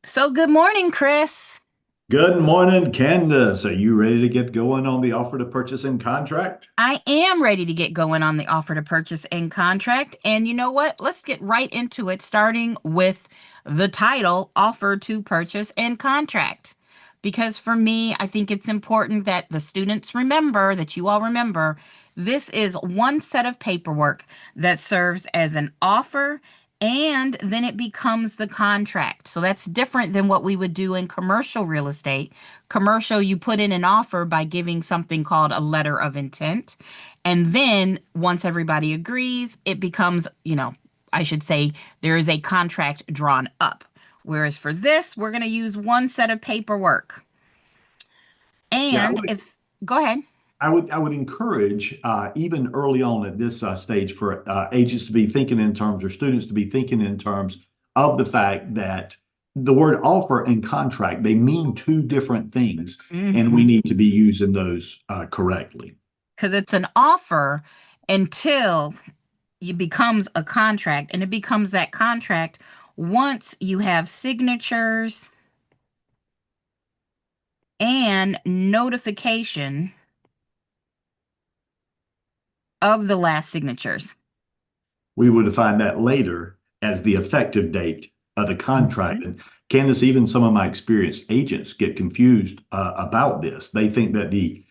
So good morning, Chris. Good morning, Candace. Are you ready to get going on the offer to purchase and contract? I am ready to get going on the offer to purchase and contract. And you know what? Let's get right into it, starting with the title, Offer to Purchase and Contract. Because for me, I think it's important that the students remember, that you all remember, this is one set of paperwork that serves as an offer and then it becomes the contract. So that's different than what we would do in commercial real estate. Commercial, you put in an offer by giving something called a letter of intent. And then once everybody agrees, it becomes, I should say there is a contract drawn up. Whereas for this, we're going to use one set of paperwork. Yeah, I And would, if, go ahead. I would encourage even early on at this stage for agents to be thinking in terms or students to be thinking in terms of the fact that the word offer and contract, they mean two different things, and we Mhm. need to be using those correctly. Because it's an offer until it becomes a contract, and it becomes that contract once you have signatures and notification of the last signatures. We would define that later as the effective date of the contract. Mhm. And Candace, even some of my experienced agents get confused about this. They think that the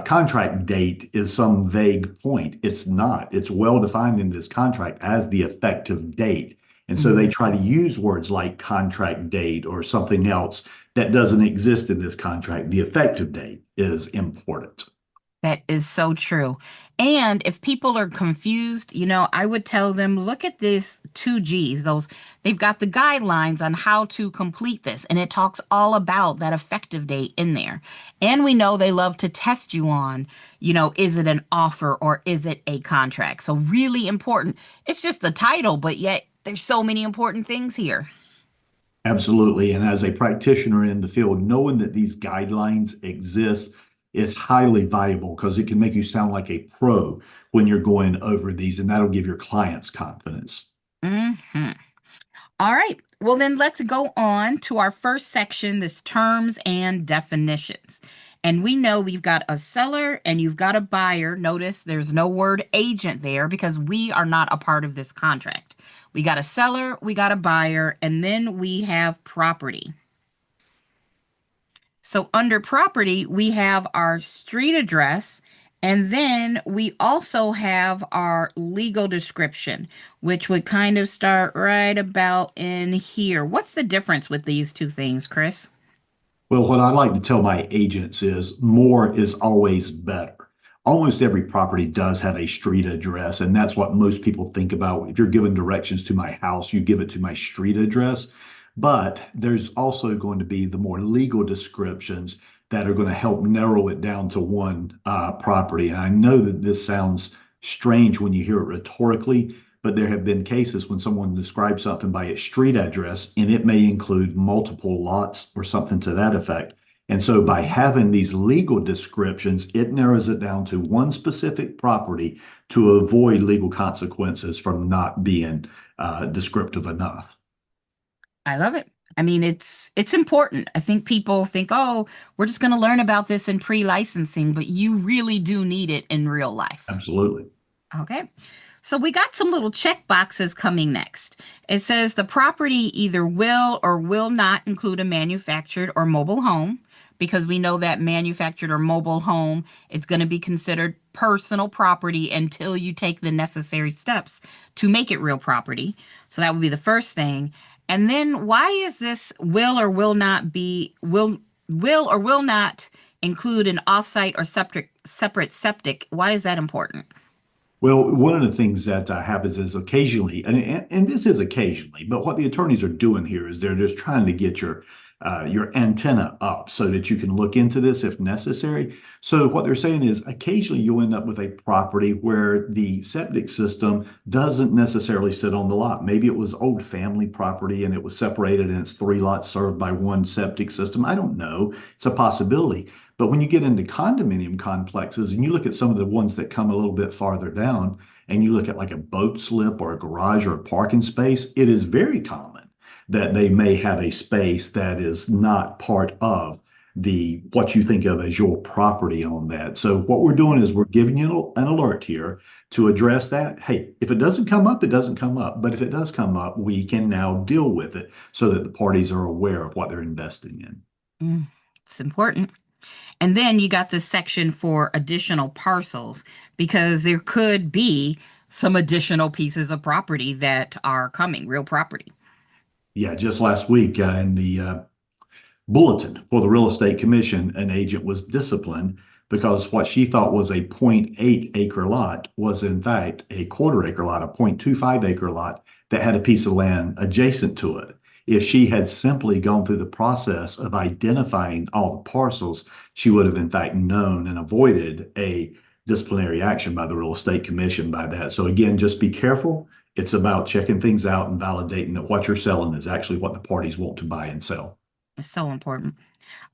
contract date is some vague point. It's not. It's well defined in this contract as the effective date. And so they try to Mhm. use words like contract date or something else that doesn't exist in this contract. The effective date is important. That is so true. And if people are confused, I would tell them, look at this two G's. They've got the guidelines on how to complete this, and it talks all about that effective date in there. And we know they love to test you on, is it an offer or is it a contract? So really important. It's just the title, but yet there's so many important things here. Absolutely. And as a practitioner in the field, knowing that these guidelines exist is highly valuable because it can make you sound like a pro when you're going over these, and that'll give your clients confidence. Hmm. All right. Well, then let's go on to our first section, this terms and definitions. And we know we've got a seller and you've got a buyer. Notice there's no word agent there because we are not a part of this contract. We got a seller, we got a buyer, and then we have property. So under property, we have our street address, and then we also have our legal description, which would kind of start right about in here. What's the difference with these two things, Chris? Well, what I like to tell my agents is more is always better. Almost every property does have a street address, and that's what most people think about. If you're giving directions to my house, you give it to my street address. But there's also going to be the more legal descriptions that are going to help narrow it down to one property. And I know that this sounds strange when you hear it rhetorically, but there have been cases when someone describes something by its street address and it may include multiple lots or something to that effect. And so by having these legal descriptions, it narrows it down to one specific property to avoid legal consequences from not being descriptive enough. I love it. I mean, it's important. I think people think, "Oh, we're just going to learn about this in pre-licensing," but you really do need it in real life. Absolutely. Okay. So we got some little check boxes coming next. It says the property either will or will not include a manufactured or mobile home, because we know that manufactured or mobile home is going to be considered personal property until you take the necessary steps to make it real property. So that would be the first thing. And then why is this will or will not be will or will not include an offsite or separate septic? Why is that important? Well, one of the things that happens is occasionally, and this is occasionally, but what the attorneys are doing here is they're just trying to get your antenna up so that you can look into this if necessary. So what they're saying is occasionally you'll end up with a property where the septic system doesn't necessarily sit on the lot. Maybe it was old family property and it was separated and it's three lots served by one septic system. I don't know. It's a possibility. But when you get into condominium complexes and you look at some of the ones that come a little bit farther down and you look at like a boat slip or a garage or a parking space, it is very common that they may have a space that is not part of the what you think of as your property on that. So what we're doing is we're giving you an alert here to address that. Hey, if it doesn't come up, it doesn't come up. But if it does come up, we can now deal with it so that the parties are aware of what they're investing in. Mm, it's important. And then you got this section for additional parcels because there could be some additional pieces of property that are coming, real property. Yeah, just last week in the bulletin for the real estate commission, an agent was disciplined because what she thought was a .8 acre lot was in fact a quarter acre lot, a .25 acre lot that had a piece of land adjacent to it. If she had simply gone through the process of identifying all the parcels, she would have in fact known and avoided a disciplinary action by the real estate commission by that. So again, just be careful. It's about checking things out and validating that what you're selling is actually what the parties want to buy and sell. It's so important.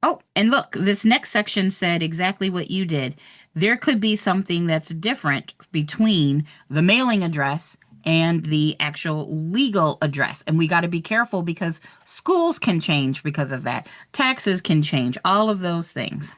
Oh, and look, this next section said exactly what you did. There could be something that's different between the mailing address and the actual legal address. And we got to be careful because schools can change because of that. Taxes can change, all of those things.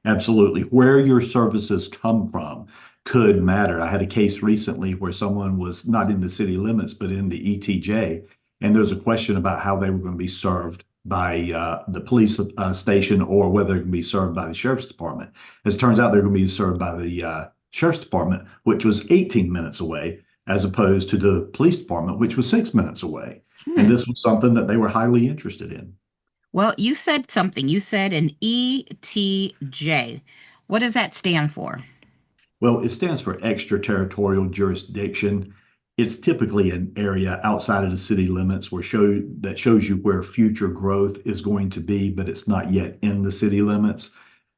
Absolutely. Where your services come from could matter. I had a case recently where someone was not in the city limits, but in the ETJ, and there's a question about how they were going to be served by the police station or whether they're going to be served by the sheriff's department. As it turns out, they're going to be served by the sheriff's department, which was 18 minutes away, as opposed to the police department, which was 6 minutes away. And Hmm. this was something that they were highly interested in. Well, you said something. You said an ETJ. What does that stand for? Well, it stands for extraterritorial jurisdiction. It's typically an area outside of the city limits where that shows you where future growth is going to be, but it's not yet in the city limits.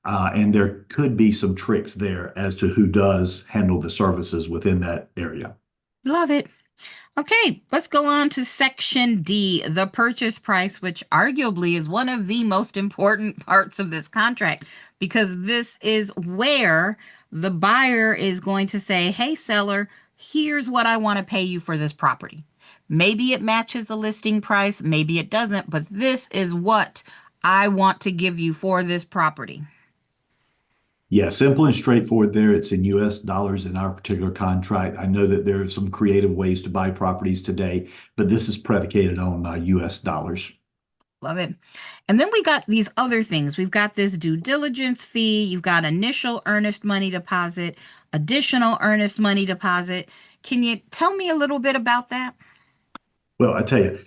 And there could be some tricks there as to who does handle the services within that area. Love it. Okay, let's go on to section D, the purchase price, which arguably is one of the most important parts of this contract because this is where the buyer is going to say, hey, seller, here's what I want to pay you for this property. Maybe it matches the listing price, maybe it doesn't, but this is what I want to give you for this property. Yeah, simple and straightforward there. It's in US dollars in our particular contract. I know that there are some creative ways to buy properties today, but this is predicated on US dollars. Love it. And then we got these other things. We've got this due diligence fee. You've got initial earnest money deposit, additional earnest money deposit. Can you tell me a little bit about that? Well, I tell you,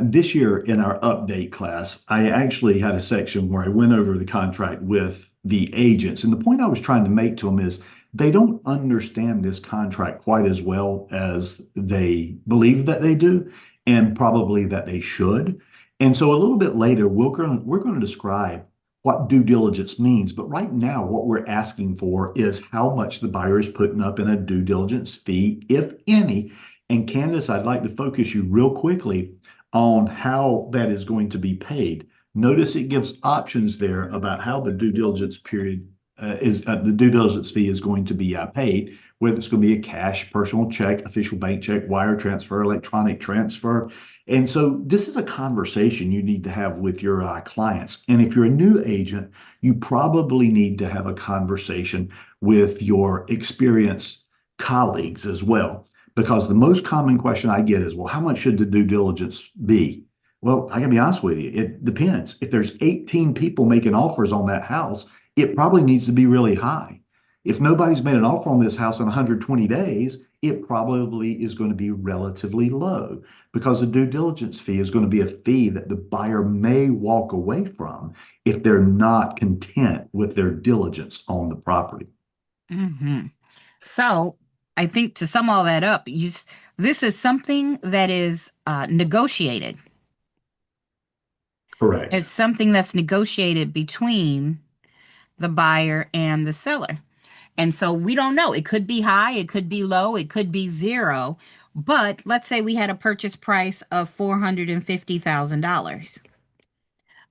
this year in our update class, I actually had a section where I went over the contract with the agents. And the point I was trying to make to them is they don't understand this contract quite as well as they believe that they do, and probably that they should. And so a little bit later, we're going to describe what due diligence means. But right now, what we're asking for is how much the buyer is putting up in a due diligence fee, if any. And Candace, I'd like to focus you real quickly on how that is going to be paid. Notice it gives options there about how the due diligence period the due diligence fee is going to be paid, whether it's going to be a cash, personal check, official bank check, wire transfer, electronic transfer. And so this is a conversation you need to have with your clients. And if you're a new agent, you probably need to have a conversation with your experienced colleagues as well. Because the most common question I get is, well, how much should the due diligence be? Well, I can be honest with you. It depends. If there's 18 people making offers on that house, it probably needs to be really high. If nobody's made an offer on this house in 120 days, it probably is going to be relatively low because the due diligence fee is going to be a fee that the buyer may walk away from if they're not content with their diligence on the property. Hmm. So I think to sum all that up, this is something that is negotiated. Correct. It's something that's negotiated between the buyer and the seller. And so we don't know. It could be high, it could be low, it could be zero. But let's say we had a purchase price of $450,000.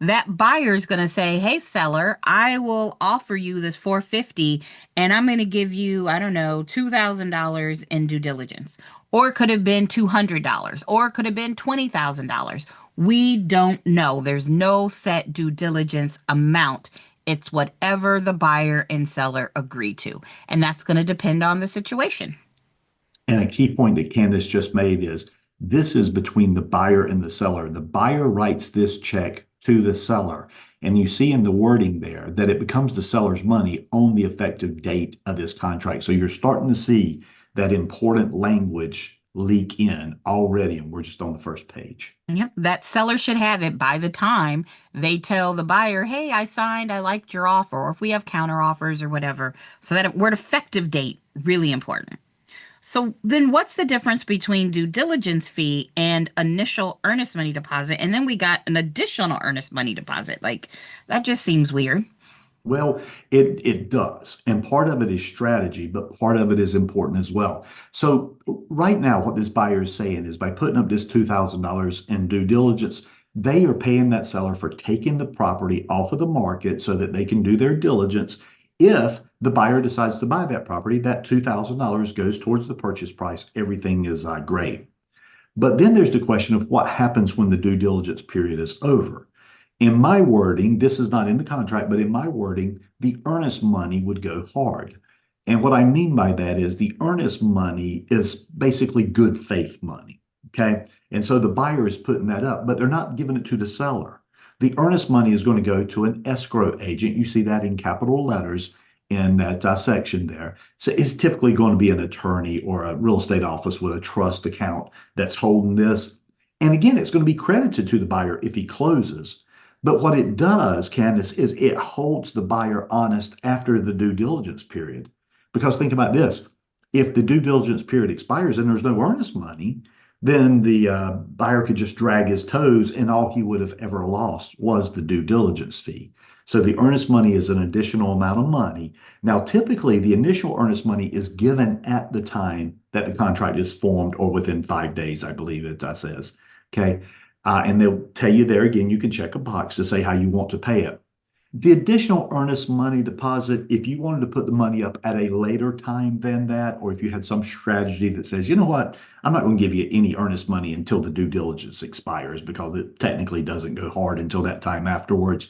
That buyer is going to say, "Hey seller, I will offer you this 450 and I'm going to give you, I don't know, $2,000 in due diligence." or it could have been $200, or it could have been $20,000. We don't know. There's no set due diligence amount. It's whatever the buyer and seller agree to. And that's going to depend on the situation. And a key point that Candace just made is this is between the buyer and the seller. The buyer writes this check to the seller. And you see in the wording there that it becomes the seller's money on the effective date of this contract. So you're starting to see that important language leak in already, and we're just on the first page. Yep, that seller should have it by the time they tell the buyer, hey, I signed, I liked your offer, or if we have counter offers or whatever. So that word effective date, really important. So then what's the difference between due diligence fee and initial earnest money deposit? And then we got an additional earnest money deposit. Like that just seems weird. Well, it does. And part of it is strategy, but part of it is important as well. So right now, what this buyer is saying is by putting up this $2,000 in due diligence, they are paying that seller for taking the property off of the market so that they can do their diligence. If the buyer decides to buy that property, that $2,000 goes towards the purchase price. Everything is great. But then there's the question of what happens when the due diligence period is over. In my wording, this is not in the contract, but in my wording, the earnest money would go hard. And what I mean by that is the earnest money is basically good faith money. Okay. And so the buyer is putting that up, but they're not giving it to the seller. The earnest money is going to go to an escrow agent. You see that in capital letters in that section there. So it's typically going to be an attorney or a real estate office with a trust account that's holding this. And again, it's going to be credited to the buyer if he closes. But what it does, Candace, is it holds the buyer honest after the due diligence period. Because think about this, if the due diligence period expires and there's no earnest money, then the buyer could just drag his toes and all he would have ever lost was the due diligence fee. So the earnest money is an additional amount of money. Now, typically, the initial earnest money is given at the time that the contract is formed or within 5 days, I believe it says. Okay. And they'll tell you there again, you can check a box to say how you want to pay it. The additional earnest money deposit, if you wanted to put the money up at a later time than that, or if you had some strategy that says, you know what, I'm not going to give you any earnest money until the due diligence expires because it technically doesn't go hard until that time afterwards.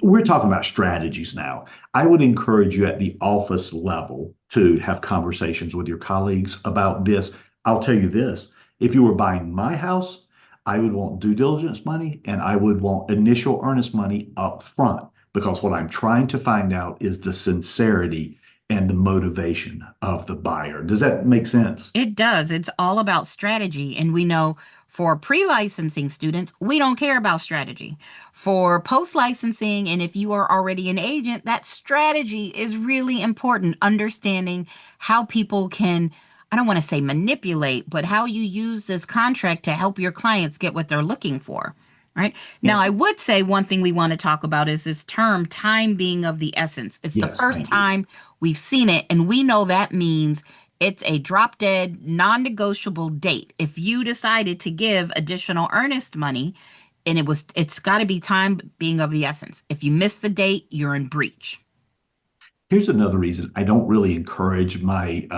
We're talking about strategies now. I would encourage you at the office level to have conversations with your colleagues about this. I'll tell you this, if you were buying my house, I would want due diligence money and I would want initial earnest money up front because what I'm trying to find out is the sincerity and the motivation of the buyer. Does that make sense? It does. It's all about strategy. And we know for pre-licensing students, we don't care about strategy. For post-licensing, and if you are already an agent, that strategy is really important. Understanding how people can, I don't want to say manipulate, but how you use this contract to help your clients get what they're looking for. Right. Yeah. Now, I would say one thing we want to talk about is this term, time being of the essence. It's the Yes, first thank you. time we've seen it, and we know that means it's a drop dead, non negotiable date. If you decided to give additional earnest money, and it's got to be time being of the essence. If you miss the date, you're in breach. Here's another reason I don't really encourage my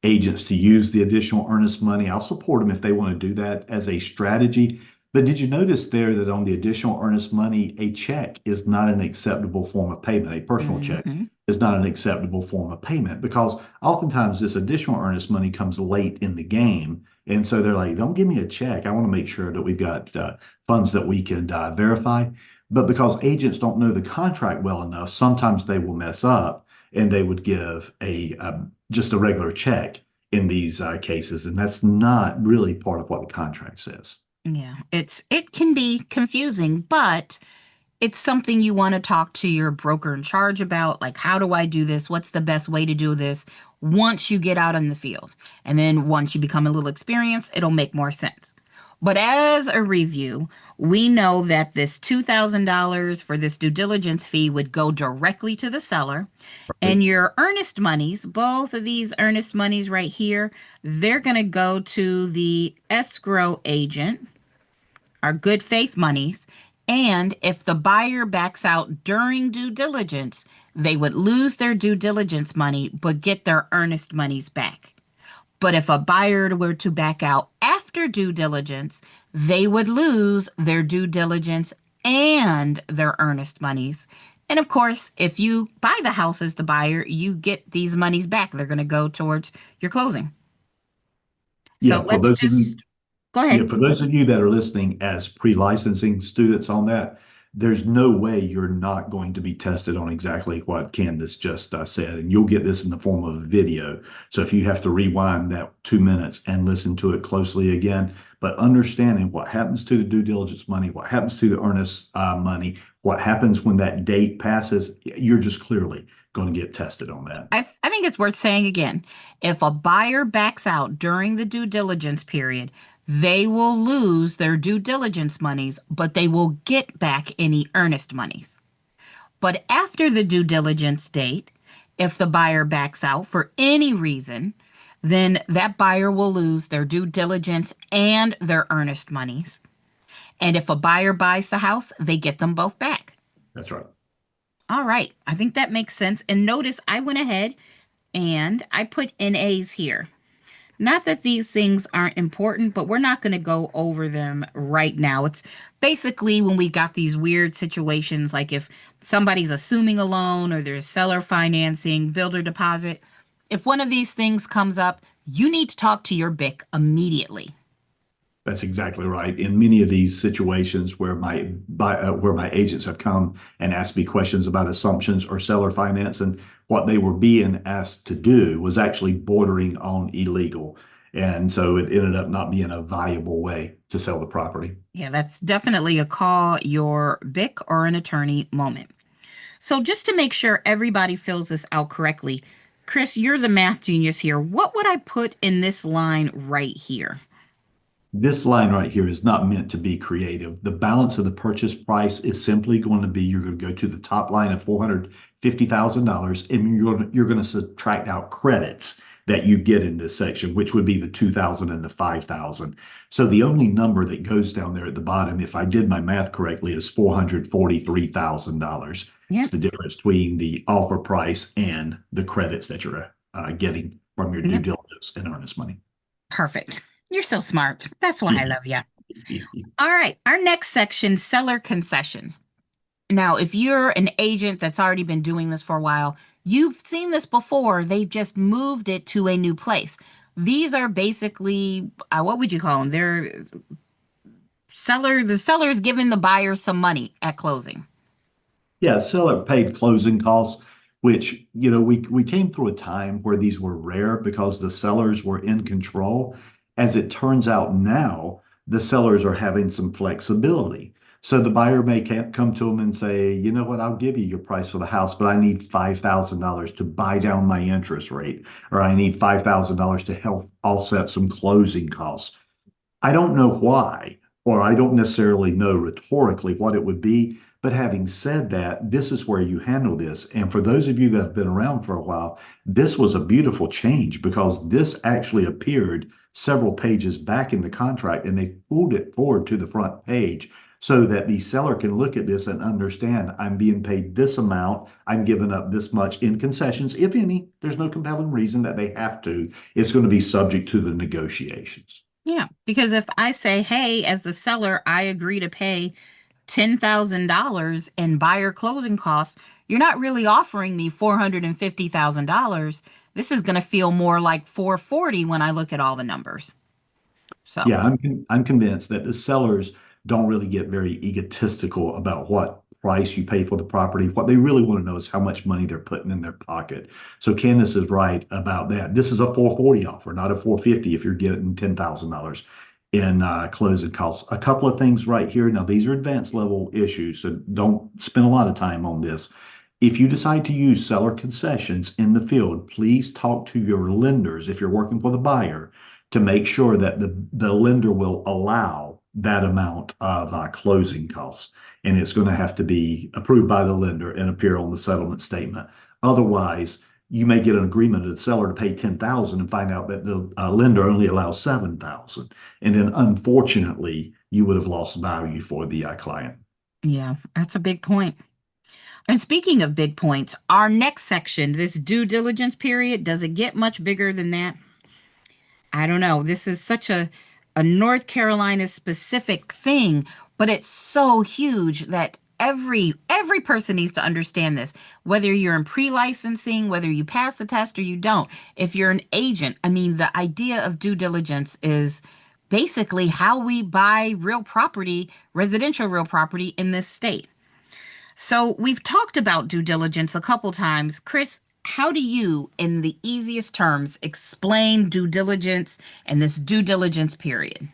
agents to use the additional earnest money. I'll support them if they want to do that as a strategy. But did you notice there that on the additional earnest money, a check is not an acceptable form of payment? A personal check Hmm. is not an acceptable form of payment because oftentimes this additional earnest money comes late in the game. And so they're like, don't give me a check. I want to make sure that we've got funds that we can verify. But because agents don't know the contract well enough, sometimes they will mess up and they would give a just a regular check in these cases. And that's not really part of what the contract says. Yeah, it can be confusing, but it's something you want to talk to your broker in charge about. Like, how do I do this? What's the best way to do this once you get out in the field? And then once you become a little experienced, it'll make more sense. But as a review, we know that this $2,000 for this due diligence fee would go directly to the seller. And your earnest monies, both of these earnest monies right here, they're going to go to the escrow agent, our good faith monies. And if the buyer backs out during due diligence, they would lose their due diligence money, but get their earnest monies back. But if a buyer were to back out after due diligence, they would lose their due diligence and their earnest monies. And of course, if you buy the house as the buyer, you get these monies back. They're going to go towards your closing. So Yeah, for let's those of you just go Yeah, ahead. for those of you that are listening as pre-licensing students on that, there's no way you're not going to be tested on exactly what Candace just said, and you'll get this in the form of a video. So if you have to rewind that 2 minutes and listen to it closely again, but understanding what happens to the due diligence money, what happens to the earnest money, what happens when that date passes, you're just clearly going to get tested on that. I think it's worth saying again. If a buyer backs out during the due diligence period, they will lose their due diligence monies, but they will get back any earnest monies. But after the due diligence date, if the buyer backs out for any reason, then that buyer will lose their due diligence and their earnest monies. And if a buyer buys the house, they get them both back. That's right. All right. I think that makes sense. And notice I went ahead and I put NAs here. Not that these things aren't important, but we're not going to go over them right now. It's basically when we got these weird situations, like if somebody's assuming a loan or there's seller financing, builder deposit. If one of these things comes up, you need to talk to your BIC immediately. That's exactly right. In many of these situations where my agents have come and asked me questions about assumptions or seller finance, and what they were being asked to do was actually bordering on illegal, and so it ended up not being a viable way to sell the property. Yeah, that's definitely a call your BIC or an attorney moment. So just to make sure everybody fills this out correctly, Chris, you're the math genius here. What would I put in this line right here? This line right here is not meant to be creative. The balance of the purchase price is simply going to be you're going to go to the top line of $450,000 and you're going to subtract out credits that you get in this section, which would be the 2,000 and the 5,000. So the only number that goes down there at the bottom, if I did my math correctly, is $443,000. It's Yep, the difference between the offer price and the credits that you're getting from your due yep, diligence and earnest money. perfect. You're so smart. That's why I love you. All right, our next section, seller concessions. Now, if you're an agent that's already been doing this for a while, you've seen this before. They've just moved it to a new place. These are basically, what would you call them? The seller's giving the buyer some money at closing. Yeah, seller paid closing costs, which, we came through a time where these were rare because the sellers were in control. As it turns out now, the sellers are having some flexibility. So the buyer may come to them and say, you know what, I'll give you your price for the house, but I need $5,000 to buy down my interest rate, or I need $5,000 to help offset some closing costs. I don't know why, or I don't necessarily know rhetorically what it would be. But having said that, this is where you handle this. And for those of you that have been around for a while, this was a beautiful change because this actually appeared several pages back in the contract and they pulled it forward to the front page so that the seller can look at this and understand I'm being paid this amount. I'm giving up this much in concessions, if any. There's no compelling reason that they have to. It's going to be subject to the negotiations. Yeah, because if I say, hey, as the seller, I agree to pay $10,000 in buyer closing costs, you're not really offering me $450,000. This is going to feel more like 440 when I look at all the numbers. So, Yeah, I'm convinced that the sellers don't really get very egotistical about what price you pay for the property. What they really want to know is how much money they're putting in their pocket. So Candace is right about that. This is a 440 offer, not a 450 if you're getting $10,000 in closing costs. A couple of things right here. Now, these are advanced level issues, so don't spend a lot of time on this. If you decide to use seller concessions in the field, please talk to your lenders if you're working for the buyer to make sure that the lender will allow that amount of closing costs. And it's going to have to be approved by the lender and appear on the settlement statement. Otherwise, you may get an agreement of the seller to pay 10,000 and find out that the lender only allows 7,000. And then unfortunately, you would have lost value for the client. yeah, that's a big point. And speaking of big points, our next section, this due diligence period, does it get much bigger than that? I don't know. This is such a North Carolina specific thing, but it's so huge that every person needs to understand this. Whether you're in pre-licensing, whether you pass the test or you don't. If you're an agent, I mean, the idea of due diligence is basically how we buy real property, residential real property in this state. So we've talked about due diligence a couple times. Chris, how do you, in the easiest terms, explain due diligence and this due diligence period?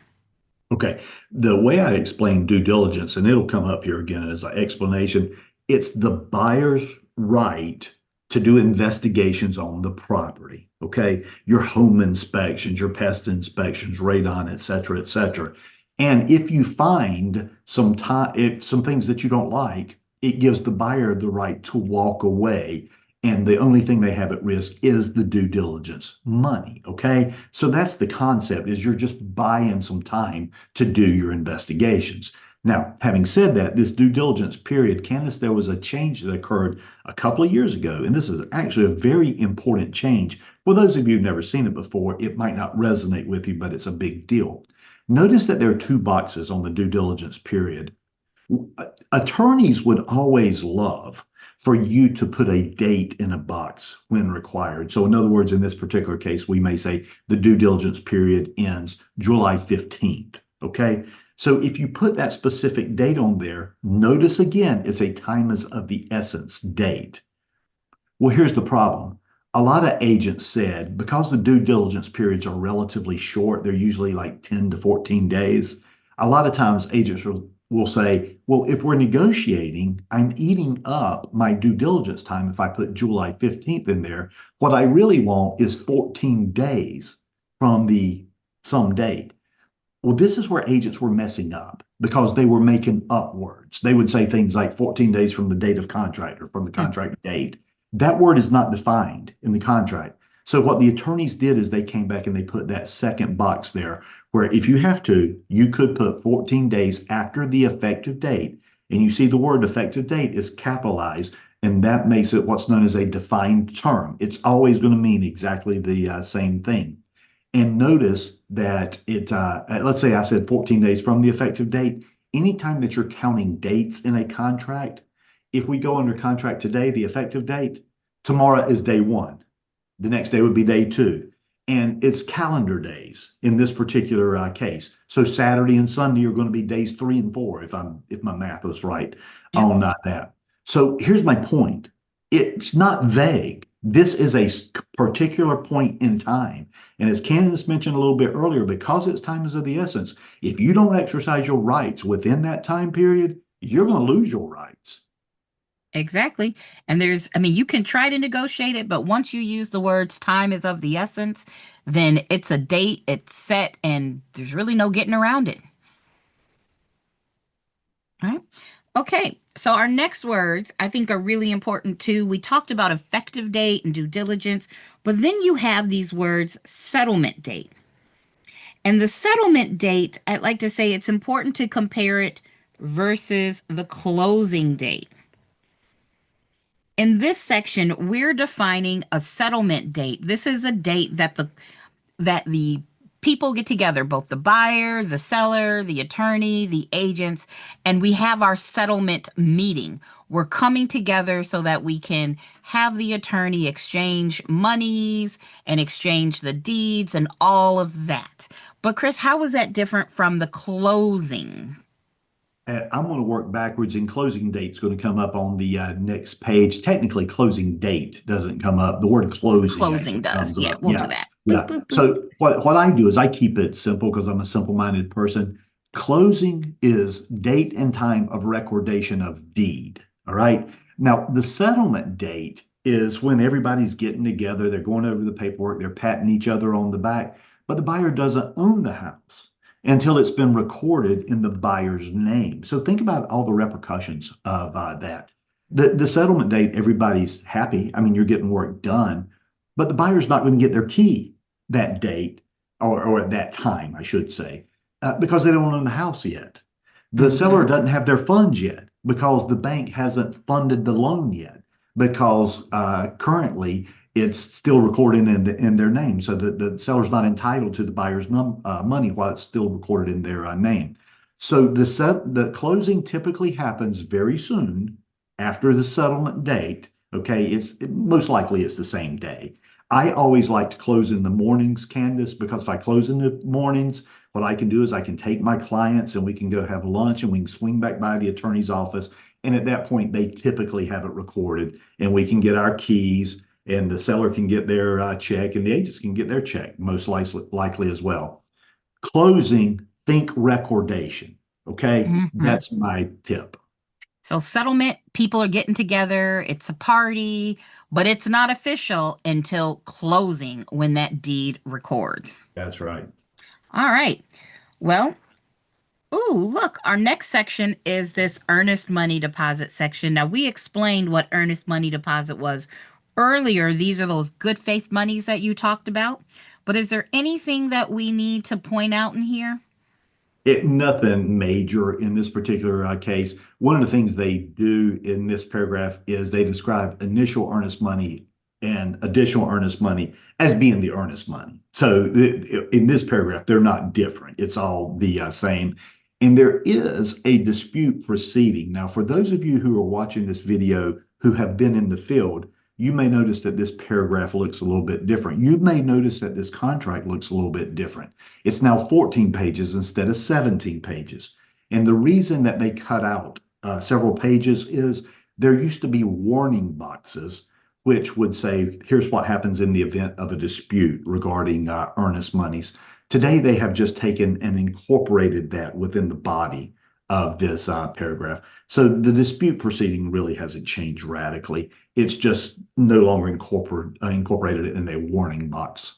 Okay. The way I explain due diligence, and it'll come up here again as an explanation, it's the buyer's right to do investigations on the property. Okay. Your home inspections, your pest inspections, radon, et cetera, et cetera. And if you find some time, if some things that you don't like, it gives the buyer the right to walk away. And the only thing they have at risk is the due diligence money. Okay. So that's the concept is you're just buying some time to do your investigations. Now, having said that, this due diligence period, Candace, there was a change that occurred a couple of years ago, and this is actually a very important change. For those of you who've never seen it before, it might not resonate with you, but it's a big deal. Notice that there are two boxes on the due diligence period. Attorneys would always love for you to put a date in a box when required. So, in other words, in this particular case, we may say the due diligence period ends July 15th. Okay. So, if you put that specific date on there, notice again, it's a time is of the essence date. Well, here's the problem. A lot of agents said because the due diligence periods are relatively short, they're usually like 10 to 14 days. A lot of times agents will say, well, if we're negotiating, I'm eating up my due diligence time if I put July 15th in there. What I really want is 14 days from the some date. Well, this is where agents were messing up because they were making up words. They would say things like 14 days from the date of contract or from the Hmm. contract date. That word is not defined in the contract. So what the attorneys did is they came back and they put that second box there where if you have to, you could put 14 days after the effective date. And you see the word effective date is capitalized, and that makes it what's known as a defined term. It's always going to mean exactly the same thing. And notice that let's say I said 14 days from the effective date. Anytime that you're counting dates in a contract, if we go under contract today, the effective date, tomorrow is day one. The next day would be day two. And it's calendar days in this particular case. So Saturday and Sunday are going to be days 3 and 4, if my math is right Yep. on that. So here's my point. It's not vague. This is a particular point in time. And as Candace mentioned a little bit earlier, because it's time is of the essence, if you don't exercise your rights within that time period, you're going to lose your rights. Exactly. And I mean, you can try to negotiate it, but once you use the words time is of the essence, then it's a date, it's set, and there's really no getting around it. Right? Okay. So our next words I think are really important too. We talked about effective date and due diligence, but then you have these words settlement date. And the settlement date, I'd like to say it's important to compare it versus the closing date. In this section, we're defining a settlement date. This is a date that the people get together, both the buyer, the seller, the attorney, the agents, and we have our settlement meeting. We're coming together so that we can have the attorney exchange monies and exchange the deeds and all of that. But Chris, how is that different from the closing? I'm going to work backwards, and closing date's going to come up on the next page. Technically, closing date doesn't come up. The word closing Closing actually does. comes Yeah, up. we'll do Yeah, that. Boop, yeah. boop, boop. So what I do is I keep it simple because I'm a simple-minded person. Closing is date and time of recordation of deed. All right. Now, the settlement date is when everybody's getting together, they're going over the paperwork, they're patting each other on the back, but the buyer doesn't own the house until it's been recorded in the buyer's name. So think about all the repercussions of that. The settlement date, everybody's happy. I mean, you're getting work done, but the buyer's not going to get their key that date or at that time, I should say, because they don't own the house yet. The seller Hmm. doesn't have their funds yet because the bank hasn't funded the loan yet because currently it's still recorded in their name. So the seller's not entitled to the buyer's money while it's still recorded in their name. So the closing typically happens very soon after the settlement date. Okay, most likely it's the same day. I always like to close in the mornings, Candace, because if I close in the mornings, what I can do is I can take my clients and we can go have lunch and we can swing back by the attorney's office. And at that point, they typically have it recorded and we can get our keys and the seller can get their check and the agents can get their check, most likely as well. Closing, think recordation. Okay, Mhm. that's my tip. So settlement, people are getting together, it's a party, but it's not official until closing when that deed records. That's right. All right. Well, ooh, look, our next section is this earnest money deposit section. Now, we explained what earnest money deposit was earlier. These are those good faith monies that you talked about. But is there anything that we need to point out in here? Nothing major in this particular case. One of the things they do in this paragraph is they describe initial earnest money and additional earnest money as being the earnest money. So in this paragraph, they're not different. It's all the same. And there is a dispute proceeding. Now, for those of you who are watching this video who have been in the field, you may notice that this paragraph looks a little bit different. You may notice that this contract looks a little bit different. It's now 14 pages instead of 17 pages. And the reason that they cut out several pages is there used to be warning boxes, which would say, here's what happens in the event of a dispute regarding earnest monies. Today, they have just taken and incorporated that within the body of this paragraph. So the dispute proceeding really hasn't changed radically. It's just no longer incorporated in a warning box.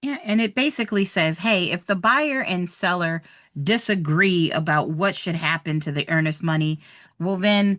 Yeah, and it basically says, hey, if the buyer and seller disagree about what should happen to the earnest money, well, then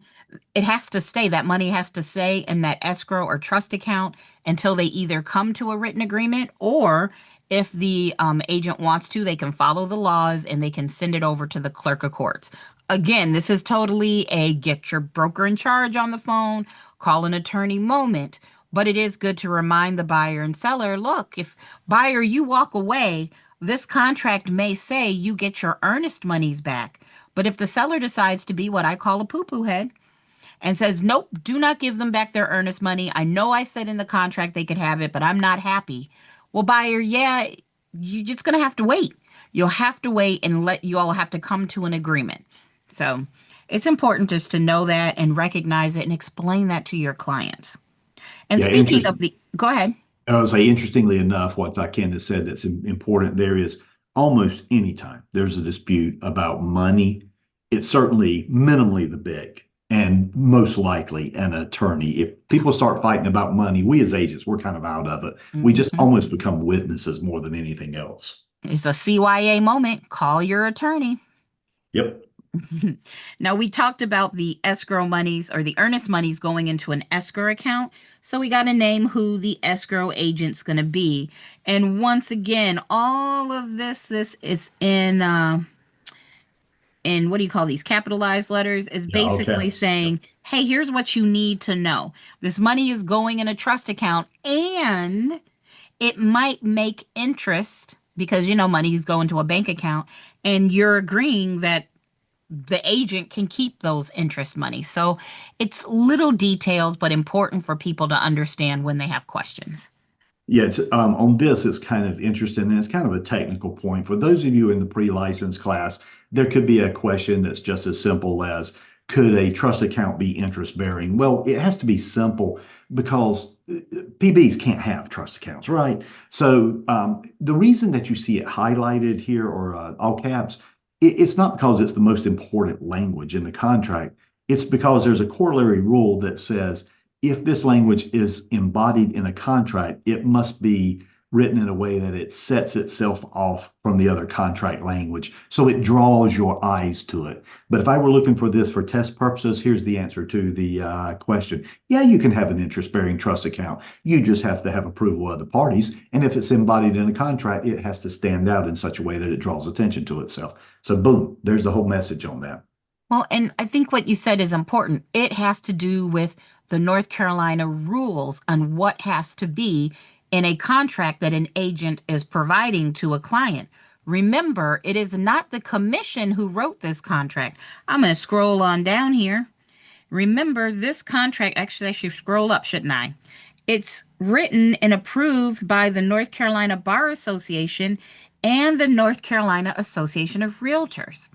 it has to stay. That money has to stay in that escrow or trust account until they either come to a written agreement or if the agent wants to, they can follow the laws and they can send it over to the clerk of courts. Again, this is totally a get your broker in charge on the phone, call an attorney moment. But it is good to remind the buyer and seller, look, if buyer, you walk away, this contract may say you get your earnest monies back. But if the seller decides to be what I call a poo-poo head and says, nope, do not give them back their earnest money. I know I said in the contract they could have it, but I'm not happy. Well, buyer, yeah, you're just going to have to wait. You'll have to wait and let you all have to come to an agreement. So it's important just to know that and recognize it and explain that to your clients. And Yeah, speaking of the, go ahead. I would say, interestingly enough, what Candace said that's important there is almost any time there's a dispute about money, it's certainly minimally the big and most likely an attorney. If people start fighting about money, we as agents, we're kind of out of it. We just Mhm. almost become witnesses more than anything else. It's a CYA moment. Call your attorney. Yep. Now, we talked about the escrow monies or the earnest monies going into an escrow account. So we got to name who the escrow agent's going to be. And once again, all of this is in what do you call these capitalized letters is Yeah, all basically caps. Yep. saying, hey, here's what you need to know. This money is going in a trust account and it might make interest because money is going to a bank account and you're agreeing that the agent can keep those interest money. So it's little details, but important for people to understand when they have questions. Yeah, it's on this, it's kind of interesting, and it's kind of a technical point. For those of you in the pre-license class, there could be a question that's just as simple as, could a trust account be interest bearing? Well, it has to be simple because PBs can't have trust accounts, right? So the reason that you see it highlighted here or all caps, it's not because it's the most important language in the contract. It's because there's a corollary rule that says if this language is embodied in a contract, it must be written in a way that it sets itself off from the other contract language. So it draws your eyes to it. But if I were looking for this for test purposes, here's the answer to the question. Yeah, you can have an interest bearing trust account. You just have to have approval of the parties. And if it's embodied in a contract, it has to stand out in such a way that it draws attention to itself. So, boom, there's the whole message on that. Well, and I think what you said is important. It has to do with the North Carolina rules on what has to be in a contract that an agent is providing to a client. Remember, it is not the commission who wrote this contract. I'm going to scroll on down here. Remember, this contract, actually, I should scroll up, shouldn't I? It's written and approved by the North Carolina Bar Association and the North Carolina Association of Realtors.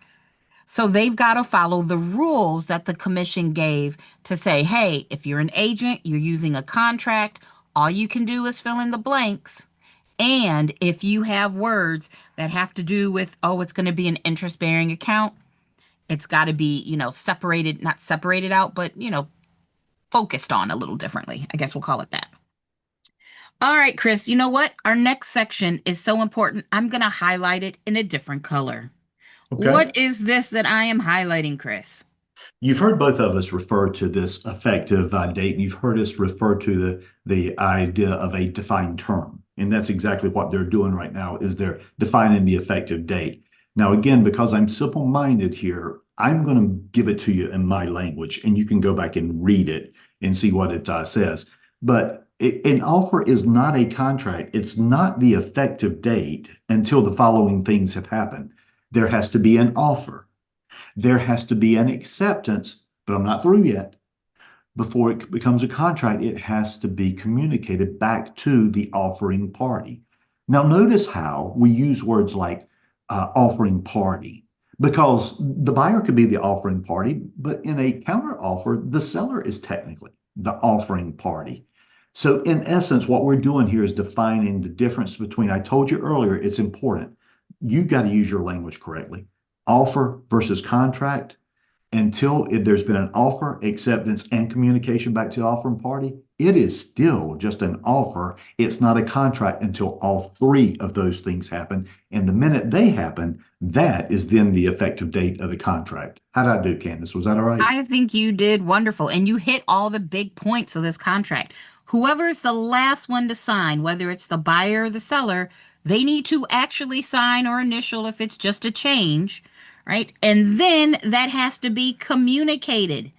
So they've got to follow the rules that the commission gave to say, hey, if you're an agent, you're using a contract, all you can do is fill in the blanks. And if you have words that have to do with, oh, it's going to be an interest bearing account, it's got to be, separated, not separated out, but, focused on a little differently. I guess we'll call it that. All right, Chris, you know what? Our next section is so important. I'm going to highlight it in a different color. Okay. What is this that I am highlighting, Chris? You've heard both of us refer to this effective date, and you've heard us refer to the idea of a defined term. And that's exactly what they're doing right now, is they're defining the effective date. Now, again, because I'm simple-minded here, I'm going to give it to you in my language, and you can go back and read it and see what it says. But an offer is not a contract. It's not the effective date until the following things have happened. There has to be an offer. There has to be an acceptance, but I'm not through yet. Before it becomes a contract, it has to be communicated back to the offering party. Now, notice how we use words like offering party, because the buyer could be the offering party, but in a counter offer, the seller is technically the offering party. So in essence, what we're doing here is defining the difference between, I told you earlier, it's important. You got to use your language correctly. Offer versus contract. Until there's been an offer, acceptance, and communication back to the offering party, it is still just an offer. It's not a contract until all three of those things happen. And the minute they happen, that is then the effective date of the contract. How did I do, Candace? Was that all right? I think you did wonderful. And you hit all the big points of this contract. Whoever is the last one to sign, whether it's the buyer or the seller, they need to actually sign or initial if it's just a change, right? And then that has to be communicated.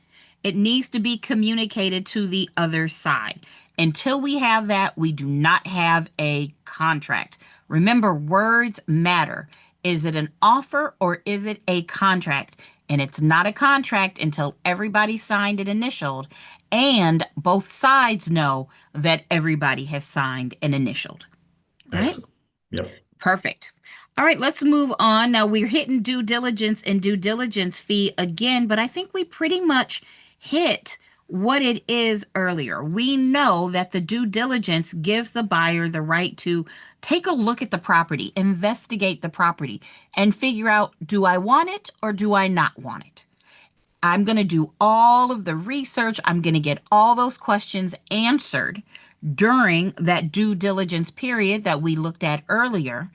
It needs to be communicated to the other side. Until we have that, we do not have a contract. Remember, words matter. Is it an offer or is it a contract? And it's not a contract until everybody signed and initialed, and both sides know that everybody has signed and initialed. Right? Excellent. Yep. Perfect. All right, let's move on. Now we're hitting due diligence and due diligence fee again, but I think we pretty much hit what it is earlier. We know that the due diligence gives the buyer the right to take a look at the property, investigate the property, and figure out, do I want it or do I not want it? I'm going to do all of the research. I'm going to get all those questions answered during that due diligence period that we looked at earlier.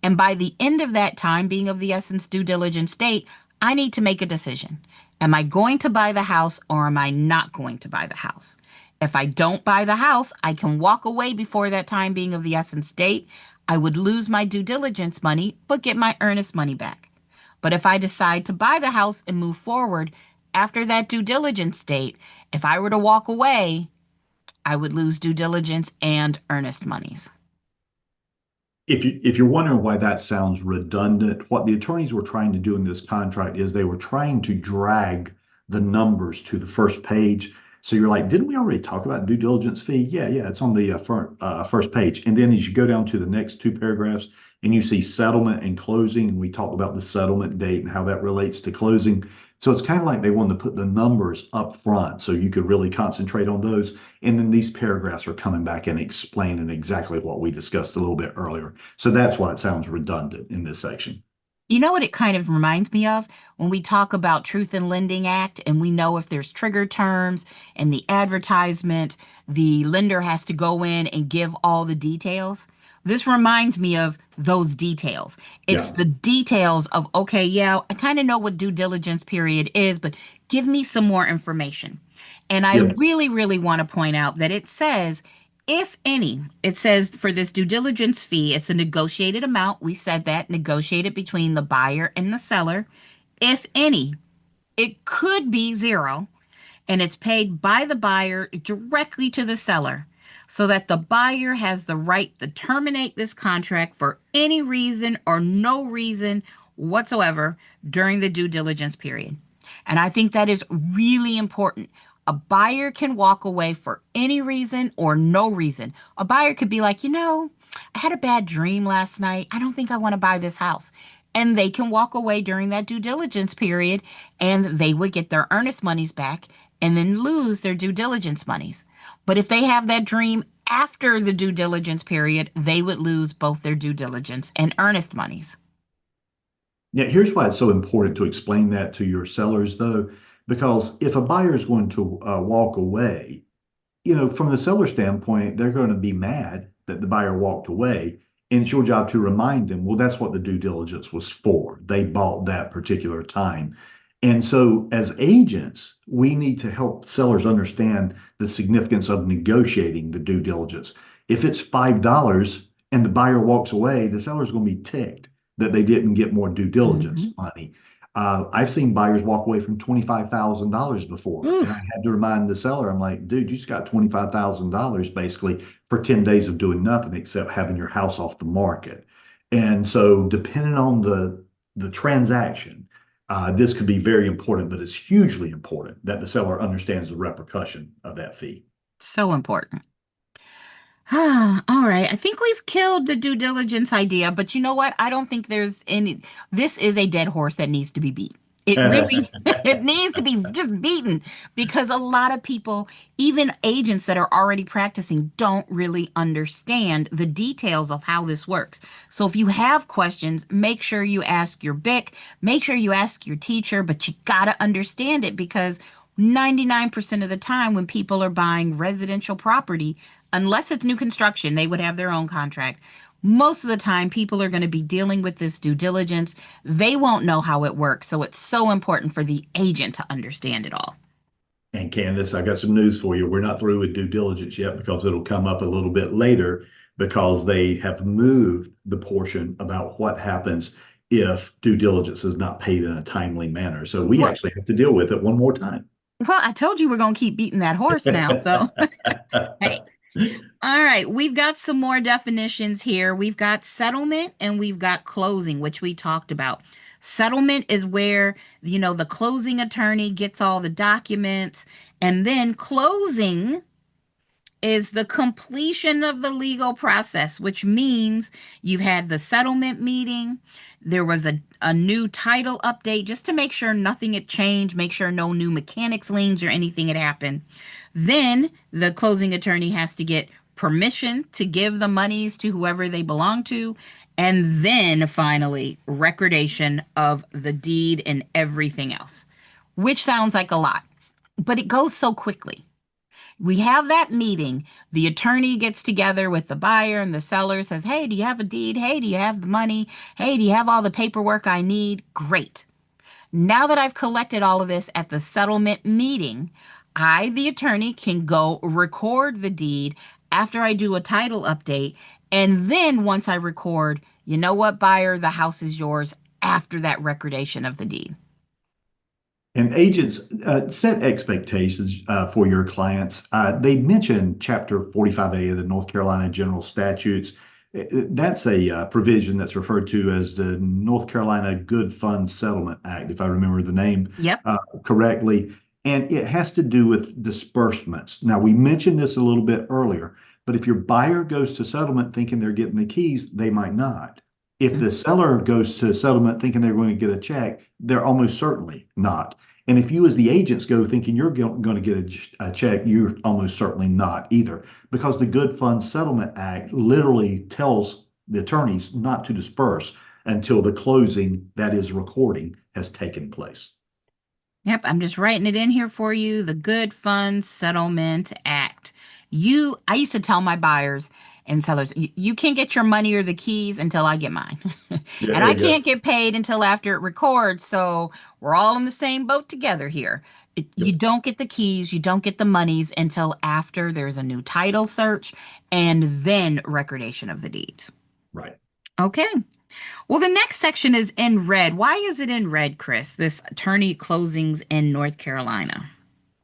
And by the end of that time, being of the essence due diligence date, I need to make a decision. Am I going to buy the house or am I not going to buy the house? If I don't buy the house, I can walk away before that time being of the essence date. I would lose my due diligence money, but get my earnest money back. But if I decide to buy the house and move forward after that due diligence date, if I were to walk away, I would lose due diligence and earnest monies. If you're wondering why that sounds redundant, what the attorneys were trying to do in this contract is they were trying to drag the numbers to the first page. So you're like, didn't we already talk about due diligence fee? Yeah, it's on the first page. And then as you go down to the next two paragraphs and you see settlement and closing, and we talked about the settlement date and how that relates to closing. So it's kind of like they wanted to put the numbers up front so you could really concentrate on those. And then these paragraphs are coming back and explaining exactly what we discussed a little bit earlier. So that's why it sounds redundant in this section. You know what it kind of reminds me of when we talk about Truth in Lending Act and we know if there's trigger terms and the advertisement, the lender has to go in and give all the details. This reminds me of those details. It's Yeah. the details of, okay, yeah, I kind of know what due diligence period is, but give me some more information. And I Yeah. really, really want to point out that it says, if any, it says for this due diligence fee, it's a negotiated amount. We said that, negotiated between the buyer and the seller. If any, it could be zero. and it's paid by the buyer directly to the seller so that the buyer has the right to terminate this contract for any reason or no reason whatsoever during the due diligence period. And I think that is really important. A buyer can walk away for any reason or no reason. A buyer could be like, I had a bad dream last night. I don't think I want to buy this house. And they can walk away during that due diligence period and they would get their earnest monies back and then lose their due diligence monies. But if they have that dream after the due diligence period, they would lose both their due diligence and earnest monies. Yeah, here's why it's so important to explain that to your sellers, though, because if a buyer is going to walk away, from the seller standpoint, they're going to be mad that the buyer walked away. And it's your job to remind them, well, that's what the due diligence was for. They bought that particular time. And so, as agents, we need to help sellers understand the significance of negotiating the due diligence. If it's $5 and the buyer walks away, the seller's going to be ticked that they didn't get more due diligence Mhm. money. I've seen buyers walk away from $25,000 before, and I Oof. had to remind the seller, I'm like, dude, you just got $25,000 basically for 10 days of doing nothing except having your house off the market. And so, depending on the transaction, this could be very important, but it's hugely important that the seller understands the repercussion of that fee. So important. All right. I think we've killed the due diligence idea, but you know what? I don't think there's any. This is a dead horse that needs to be beat. It really, it needs to be just beaten because a lot of people, even agents that are already practicing, don't really understand the details of how this works. So if you have questions, make sure you ask your BIC, make sure you ask your teacher, but you gotta understand it because 99% of the time when people are buying residential property, unless it's new construction, they would have their own contract. Most of the time, people are going to be dealing with this due diligence. They won't know how it works. So it's so important for the agent to understand it all. And Candace, I got some news for you. We're not through with due diligence yet because it'll come up a little bit later because they have moved the portion about what happens if due diligence is not paid in a timely manner. So we Well, actually have to deal with it one more time. well, I told you we're going to keep beating that horse now. So, hey. All right, we've got some more definitions here. We've got settlement and we've got closing, which we talked about. Settlement is where, the closing attorney gets all the documents, and then closing is the completion of the legal process, which means you've had the settlement meeting. There was a new title update just to make sure nothing had changed, make sure no new mechanics liens or anything had happened. Then the closing attorney has to get permission to give the monies to whoever they belong to. And then finally, recordation of the deed and everything else, which sounds like a lot, but it goes so quickly. We have that meeting. The attorney gets together with the buyer and the seller says, hey, do you have a deed? Hey, do you have the money? Hey, do you have all the paperwork I need? Great. Now that I've collected all of this at the settlement meeting, I, the attorney, can go record the deed after I do a title update. And then once I record, you know what, buyer, the house is yours after that recordation of the deed. And agents set expectations for your clients. They mentioned Chapter 45A of the North Carolina General Statutes. That's a provision that's referred to as the North Carolina Good Funds Settlement Act, if I remember the name Yep. correctly. And it has to do with disbursements. Now, we mentioned this a little bit earlier, but if your buyer goes to settlement thinking they're getting the keys, they might not. If the seller goes to settlement thinking they're going to get a check, they're almost certainly not. And if you, as the agents, go thinking you're going to get a check, you're almost certainly not either, because the Good Funds Settlement Act literally tells the attorneys not to disperse until the closing, that is, recording, has taken place. Yep, I'm just writing it in here for you. The Good Funds Settlement Act. I used to tell my buyers and sellers, you can't get your money or the keys until I get mine. Yeah, And there I you go. can't get paid until after it records. So we're all in the same boat together here. You Yep. don't get the keys, you don't get the monies until after there's a new title search and then recordation of the deeds. Right. Okay. Well, the next section is in red. Why is it in red, Chris? This attorney closings in North Carolina.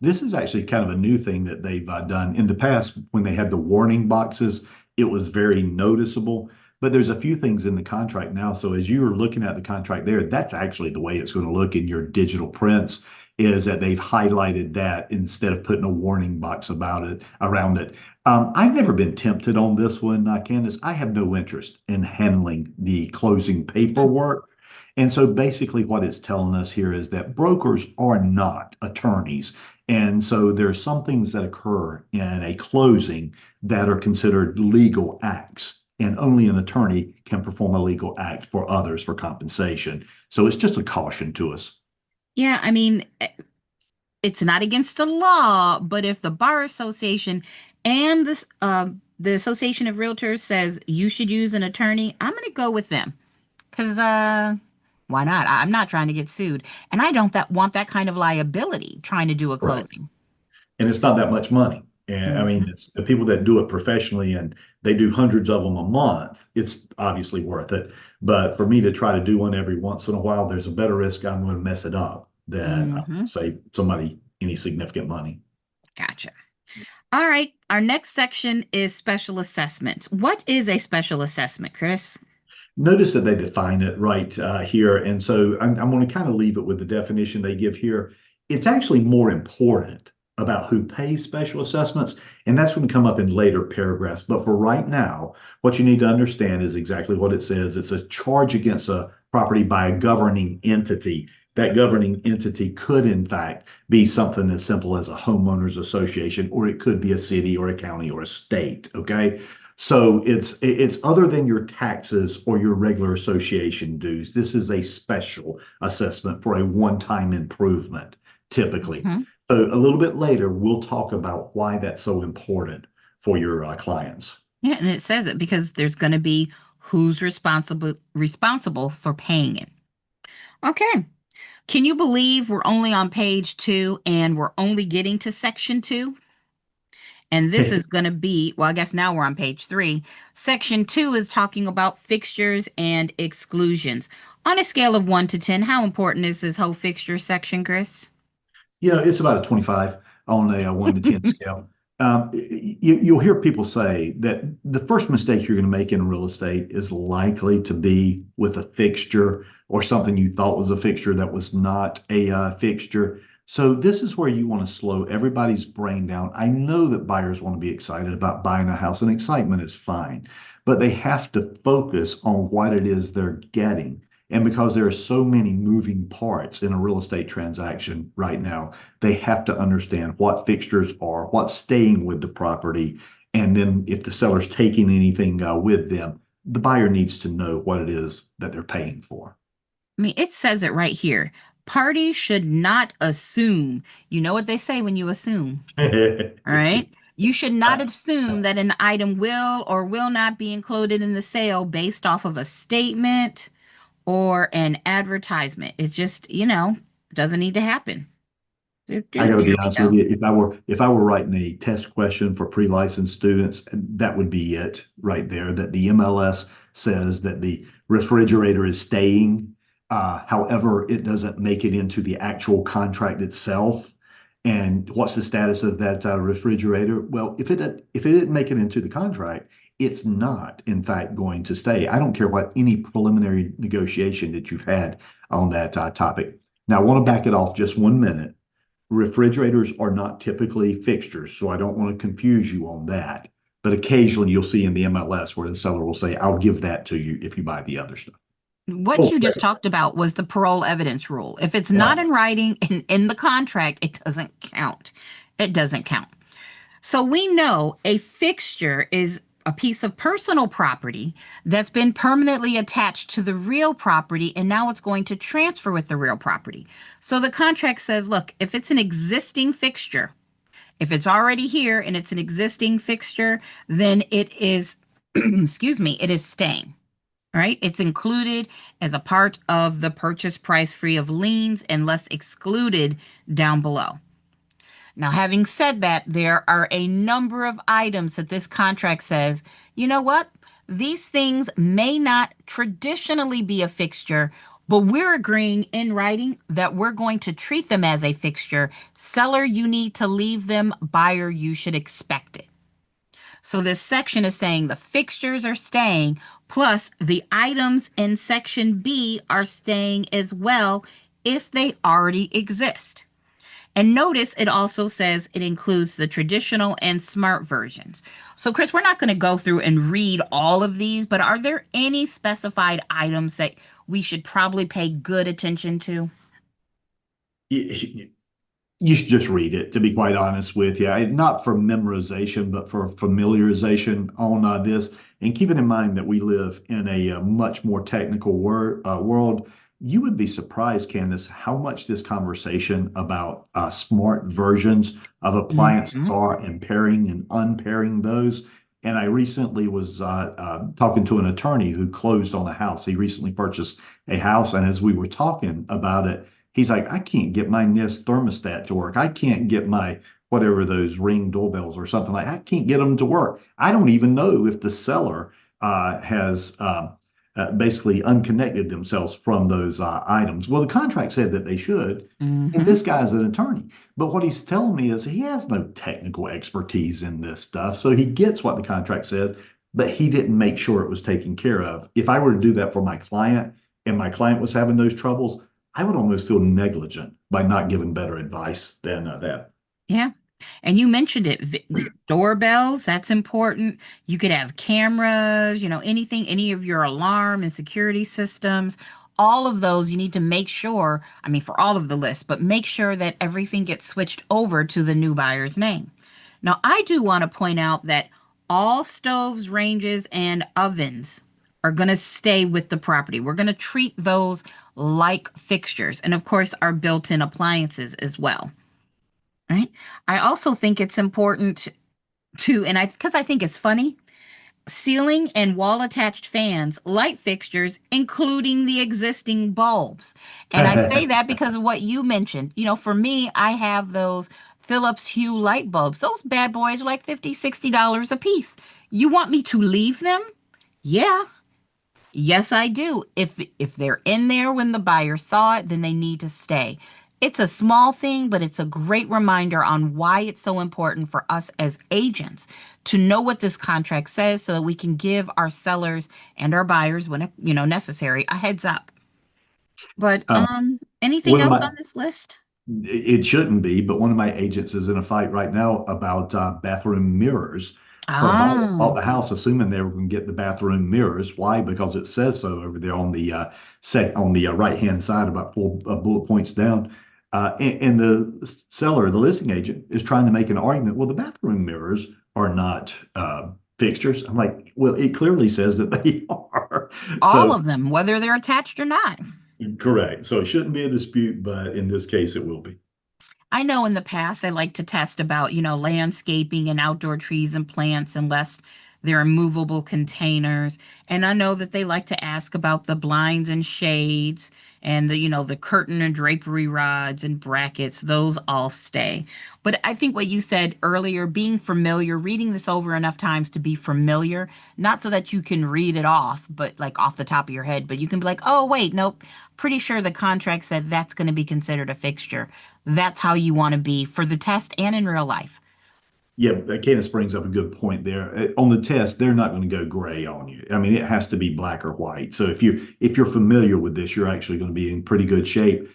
This is actually kind of a new thing that they've done. In the past, when they had the warning boxes, it was very noticeable. But there's a few things in the contract now. So as you are looking at the contract there, that's actually the way it's going to look in your digital prints, is that they've highlighted that instead of putting a warning box about it around it. I've never been tempted on this one, Candace. I have no interest in handling the closing paperwork. And so basically, what it's telling us here is that brokers are not attorneys. And so there are some things that occur in a closing that are considered legal acts, and only an attorney can perform a legal act for others for compensation. So it's just a caution to us. Yeah, I mean, it's not against the law, but if the bar association and the Association of Realtors says you should use an attorney, I'm going to go with them. Because why not? I'm not trying to get sued, and I don't that want that kind of liability trying to do a Right. closing. And it's not that much money. And I mean, Hmm. it's the people that do it professionally and they do hundreds of them a month. It's obviously worth it. But for me to try to do one every once in a while, there's a better risk I'm going to mess it up than Hmm. save somebody any significant money. Gotcha. All right. Our next section is special assessment. What is a special assessment, Chris? Notice that they define it right here. And so I'm going to kind of leave it with the definition they give here. It's actually more important about who pays special assessments, and that's going to come up in later paragraphs. But for right now, what you need to understand is exactly what it says. It's a charge against a property by a governing entity. That governing entity could, in fact, be something as simple as a homeowners association, or it could be a city or a county or a state. Okay. So it's other than your taxes or your regular association dues. This is a special assessment for a one-time improvement, typically. Hmm. So a little bit later, we'll talk about why that's so important for your clients. Yeah, and it says it because there's going to be who's responsible for paying it. Okay. Can you believe we're only on page 2 and we're only getting to section 2? And this is going to be, well, I guess now we're on page 3. Section 2 is talking about fixtures and exclusions. On a scale of 1 to 10, how important is this whole fixture section, Chris? It's about a 25 on a 1 to 10 scale. You'll hear people say that the first mistake you're going to make in real estate is likely to be with a fixture or something you thought was a fixture that was not a fixture. So this is where you want to slow everybody's brain down. I know that buyers want to be excited about buying a house, and excitement is fine, but they have to focus on what it is they're getting. And because there are so many moving parts in a real estate transaction right now, they have to understand what fixtures are, what's staying with the property, and then if the seller's taking anything with them, the buyer needs to know what it is that they're paying for. I mean, it says it right here. Parties should not assume. You know what they say when you assume, all right? You should not assume that an item will or will not be included in the sale based off of a statement or an advertisement. It's just, doesn't need to happen. There, I there, got to there be we honest with go. you. If I were writing a test question for pre-licensed students, that would be it right there. That the MLS says that the refrigerator is staying. However, it doesn't make it into the actual contract itself. And what's the status of that refrigerator? Well, if it didn't make it into the contract, it's not, in fact, going to stay. I don't care what any preliminary negotiation that you've had on that topic. Now, I want to back it off just 1 minute. Refrigerators are not typically fixtures, so I don't want to confuse you on that. But occasionally you'll see in the MLS where the seller will say, I'll give that to you if you buy the other stuff. What Oh, you just talked about was the parole evidence rule. If it's not yeah. in writing in the contract, it doesn't count. It doesn't count. So we know a fixture is a piece of personal property that's been permanently attached to the real property, and now it's going to transfer with the real property. So the contract says, look, if it's an existing fixture, if it's already here and it's an existing fixture, then it is, excuse me, it is staying. Right? It's included as a part of the purchase price free of liens unless excluded down below. Now, having said that, there are a number of items that this contract says, you know what? These things may not traditionally be a fixture, But we're agreeing in writing that we're going to treat them as a fixture. Seller, you need to leave them. Buyer, you should expect it. So this section is saying the fixtures are staying, plus the items in section B are staying as well if they already exist. And notice it also says it includes the traditional and smart versions. So, Chris, we're not going to go through and read all of these, but are there any specified items that we should probably pay good attention to? You, you should just read it, to be quite honest with you. Not for memorization, but for familiarization on this. And keeping in mind that we live in a, much more technical world, you would be surprised, Candace, how much this conversation about smart versions of appliances Mhm. are and pairing and unpairing those. And I recently was talking to an attorney who closed on a house. He recently purchased a house, and as we were talking about it, he's like, I can't get my Nest thermostat to work. I can't get my whatever those Ring doorbells or something like. I can't get them to work. I don't even know if the seller has basically unconnected themselves from those items. Well, the contract said that they should, and Mhm. this guy's an attorney. But what he's telling me is he has no technical expertise in this stuff, so he gets what the contract says, but he didn't make sure it was taken care of. If I were to do that for my client, and my client was having those troubles, I would almost feel negligent by not giving better advice than that. Yeah. And you mentioned it, doorbells, that's important. You could have cameras, anything, any of your alarm and security systems, all of those you need to make sure, I mean, for all of the lists, but make sure that everything gets switched over to the new buyer's name. Now, I do want to point out that all stoves, ranges, and ovens are going to stay with the property. We're going to treat those like fixtures, and of course, our built-in appliances as well. Right. I also think it's important to, because I think it's funny, ceiling and wall attached fans, light fixtures, including the existing bulbs. And I say that because of what you mentioned. For me, I have those Philips Hue light bulbs. Those bad boys are like $50, $60 a piece. You want me to leave them? Yeah. Yes, I do. If they're in there when the buyer saw it, then they need to stay. It's a small thing, but it's a great reminder on why it's so important for us as agents to know what this contract says so that we can give our sellers and our buyers when necessary a heads up. But um, anything one of else my on this list? It shouldn't be, but one of my agents is in a fight right now about bathroom mirrors. Her bought Ah, the house assuming they were going to get the bathroom mirrors. Why? Because it says so over there on the right hand side, about four bullet points down. And the seller, the listing agent, is trying to make an argument. Well, the bathroom mirrors are not fixtures. I'm like, well, it clearly says that they are. all So of them, whether they're attached or not. correct. So it shouldn't be a dispute, but in this case, it will be. I know in the past I like to test about, landscaping and outdoor trees and plants unless they're movable containers. And I know that they like to ask about the blinds and shades and the curtain and drapery rods and brackets. Those all stay. But I think what you said earlier, being familiar, reading this over enough times to be familiar, not so that you can read it off, but like off the top of your head, but you can be like, oh, wait, nope. Pretty sure the contract said that's going to be considered a fixture. That's how you want to be for the test and in real life. Yeah, Candace brings up a good point there. On the test, they're not going to go gray on you. I mean, it has to be black or white. So if you're familiar with this, you're actually going to be in pretty good shape.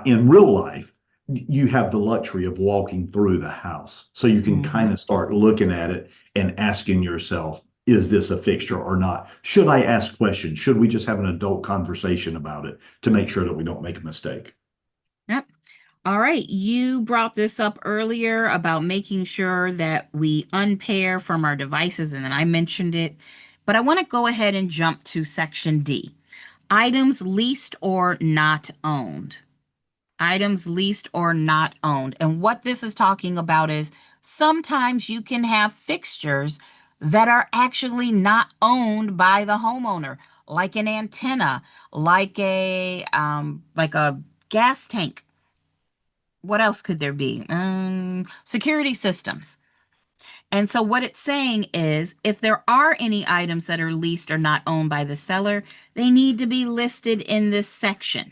In real life, you have the luxury of walking through the house, so you can kind Mhm. of start looking at it and asking yourself, is this a fixture or not? Should I ask questions? Should we just have an adult conversation about it to make sure that we don't make a mistake? Yep. All right. You brought this up earlier about making sure that we unpair from our devices, and then I mentioned it. But I want to go ahead and jump to section D, items leased or not owned. Items leased or not owned. And what this is talking about is sometimes you can have fixtures that are actually not owned by the homeowner, like an antenna, like a gas tank. What else could there be? Security systems. And so what it's saying is if there are any items that are leased or not owned by the seller, they need to be listed in this section.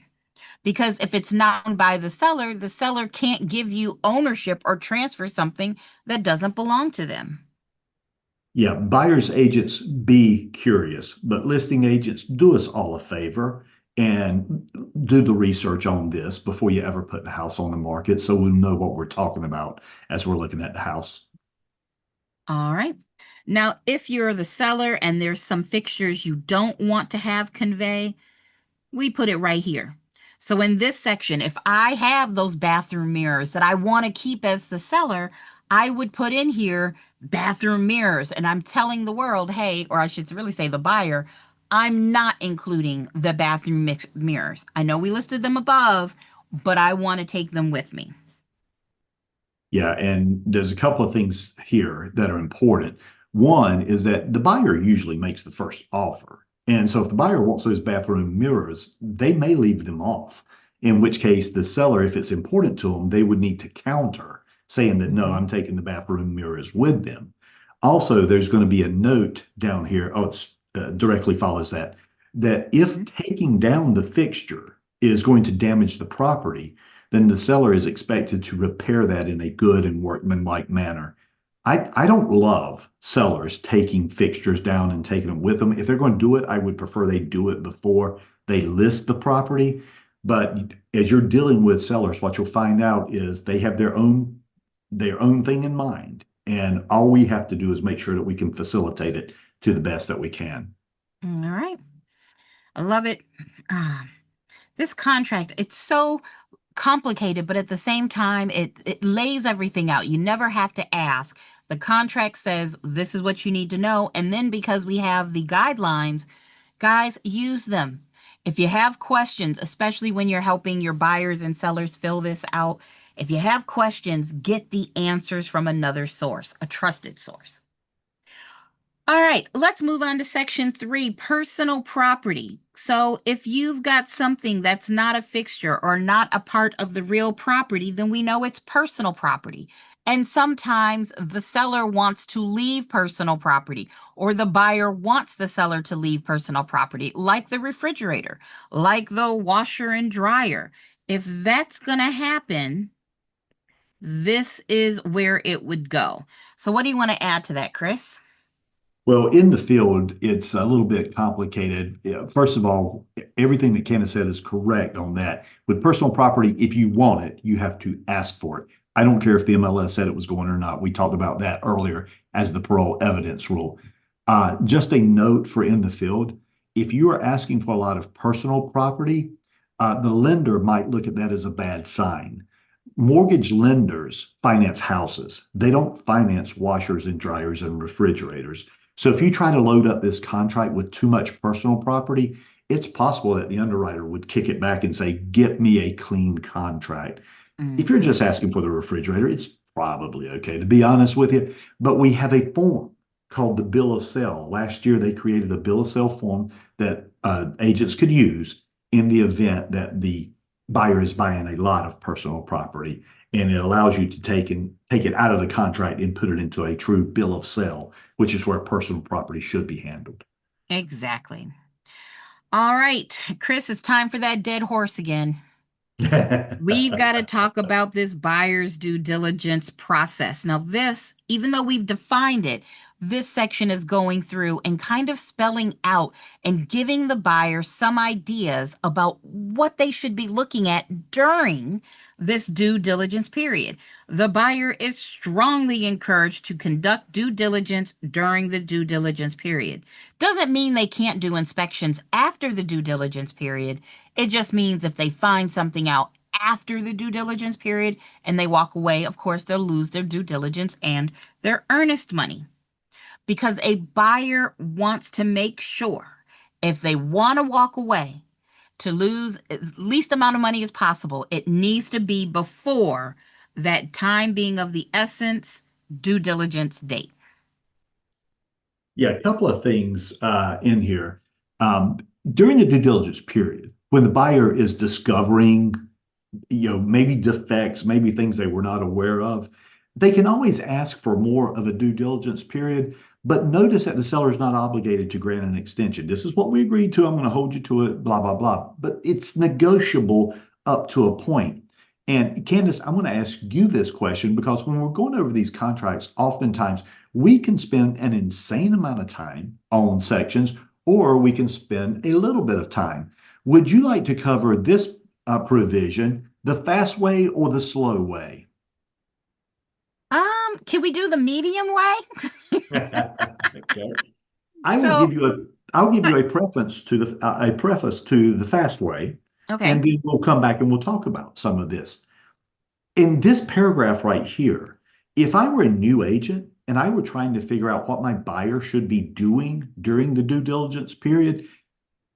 Because if it's not owned by the seller can't give you ownership or transfer something that doesn't belong to them. Yeah, buyer's agents be curious, but listing agents do us all a favor and do the research on this before you ever put the house on the market so we'll know what we're talking about as we're looking at the house. All right. Now, if you're the seller and there's some fixtures you don't want to have convey, we put it right here. So in this section, if I have those bathroom mirrors that I want to keep as the seller, I would put in here bathroom mirrors. And I'm telling the world, hey, or I should really say the buyer, I'm not including the bathroom mirrors. I know we listed them above, but I want to take them with me. Yeah, and there's a couple of things here that are important. One is that the buyer usually makes the first offer. And so if the buyer wants those bathroom mirrors, they may leave them off, in which case the seller, if it's important to them, they would need to counter saying that, no, Mhm. I'm taking the bathroom mirrors with them. Also, there's going to be a note down here. Oh, it's directly follows that, that if Mhm. taking down the fixture is going to damage the property, then the seller is expected to repair that in a good and workmanlike manner. I don't love sellers taking fixtures down and taking them with them. If they're going to do it, I would prefer they do it before they list the property. But as you're dealing with sellers, what you'll find out is they have their own thing in mind. And all we have to do is make sure that we can facilitate it to the best that we can. All right. I love it. Ah, this contract, it's so complicated, but at the same time, it lays everything out. You never have to ask. The contract says this is what you need to know. And then because we have the guidelines, guys, use them. If you have questions, especially when you're helping your buyers and sellers fill this out, if you have questions, get the answers from another source, a trusted source. All right, let's move on to section 3, personal property. So if you've got something that's not a fixture or not a part of the real property, then we know it's personal property. And sometimes the seller wants to leave personal property, or the buyer wants the seller to leave personal property, like the refrigerator, like the washer and dryer. If that's going to happen, this is where it would go. So what do you want to add to that, Chris? Well, in the field, it's a little bit complicated. Yeah, first of all, everything that Candace said is correct on that. With personal property, if you want it, you have to ask for it. I don't care if the MLS said it was going or not. We talked about that earlier as the parole evidence rule. Just a note for in the field, if you are asking for a lot of personal property, the lender might look at that as a bad sign. Mortgage lenders finance houses. They don't finance washers and dryers and refrigerators. So if you try to load up this contract with too much personal property, it's possible that the underwriter would kick it back and say, get me a clean contract. If you're Mhm. just asking for the refrigerator, it's probably okay, to be honest with you. But we have a form called the bill of sale. Last year, they created a bill of sale form that agents could use in the event that the buyer is buying a lot of personal property. And it allows you to take it out of the contract and put it into a true bill of sale, which is where personal property should be handled. Exactly. All right, Chris, it's time for that dead horse again. We've got to talk about this buyer's due diligence process. Now, this, even though we've defined it, this section is going through and kind of spelling out and giving the buyer some ideas about what they should be looking at during this due diligence period. The buyer is strongly encouraged to conduct due diligence during the due diligence period. Doesn't mean they can't do inspections after the due diligence period. It just means if they find something out after the due diligence period and they walk away, of course, they'll lose their due diligence and their earnest money because a buyer wants to make sure if they want to walk away to lose as least amount of money as possible, it needs to be before that time being of the essence due diligence date. Yeah, a couple of things in here. Um, During the due diligence period, when the buyer is discovering, maybe defects, maybe things they were not aware of, They can always ask for more of a due diligence period, but notice that the seller is not obligated to grant an extension. This is what we agreed to. I'm going to hold you to it, blah, blah, blah. But it's negotiable up to a point. And Candace, I want to ask you this question because when we're going over these contracts, oftentimes we can spend an insane amount of time on sections, or we can spend a little bit of time. Would you like to cover this provision, the fast way or the slow way? Can we do the medium way? Okay. I will So, give you I'll give you a preface to the fast way, and okay. then we'll come back and we'll talk about some of this. In this paragraph right here, if I were a new agent and I were trying to figure out what my buyer should be doing during the due diligence period,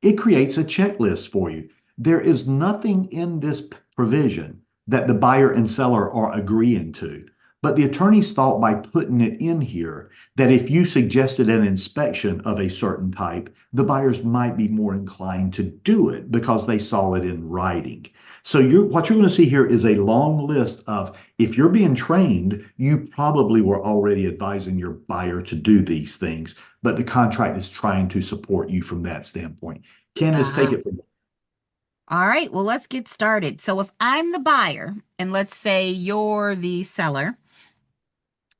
it creates a checklist for you. There is nothing in this provision that the buyer and seller are agreeing to. But the attorneys thought by putting it in here that if you suggested an inspection of a certain type, the buyers might be more inclined to do it because they saw it in writing. So what you're going to see here is a long list of if you're being trained, you probably were already advising your buyer to do these things, but the contract is trying to support you from that standpoint. Candace, take Ah, it from all right. Well, let's get started. So, if I'm the buyer, and let's say you're the seller,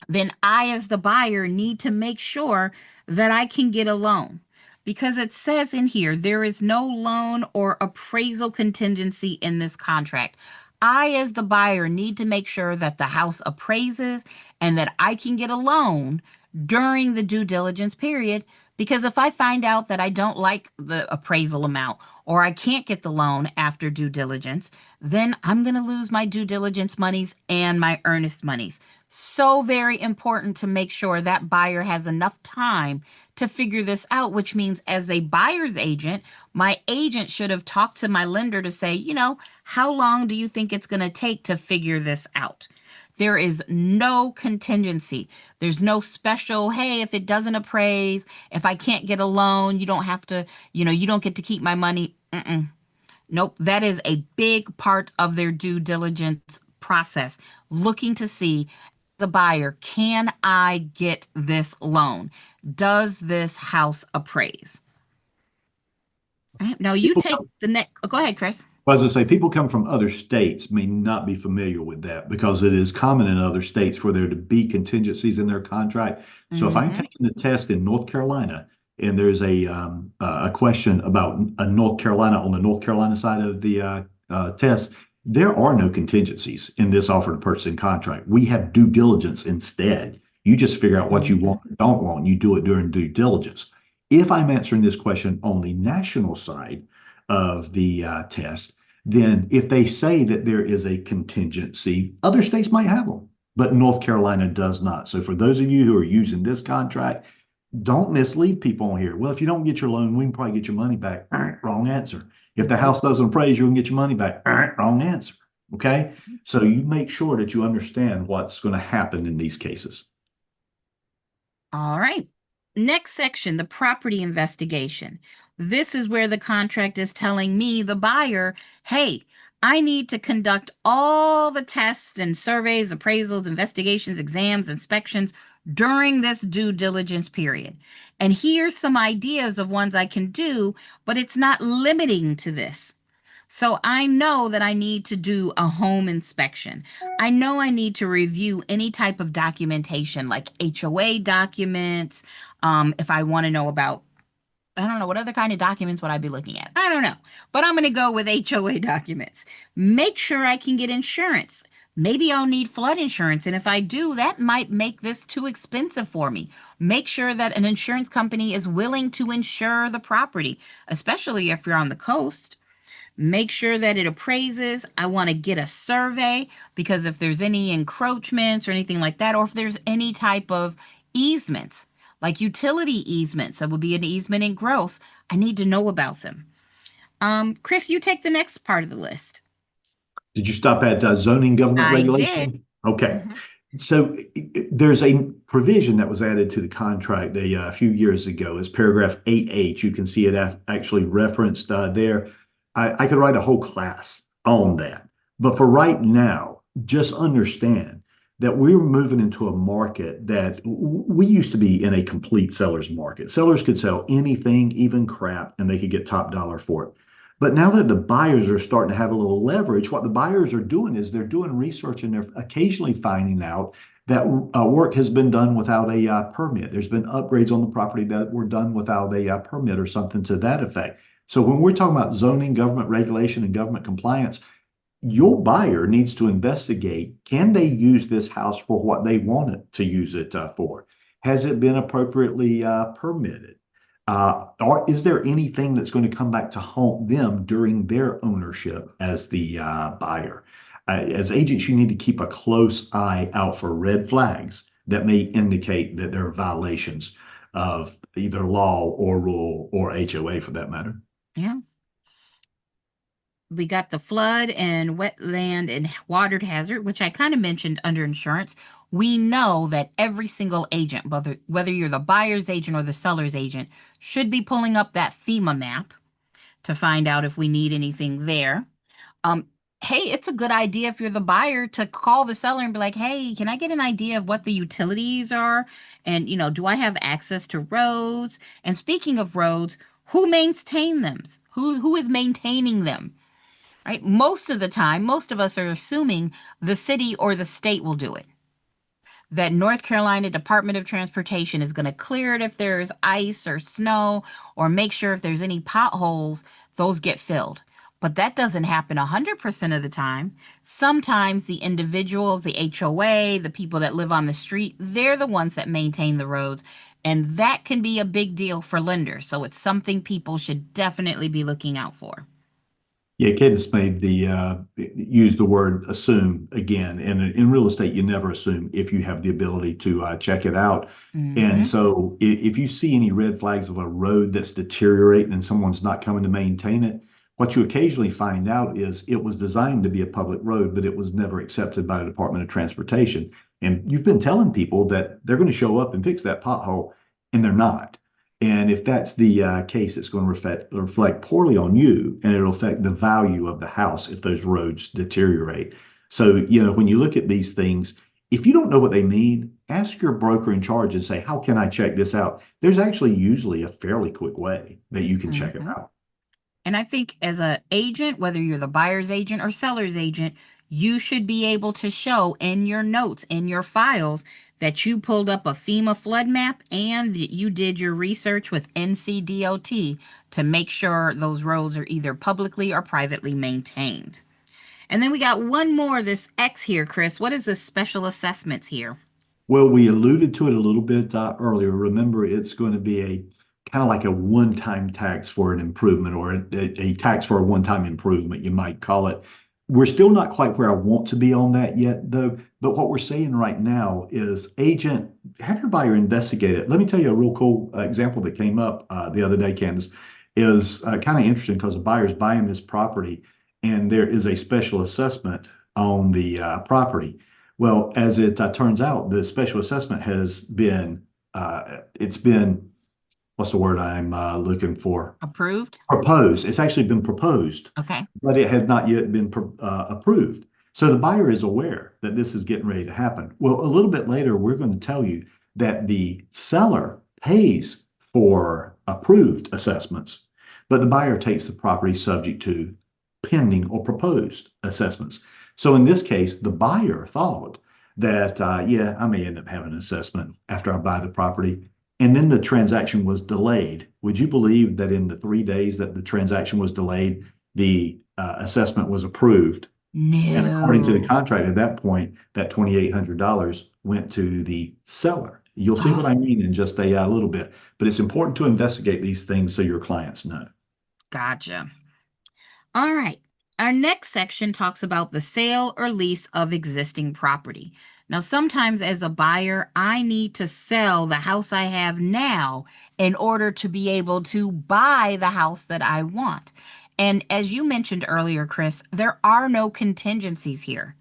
then I, as the buyer, need to make sure that I can get a loan. Because it says in here, there is no loan or appraisal contingency in this contract. I, as the buyer, need to make sure that the house appraises and that I can get a loan during the due diligence period. Because if I find out that I don't like the appraisal amount or I can't get the loan after due diligence, then I'm going to lose my due diligence monies and my earnest monies. So very important to make sure that buyer has enough time to figure this out, which means as a buyer's agent, my agent should have talked to my lender to say, how long do you think it's going to take to figure this out? There is no contingency. There's no special, hey, if it doesn't appraise, if I can't get a loan, you don't have to, you don't get to keep my money. Mm-mm. Nope, that is a big part of their due diligence process, looking to see as a buyer, can I get this loan? Does this house appraise? All right, now you people take the next. Oh, go ahead, Chris. Well, as I say, people come from other states may not be familiar with that because it is common in other states for there to be contingencies in their contract. So if I'm Mm-hmm. taking the test in North Carolina and there's a question about North Carolina on the North Carolina side of the test, there are no contingencies in this offer to purchasing contract. We have due diligence instead. You just figure out what you Mm-hmm. want or don't want, and you do it during due diligence. If I'm answering this question on the national side of the test, then if they say that there is a contingency, other states might have them, but North Carolina does not. So for those of you who are using this contract, don't mislead people on here. Well, if you don't get your loan, we can probably get your money back. Wrong answer. If the Nope. house doesn't appraise, you can get your money back. Wrong answer. Okay. So you make sure that you understand what's going to happen in these cases. All right. Next section, the property investigation. This is where the contract is telling me, the buyer, hey, I need to conduct all the tests and surveys, appraisals, investigations, exams, inspections during this due diligence period. And here's some ideas of ones I can do, but it's not limiting to this. So I know that I need to do a home inspection. I know I need to review any type of documentation like HOA documents. If I want to know about, I don't know, what other kind of documents would I be looking at? I don't know, but I'm going to go with HOA documents. Make sure I can get insurance. Maybe I'll need flood insurance. And if I do, that might make this too expensive for me. Make sure that an insurance company is willing to insure the property, especially if you're on the coast. Make sure that it appraises. I want to get a survey because if there's any encroachments or anything like that, or if there's any type of easements, like utility easements, that would be an easement in gross, I need to know about them. Chris, you take the next part of the list. Did you stop at zoning government I did. regulation? Okay. Mhm. So there's a provision that was added to the contract a few years ago. It's paragraph 8H. You can see it actually referenced there. I could write a whole class on that. But for right now, just understand that we're moving into a market that we used to be in a complete seller's market. Sellers could sell anything, even crap, and they could get top dollar for it. But now that the buyers are starting to have a little leverage, what the buyers are doing is they're doing research and they're occasionally finding out that work has been done without a permit. There's been upgrades on the property that were done without a permit or something to that effect. So when we're talking about zoning, government regulation, and government compliance, your buyer needs to investigate, can they use this house for what they want it to use it for? Has it been appropriately permitted? Or is there anything that's going to come back to haunt them during their ownership as the buyer? As agents, you need to keep a close eye out for red flags that may indicate that there are violations of either law or rule or HOA for that matter. Yeah. We got the flood and wetland and water hazard, which I kind of mentioned under insurance. We know that every single agent, whether you're the buyer's agent or the seller's agent, should be pulling up that FEMA map to find out if we need anything there. Um, hey, it's a good idea if you're the buyer to call the seller and be like, "Hey, can I get an idea of what the utilities are? And, do I have access to roads? And speaking of roads, who maintain them? Who is maintaining them?" Right? Most of the time, most of us are assuming the city or the state will do it. That North Carolina Department of Transportation is going to clear it if there's ice or snow, or make sure if there's any potholes, those get filled. But that doesn't happen 100% of the time. Sometimes the individuals, the HOA, the people that live on the street, they're the ones that maintain the roads. And that can be a big deal for lenders. So it's something people should definitely be looking out for. Yeah, Cadence made the use the word assume again. And in real estate, you never assume if you have the ability to check it out. And Hmm. so if you see any red flags of a road that's deteriorating and someone's not coming to maintain it, what you occasionally find out is it was designed to be a public road, but it was never accepted by the Department of Transportation. And you've been telling people that they're going to show up and fix that pothole, and they're not. And if that's the case, it's going to reflect poorly on you, and it'll affect the value of the house if those roads deteriorate. So, when you look at these things, if you don't know what they mean, ask your broker in charge and say, "How can I check this out?" There's actually usually a fairly quick way that you can check it Hmm. out. And I think as an agent, whether you're the buyer's agent or seller's agent, you should be able to show in your notes, in your files, that you pulled up a FEMA flood map and that you did your research with NCDOT to make sure those roads are either publicly or privately maintained. And then we got one more, this X here, Chris. What is this special assessments here? Well, we alluded to it a little bit earlier. Remember, it's going to be a kind of like a one-time tax for an improvement or a tax for a one-time improvement, you might call it. We're still not quite where I want to be on that yet, though. But what we're saying right now is, agent, have your buyer investigate it. Let me tell you a real cool example that came up the other day, Candace, is kind of interesting because the buyer's buying this property and there is a special assessment on the property. Well, as it turns out, the special assessment has been, it's been, what's the word I'm looking for? Approved? Proposed. It's actually been proposed, Okay. but it has not yet been approved. So the buyer is aware that this is getting ready to happen. Well, a little bit later, we're going to tell you that the seller pays for approved assessments, but the buyer takes the property subject to pending or proposed assessments. So in this case, the buyer thought that, yeah, I may end up having an assessment after I buy the property. And then the transaction was delayed. Would you believe that in the 3 days that the transaction was delayed, the assessment was approved? And according to the No. contract at that point, that $2,800 went to the seller. You'll see what Oh, I mean in just a little bit, but it's important to investigate these things so your clients know. gotcha. All right. Our next section talks about the sale or lease of existing property. Now, sometimes as a buyer, I need to sell the house I have now in order to be able to buy the house that I want. And as you mentioned earlier, Chris, there are no contingencies here.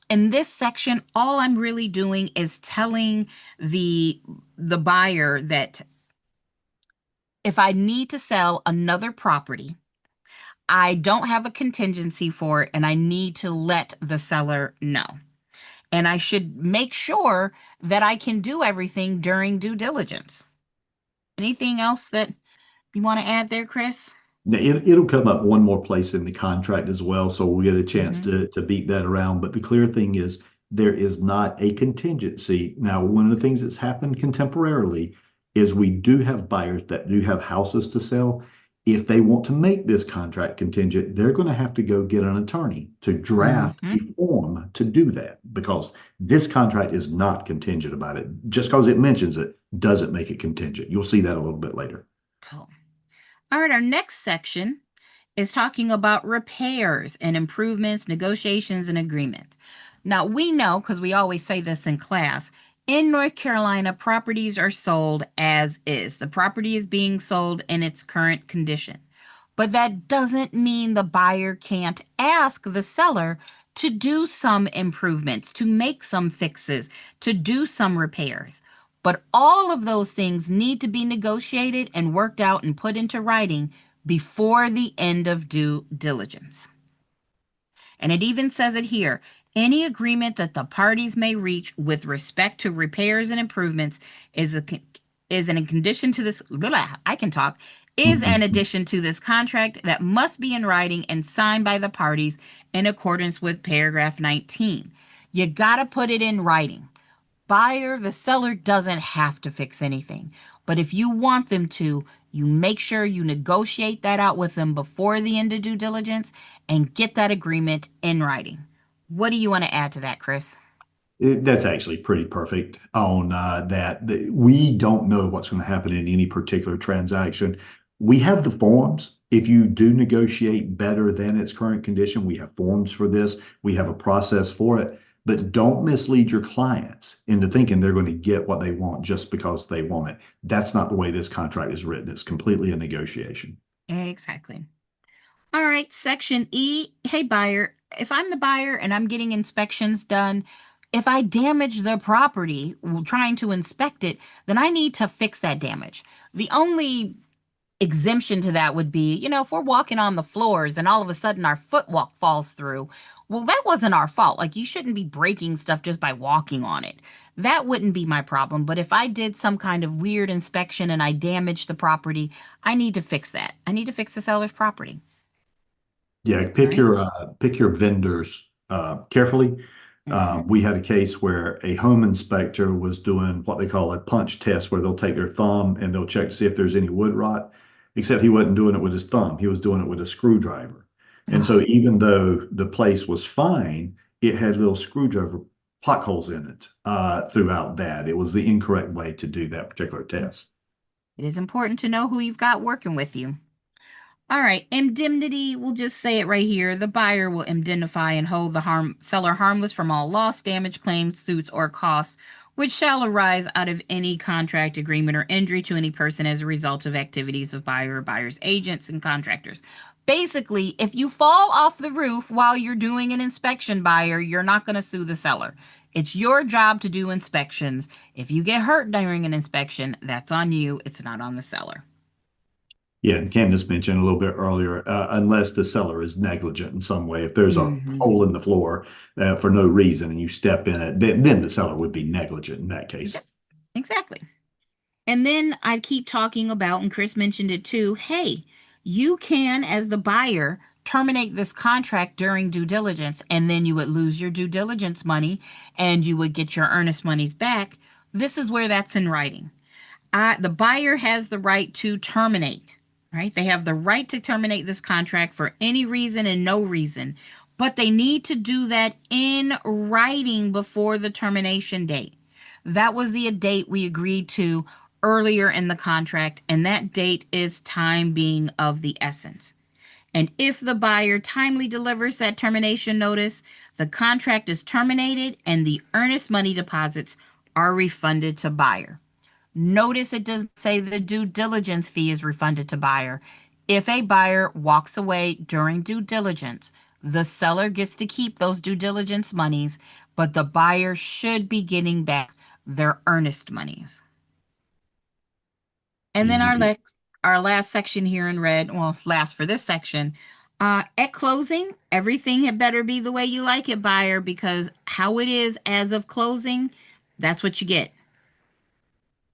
In this section, all I'm really doing is telling the buyer that if I need to sell another property, I don't have a contingency for it, and I need to let the seller know. and I should make sure that I can do everything during due diligence. Anything else that you want to add there, Chris? Now, it'll come up one more place in the contract as well, so we'll get a chance Hmm. to beat that around. But the clear thing is there is not a contingency. Now, one of the things that's happened contemporarily is we do have buyers that do have houses to sell. If they want to make this contract contingent, they're going to have to go get an attorney to draft Hmm. a form to do that because this contract is not contingent about it. Just because it mentions it doesn't make it contingent. You'll see that a little bit later. Cool. All right, our next section is talking about repairs and improvements, negotiations, and agreement. Now, we know, because we always say this in class, in North Carolina, properties are sold as is. The property is being sold in its current condition. But that doesn't mean the buyer can't ask the seller to do some improvements, to make some fixes, to do some repairs. But all of those things need to be negotiated and worked out and put into writing before the end of due diligence. And it even says it here, any agreement that the parties may reach with respect to repairs and improvements is a is an condition to this I can talk is an addition to this contract that must be in writing and signed by the parties in accordance with paragraph 19. You got to put it in writing. Buyer, the seller doesn't have to fix anything. But if you want them to, you make sure you negotiate that out with them before the end of due diligence and get that agreement in writing. What do you want to add to that, Chris? That's actually pretty perfect on that. We don't know what's going to happen in any particular transaction. We have the forms. If you do negotiate better than its current condition, we have forms for this. We have a process for it. But don't mislead your clients into thinking they're going to get what they want just because they want it. That's not the way this contract is written. It's completely a negotiation. Exactly. All right, section E. Hey, buyer, if I'm the buyer and I'm getting inspections done, if I damage the property trying to inspect it, then I need to fix that damage. The only exemption to that would be, if we're walking on the floors and all of a sudden our footwalk falls through, well, that wasn't our fault. Like, you shouldn't be breaking stuff just by walking on it. That wouldn't be my problem. But if I did some kind of weird inspection and I damaged the property, I need to fix that. I need to fix the seller's property, Yeah, right? pick your vendors carefully. Hmm. We had a case where a home inspector was doing what they call a punch test, where they'll take their thumb and they'll check to see if there's any wood rot. Except he wasn't doing it with his thumb; he was doing it with a screwdriver. And so, even though the place was fine, it had little screwdriver potholes in it throughout that. It was the incorrect way to do that particular test. It is important to know who you've got working with you. All right, indemnity, we'll just say it right here. The buyer will indemnify and hold the seller harmless from all loss, damage, claims, suits, or costs which shall arise out of any contract, agreement, or injury to any person as a result of activities of buyer or buyer's agents and contractors. Basically, if you fall off the roof while you're doing an inspection, buyer, you're not going to sue the seller. It's your job to do inspections. If you get hurt during an inspection, that's on you. It's not on the seller. Yeah, and Candace mentioned a little bit earlier, unless the seller is negligent in some way, if there's a Hmm. hole in the floor for no reason and you step in it, then the seller would be negligent in that case. Yep, exactly. And then I keep talking about, and Chris mentioned it too, hey, you can, as the buyer, terminate this contract during due diligence, and then you would lose your due diligence money and you would get your earnest monies back. This is where that's in writing. The buyer has the right to terminate, right? They have the right to terminate this contract for any reason and no reason, but they need to do that in writing before the termination date. That was the date we agreed to earlier in the contract, and that date is time being of the essence. And if the buyer timely delivers that termination notice, the contract is terminated and the earnest money deposits are refunded to buyer. Notice it doesn't say the due diligence fee is refunded to buyer. If a buyer walks away during due diligence, the seller gets to keep those due diligence monies, but the buyer should be getting back their earnest monies. And then Easy. our last section here in red, well, last for this section, At closing, everything had better be the way you like it, buyer, because how it is as of closing, that's what you get.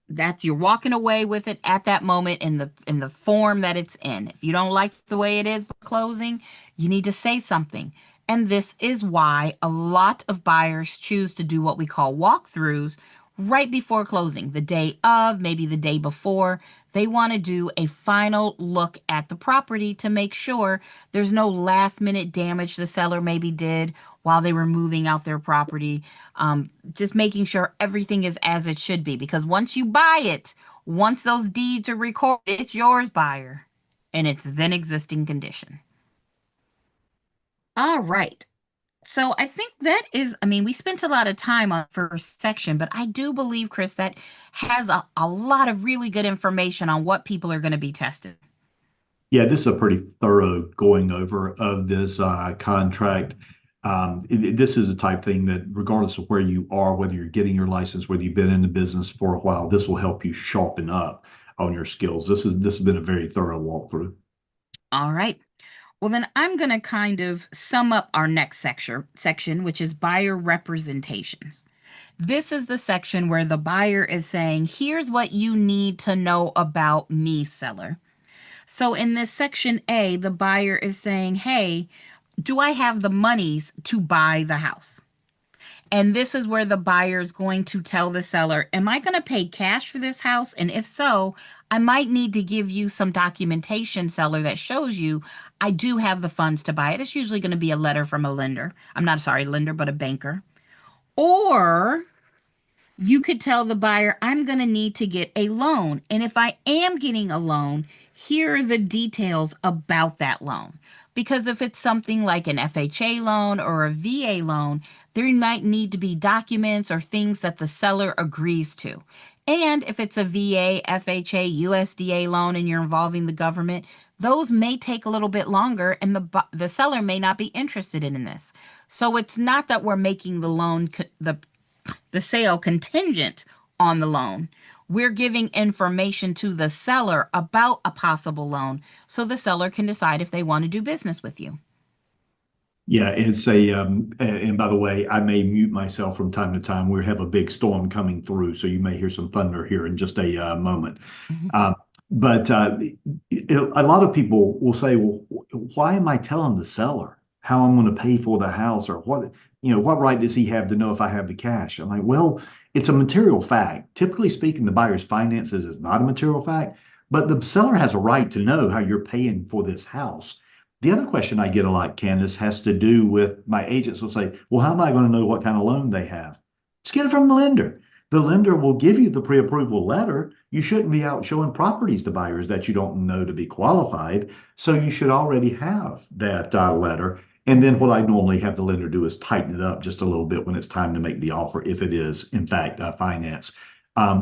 That you're walking away with it at that moment in the form that it's in. If you don't like the way it is closing, you need to say something. And this is why a lot of buyers choose to do what we call walkthroughs right before closing, the day of, maybe the day before. They want to do a final look at the property to make sure there's no last minute damage the seller maybe did while they were moving out their property. Just making sure everything is as it should be. Because once you buy it, once those deeds are recorded, it's yours, buyer, in its then existing condition. All right. So I think that is, I mean, we spent a lot of time on the first section, but I do believe, Chris, that has a lot of really good information on what people are going to be tested. Yeah, this is a pretty thorough going over of this contract. This is a type thing that, regardless of where you are, whether you're getting your license, whether you've been in the business for a while, this will help you sharpen up on your skills. This has been a very thorough walkthrough. All right. Well, then I'm going to kind of sum up our next section, which is buyer representations. This is the section where the buyer is saying, here's what you need to know about me, seller. So in this section A, the buyer is saying, hey, do I have the monies to buy the house? And this is where the buyer is going to tell the seller, am I going to pay cash for this house? And if so, I might need to give you some documentation, seller, that shows you I do have the funds to buy it. It's usually going to be a letter from a lender. I'm not sorry, lender, but a banker. Or you could tell the buyer, I'm going to need to get a loan. And if I am getting a loan, here are the details about that loan. Because if it's something like an FHA loan or a VA loan, there might need to be documents or things that the seller agrees to. And if it's a VA, FHA, USDA loan and you're involving the government, those may take a little bit longer and the seller may not be interested in this. So it's not that we're making the loan the sale contingent on the loan. We're giving information to the seller about a possible loan so the seller can decide if they want to do business with you. Yeah, it's a, and by the way, I may mute myself from time to time. We have a big storm coming through, so you may hear some thunder here in just a moment. Mhm. Um, but a lot of people will say, well, why am I telling the seller how I'm going to pay for the house or what, what right does he have to know if I have the cash? I'm like, well, it's a material fact. Typically speaking, the buyer's finances is not a material fact, but the seller has a right to know how you're paying for this house. The other question I get a lot, Candace, has to do with my agents will say, well, how am I going to know what kind of loan they have? Just get it from the lender. The lender will give you the pre-approval letter. You shouldn't be out showing properties to buyers that you don't know to be qualified. So you should already have that letter. And then what I normally have the lender do is tighten it up just a little bit when it's time to make the offer, if it is, in fact, finance.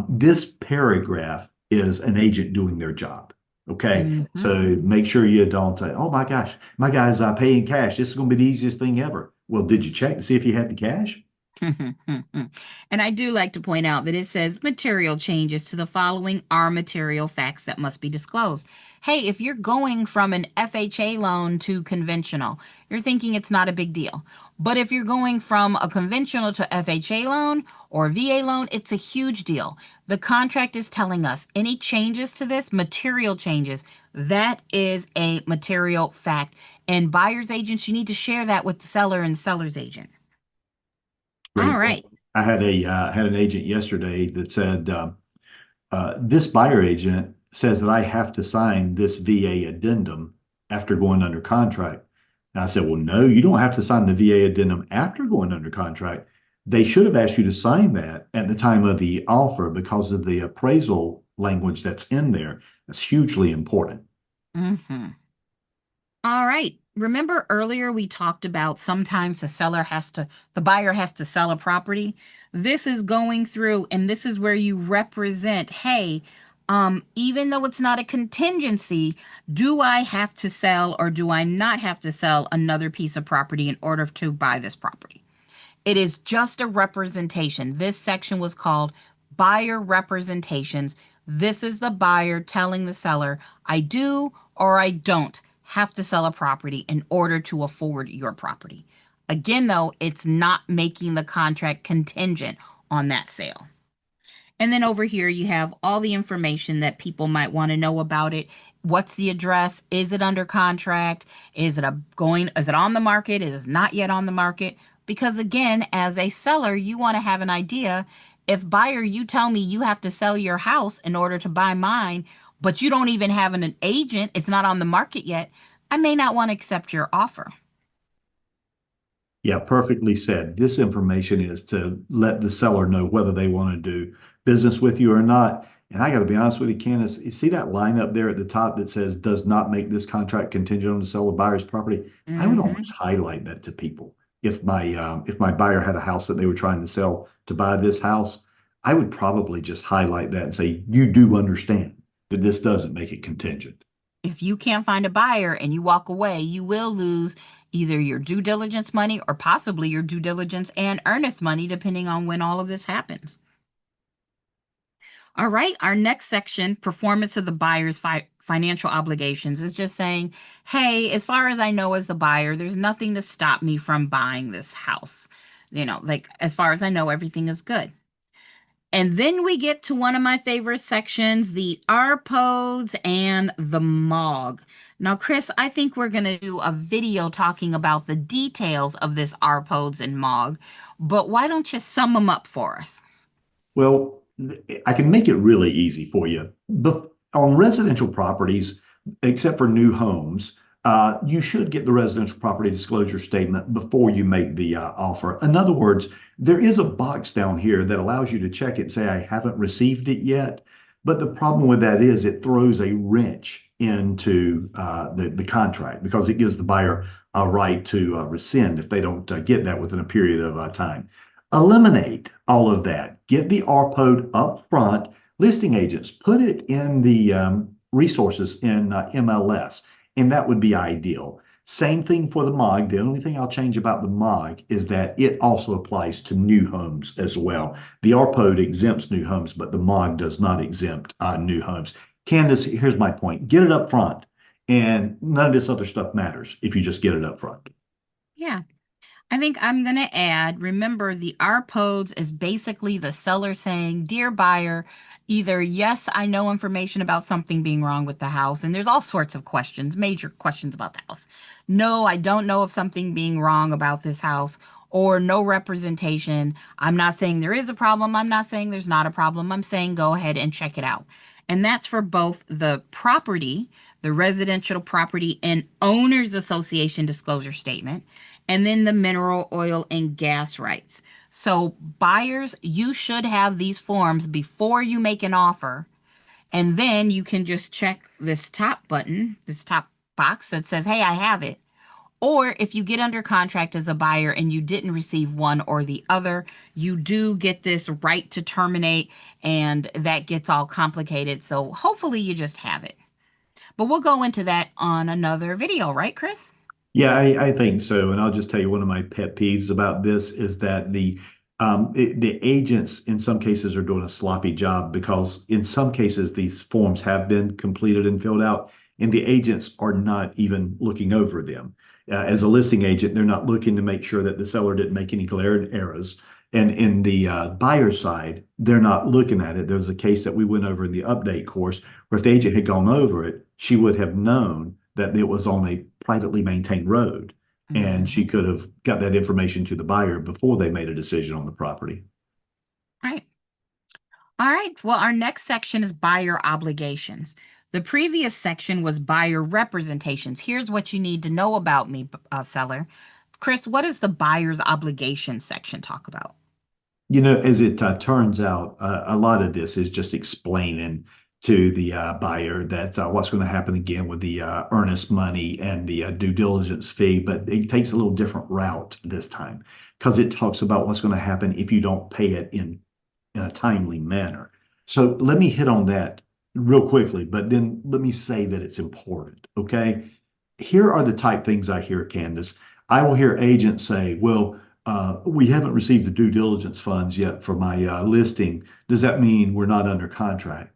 This paragraph is an agent doing their job. Okay. Mhm. So make sure you don't say, oh my gosh, my guy's paying cash. This is going to be the easiest thing ever. Well, did you check to see if you had the cash? And I do like to point out that it says material changes to the following are material facts that must be disclosed. Hey, if you're going from an FHA loan to conventional, you're thinking it's not a big deal. But if you're going from a conventional to FHA loan or VA loan, it's a huge deal. The contract is telling us any changes to this, material changes, that is a material fact. And buyer's agents, you need to share that with the seller and the seller's agent. All Great point. right. I had a had an agent yesterday that said this buyer agent says that I have to sign this VA addendum after going under contract. And I said, well, no, you don't have to sign the VA addendum after going under contract. They should have asked you to sign that at the time of the offer because of the appraisal language that's in there. That's hugely important. Mm-hmm. All right. Remember earlier we talked about sometimes the buyer has to sell a property. This is going through, and this is where you represent, hey, even though it's not a contingency, do I have to sell or do I not have to sell another piece of property in order to buy this property? It is just a representation. This section was called buyer representations. This is the buyer telling the seller, I do or I don't have to sell a property in order to afford your property. Again, though, it's not making the contract contingent on that sale. And then over here, you have all the information that people might want to know about it. What's the address? Is it under contract? Is it on the market? Is it not yet on the market? Because again, as a seller, you want to have an idea. If buyer, you tell me you have to sell your house in order to buy mine, but you don't even have an agent, it's not on the market yet, I may not want to accept your offer. Yeah, perfectly said. This information is to let the seller know whether they want to do business with you or not. And I got to be honest with you, Candace, you see that line up there at the top that says does not make this contract contingent on the sale of buyer's property? I would Hmm. almost highlight that to people. If my buyer had a house that they were trying to sell to buy this house, I would probably just highlight that and say, you do understand that this doesn't make it contingent. If you can't find a buyer and you walk away, you will lose either your due diligence money or possibly your due diligence and earnest money, depending on when all of this happens. All right, our next section, performance of the buyer's financial obligations, is just saying, hey, as far as I know, as the buyer, there's nothing to stop me from buying this house. Like as far as I know, everything is good. And then we get to one of my favorite sections, the RPODs and the MOG. Now, Chris, I think we're going to do a video talking about the details of this RPODs and MOG, but why don't you sum them up for us? Well, I can make it really easy for you. But on residential properties, except for new homes, you should get the residential property disclosure statement before you make the offer. In other words, there is a box down here that allows you to check it and say, I haven't received it yet. But the problem with that is it throws a wrench into the contract because it gives the buyer a right to rescind if they don't get that within a period of time. Eliminate all of that. Get the RPOD up front. Listing agents, put it in the resources in MLS, and that would be ideal. Same thing for the MOG. The only thing I'll change about the MOG is that it also applies to new homes as well. The RPOD exempts new homes, but the MOG does not exempt new homes. Candace, here's my point. Get it up front, and none of this other stuff matters if you just get it up front. Yeah. I think I'm going to add, remember the RPODs is basically the seller saying, Dear buyer, either yes, I know information about something being wrong with the house, and there's all sorts of questions, major questions about the house. No, I don't know of something being wrong about this house, or no representation. I'm not saying there is a problem. I'm not saying there's not a problem. I'm saying go ahead and check it out. And that's for both the property, the residential property and owners association disclosure statement, and then the mineral oil and gas rights. So, buyers, you should have these forms before you make an offer. And then you can just check this top button, this top box that says, hey, I have it. Or if you get under contract as a buyer and you didn't receive one or the other, you do get this right to terminate, and that gets all complicated. So hopefully you just have it. But we'll go into that on another video, right, Chris? Yeah, I think so. And I'll just tell you one of my pet peeves about this is that the agents in some cases are doing a sloppy job because in some cases these forms have been completed and filled out, and the agents are not even looking over them. As a listing agent, they're not looking to make sure that the seller didn't make any glaring errors. And in the buyer side, they're not looking at it. There was a case that we went over in the update course where if the agent had gone over it, she would have known that it was on a privately maintained road. And she Mhm. could have got that information to the buyer before they made a decision on the property. Right. All right. Well, our next section is buyer obligations. The previous section was buyer representations. Here's what you need to know about me, seller. Chris, what does the buyer's obligation section talk about? As it turns out, a lot of this is just explaining to the buyer that what's going to happen again with the earnest money and the due diligence fee, but it takes a little different route this time because it talks about what's going to happen if you don't pay it in a timely manner. So let me hit on that real quickly, but then let me say that it's important. Okay. Here are the type things I hear, Candace. I will hear agents say, well, we haven't received the due diligence funds yet for my listing. Does that mean we're not under contract?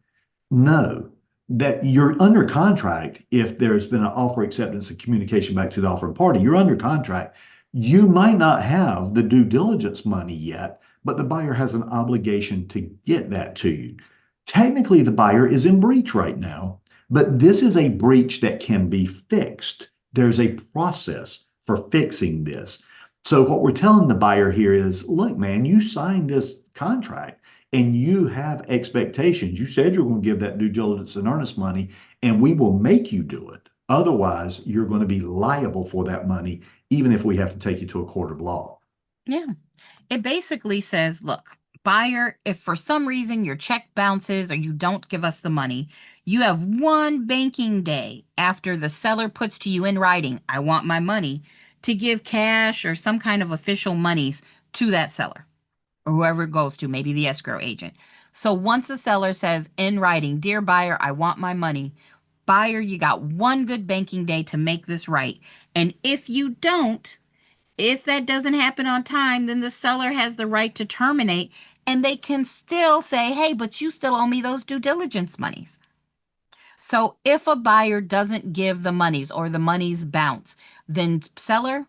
No. that you're under contract. If there's been an offer acceptance and communication back to the offering party, you're under contract. You might not have the due diligence money yet, but the buyer has an obligation to get that to you. Technically, the buyer is in breach right now, but this is a breach that can be fixed. There's a process for fixing this. So what we're telling the buyer here is, look, man, you signed this contract and you have expectations. You said you're going to give that due diligence and earnest money, and we will make you do it. Otherwise, you're going to be liable for that money, even if we have to take you to a court of law. Yeah. It basically says, look, buyer, if for some reason your check bounces or you don't give us the money, you have one banking day after the seller puts to you in writing, I want my money, to give cash or some kind of official monies to that seller or whoever it goes to, maybe the escrow agent. So once the seller says in writing, dear buyer, I want my money, buyer, you got one good banking day to make this right. And if you don't, if that doesn't happen on time, then the seller has the right to terminate, and they can still say, hey, but you still owe me those due diligence monies. So if a buyer doesn't give the monies or the monies bounce, then seller,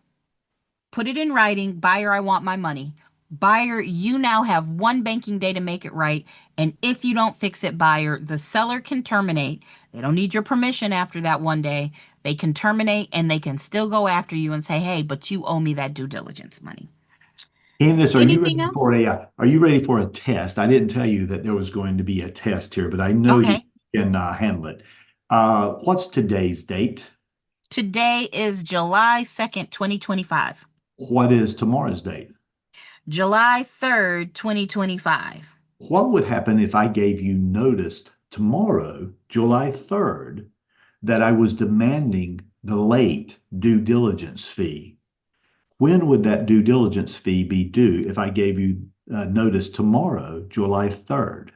put it in writing, buyer, I want my money. Buyer, you now have one banking day to make it right. And if you don't fix it, buyer, the seller can terminate. They don't need your permission after that one day. They can terminate and they can still go after you and say, hey, but you owe me that due diligence money. Candace, Anything else? are you ready for a test? I didn't tell you that there was going to be a test here, but I know that Okay. you can handle it. What's today's date? Today is July 2nd, 2025. What is tomorrow's date? July 3rd, 2025. What would happen if I gave you notice tomorrow, July 3rd, that I was demanding the late due diligence fee? When would that due diligence fee be due if I gave you notice tomorrow, July 3rd?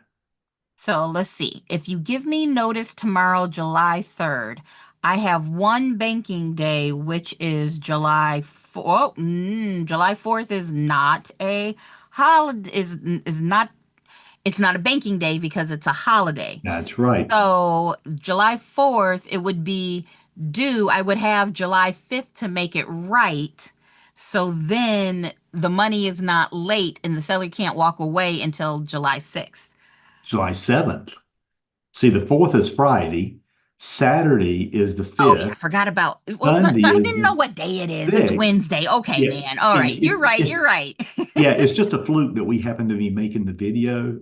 So let's see. If you give me notice tomorrow, July 3rd, I have one banking day, which is July 4th. Oh, July 4th is not a holiday, is not, it's not a banking day because it's a holiday. That's right. So July 4th, it would be due. I would have July 5th to make it right. So then the money is not late and the seller can't walk away until July 6th. July 7th. See, the 4th is Friday. Saturday is the Oh yeah, I 5th. forgot about. Well, Sunday I is didn't know the what day it is. It's 6th. Wednesday. Okay, Yeah. man. All And right, you're right. it's You're right. Yeah, it's just a fluke that we happen to be making the video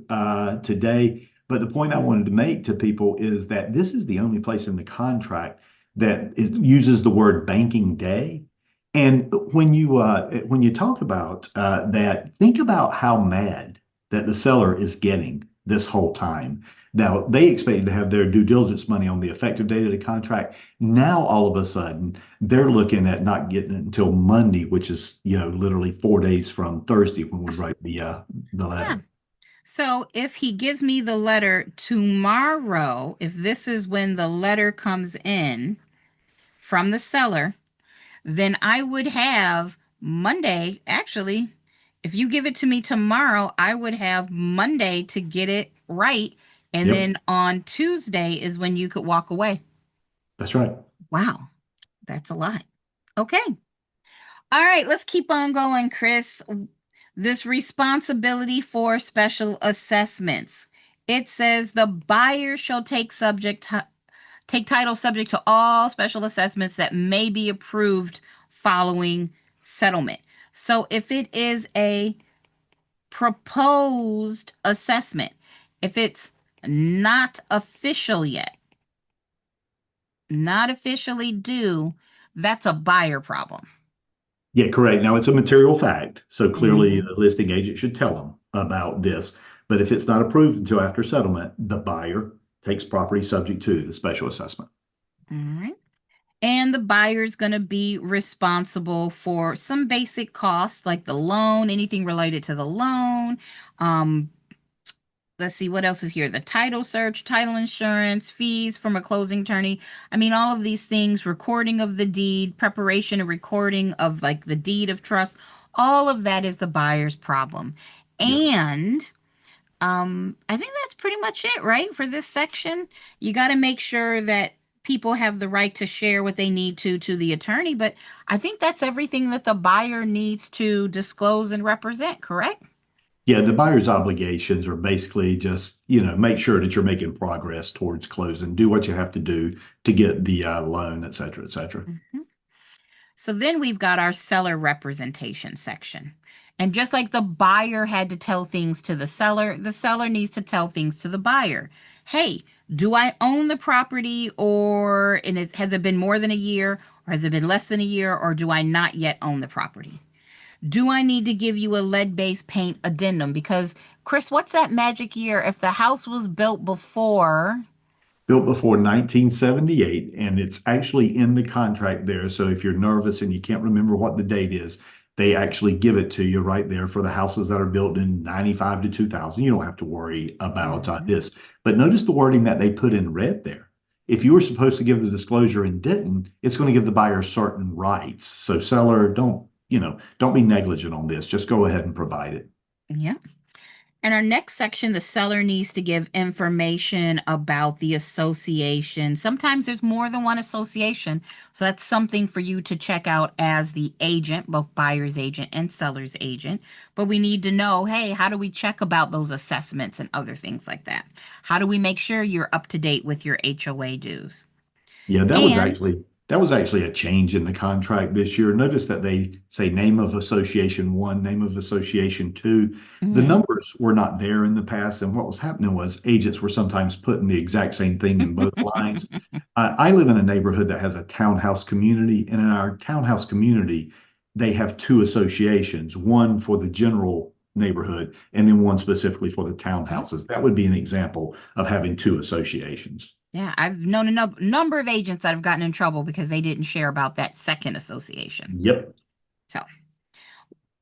today. But the point I wanted to make to people is that this is the only place in the contract that it uses the word banking day. And when you talk about that, think about how mad that the seller is getting this whole time. Now they expected to have their due diligence money on the effective date of the contract. Now all of a sudden they're looking at not getting it until Monday, which is, literally 4 days from Thursday when we write the Yeah. letter. So if he gives me the letter tomorrow, if this is when the letter comes in from the seller, then I would have Monday. Actually, if you give it to me tomorrow, I would have Monday to get it right. And Yep, then on Tuesday is when you could walk away. that's right. Wow, that's a lot. Okay. All right, let's keep on going, Chris. This responsibility for special assessments. It says the buyer shall take title subject to all special assessments that may be approved following settlement. So if it is a proposed assessment, if it's not official yet, not officially due, that's a buyer problem. Yeah, correct. Now it's a material fact, so clearly Mhm. the listing agent should tell them about this. But if it's not approved until after settlement, the buyer takes property subject to the special assessment. All right. And the buyer is going to be responsible for some basic costs like the loan, anything related to the loan. Um, let's see what else is here. The title search, title insurance, fees from a closing attorney. I mean, all of these things, recording of the deed, preparation and recording of like the deed of trust, all of that is the buyer's problem. Yeah. And I think that's pretty much it, right? For this section, you got to make sure that people have the right to share what they need to the attorney, but I think that's everything that the buyer needs to disclose and represent, correct? Yeah, the buyer's obligations are basically just, make sure that you're making progress towards closing, do what you have to do to get the loan, et cetera, et cetera. Mhm. So then we've got our seller representation section. And just like the buyer had to tell things to the seller needs to tell things to the buyer. Hey, do I own the property or has it been more than a year or has it been less than a year or do I not yet own the property? Do I need to give you a lead-based paint addendum? Because, Chris, what's that magic year? If the house was built before, Built before 1978, and it's actually in the contract there. So if you're nervous and you can't remember what the date is, they actually give it to you right there for the houses that are built in 95 to 2000. You don't have to worry about Mhm. this. But notice the wording that they put in red there. If you were supposed to give the disclosure and didn't, it's going to give the buyer certain rights. So seller, don't be negligent on this. Just go ahead and provide it. Yeah. In our next section, the seller needs to give information about the association. Sometimes there's more than one association. So that's something for you to check out as the agent, both buyer's agent and seller's agent. But we need to know, hey, how do we check about those assessments and other things like that? How do we make sure you're up to date with your HOA dues? Yeah, And that was actually a change in the contract this year. Notice that they say name of association one, name of association two. The mhm. numbers were not there in the past, and what was happening was agents were sometimes putting the exact same thing in both lines. I live in a neighborhood that has a townhouse community, and in our townhouse community, they have two associations, one for the general neighborhood and then one specifically for the Yep. townhouses. That would be an example of having two associations. Yeah, I've known a number of agents that have gotten in trouble because they didn't share about that second association. Yep. So,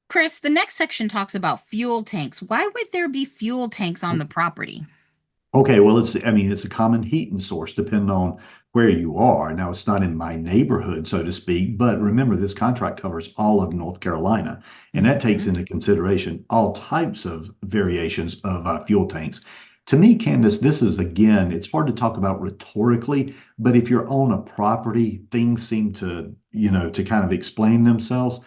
Chris, the next section talks about fuel tanks. Why would there be fuel tanks on the property? Okay, well, it's a common heating source depending on where you are. Now, it's not in my neighborhood, so to speak, but remember, this contract covers all of North Carolina, and that takes Mhm. into consideration all types of variations of fuel tanks. To me, Candace, this is again, it's hard to talk about rhetorically, but if you're on a property, things seem to kind of explain themselves.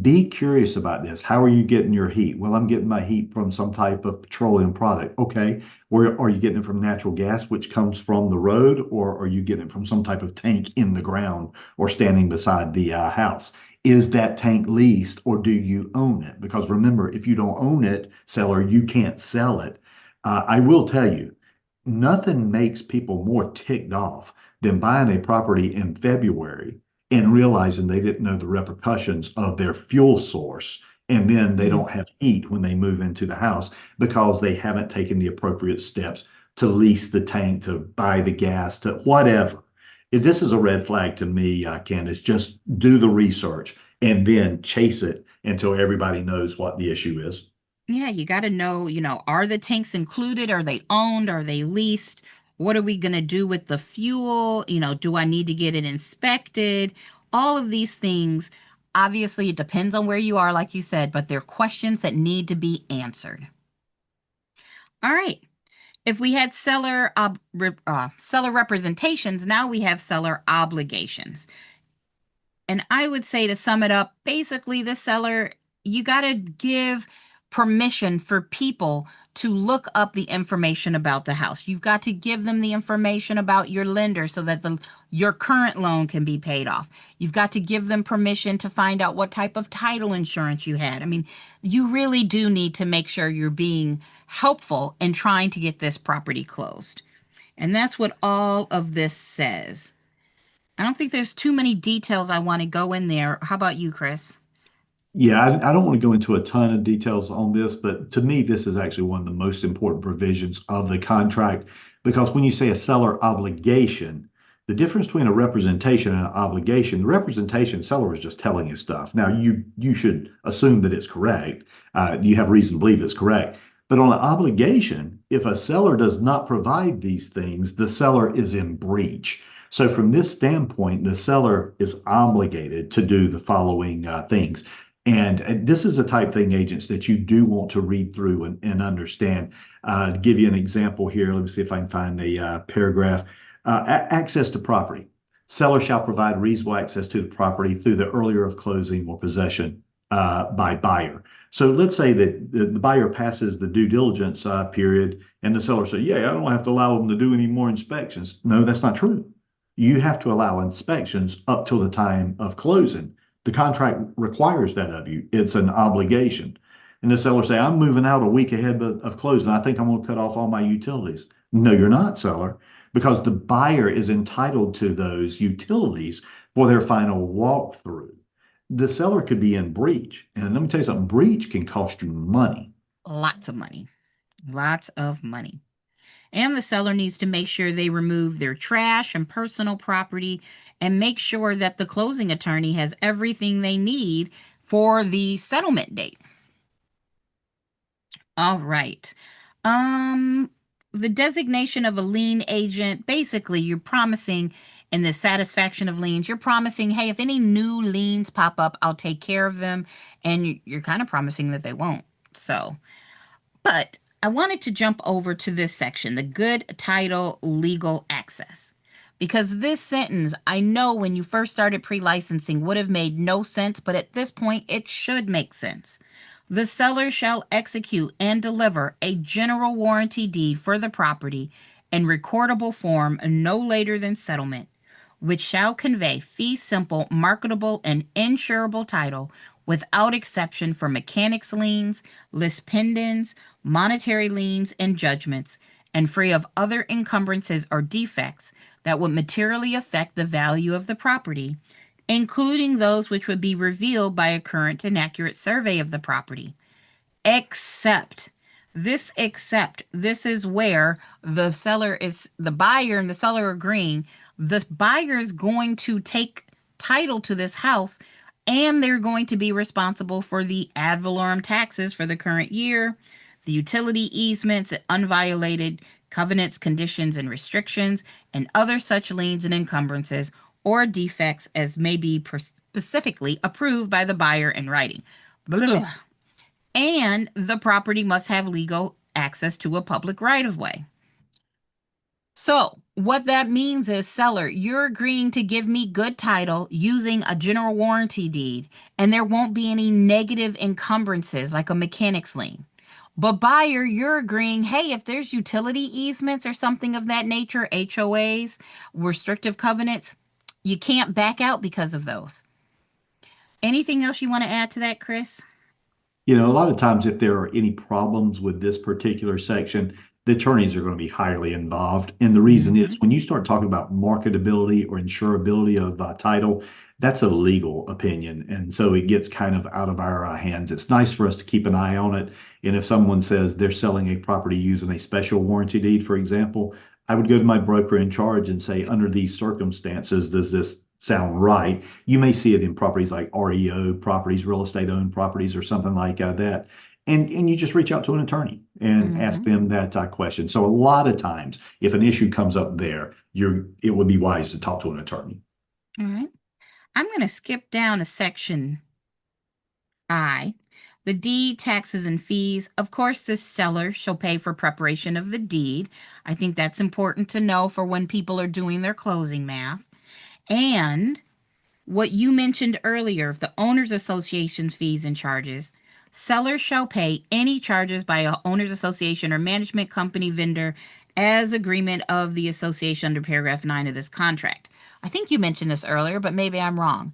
Be curious about this. How are you getting your heat? Well, I'm getting my heat from some type of petroleum product. Okay, where are you getting it from natural gas, which comes from the road, or are you getting it from some type of tank in the ground or standing beside the house? Is that tank leased or do you own it? Because remember, if you don't own it, seller, you can't sell it. I will tell you, nothing makes people more ticked off than buying a property in February and realizing they didn't know the repercussions of their fuel source. And then they Mm. don't have heat when they move into the house because they haven't taken the appropriate steps to lease the tank, to buy the gas, to whatever. If this is a red flag to me, Candace, just do the research and then chase it until everybody knows what the issue is. Yeah, you got to know, are the tanks included? Are they owned? Are they leased? What are we going to do with the fuel? Do I need to get it inspected? All of these things. Obviously, it depends on where you are, like you said, but they're questions that need to be answered. All right. If we had seller representations, now we have seller obligations. And I would say to sum it up, basically, the seller, you got to give permission for people to look up the information about the house. You've got to give them the information about your lender so that your current loan can be paid off. You've got to give them permission to find out what type of title insurance you had. I mean, you really do need to make sure you're being helpful in trying to get this property closed. And that's what all of this says. I don't think there's too many details I want to go in there. How about you, Chris? Yeah, I don't want to go into a ton of details on this, but to me, this is actually one of the most important provisions of the contract because when you say a seller obligation, the difference between a representation and an obligation, the representation, seller is just telling you stuff. Now, you should assume that it's correct. You have reason to believe it's correct. But on an obligation, if a seller does not provide these things, the seller is in breach. So, from this standpoint, the seller is obligated to do the following things. And this is the type thing, agents, that you do want to read through and understand. To give you an example here, let me see if I can find a paragraph. Access to property. Seller shall provide reasonable access to the property through the earlier of closing or possession by buyer. So let's say that the buyer passes the due diligence period and the seller says, yeah, I don't have to allow them to do any more inspections. No, that's not true. You have to allow inspections up till the time of closing. The contract requires that of you. It's an obligation. And the seller say, I'm moving out a week ahead of closing. I think I'm going to cut off all my utilities. No, you're not, seller, because the buyer is entitled to those utilities for their final walkthrough. The seller could be in breach. And let me tell you something, breach can cost you money. Lots of money. Lots of money. And the seller needs to make sure they remove their trash and personal property and make sure that the closing attorney has everything they need for the settlement date. All right. The designation of a lien agent, basically you're promising in the satisfaction of liens, you're promising, hey, if any new liens pop up, I'll take care of them. And you're kind of promising that they won't. So, but I wanted to jump over to this section, the good title legal access. Because this sentence, I know when you first started pre-licensing would have made no sense, but at this point it should make sense. The seller shall execute and deliver a general warranty deed for the property in recordable form no later than settlement, which shall convey fee simple, marketable, and insurable title without exception for mechanics liens, list pendens, monetary liens, and judgments, and free of other encumbrances or defects that would materially affect the value of the property, including those which would be revealed by a current and accurate survey of the property. Except, this is where the buyer and the seller agreeing, the buyer is going to take title to this house and they're going to be responsible for the ad valorem taxes for the current year, the utility easements, unviolated covenants, conditions, and restrictions, and other such liens and encumbrances or defects as may be specifically approved by the buyer in writing. Blah, blah, blah. And the property must have legal access to a public right-of-way. So what that means is, seller, you're agreeing to give me good title using a general warranty deed, and there won't be any negative encumbrances like a mechanics lien. But buyer, you're agreeing, hey, if there's utility easements or something of that nature, HOAs, restrictive covenants, you can't back out because of those. Anything else you want to add to that, Chris? You know, a lot of times if there are any problems with this particular section, the attorneys are going to be highly involved. And the reason is when you start talking about marketability or insurability of title, that's a legal opinion. And so it gets kind of out of our hands. It's nice for us to keep an eye on it. And if someone says they're selling a property using a special warranty deed, for example, I would go to my broker in charge and say, under these circumstances, does this sound right? You may see it in properties like REO properties, real estate owned properties, or something like that. And you just reach out to an attorney and ask them that question. So a lot of times, if an issue comes up there, it would be wise to talk to an attorney. All right. I'm going to skip down to section I. The deed, taxes, and fees. Of course, the seller shall pay for preparation of the deed. I think that's important to know for when people are doing their closing math. And what you mentioned earlier, the owners association's fees and charges. Seller shall pay any charges by a owners association or management company vendor as agreement of the association under paragraph 9 of this contract. I think you mentioned this earlier, but maybe I'm wrong.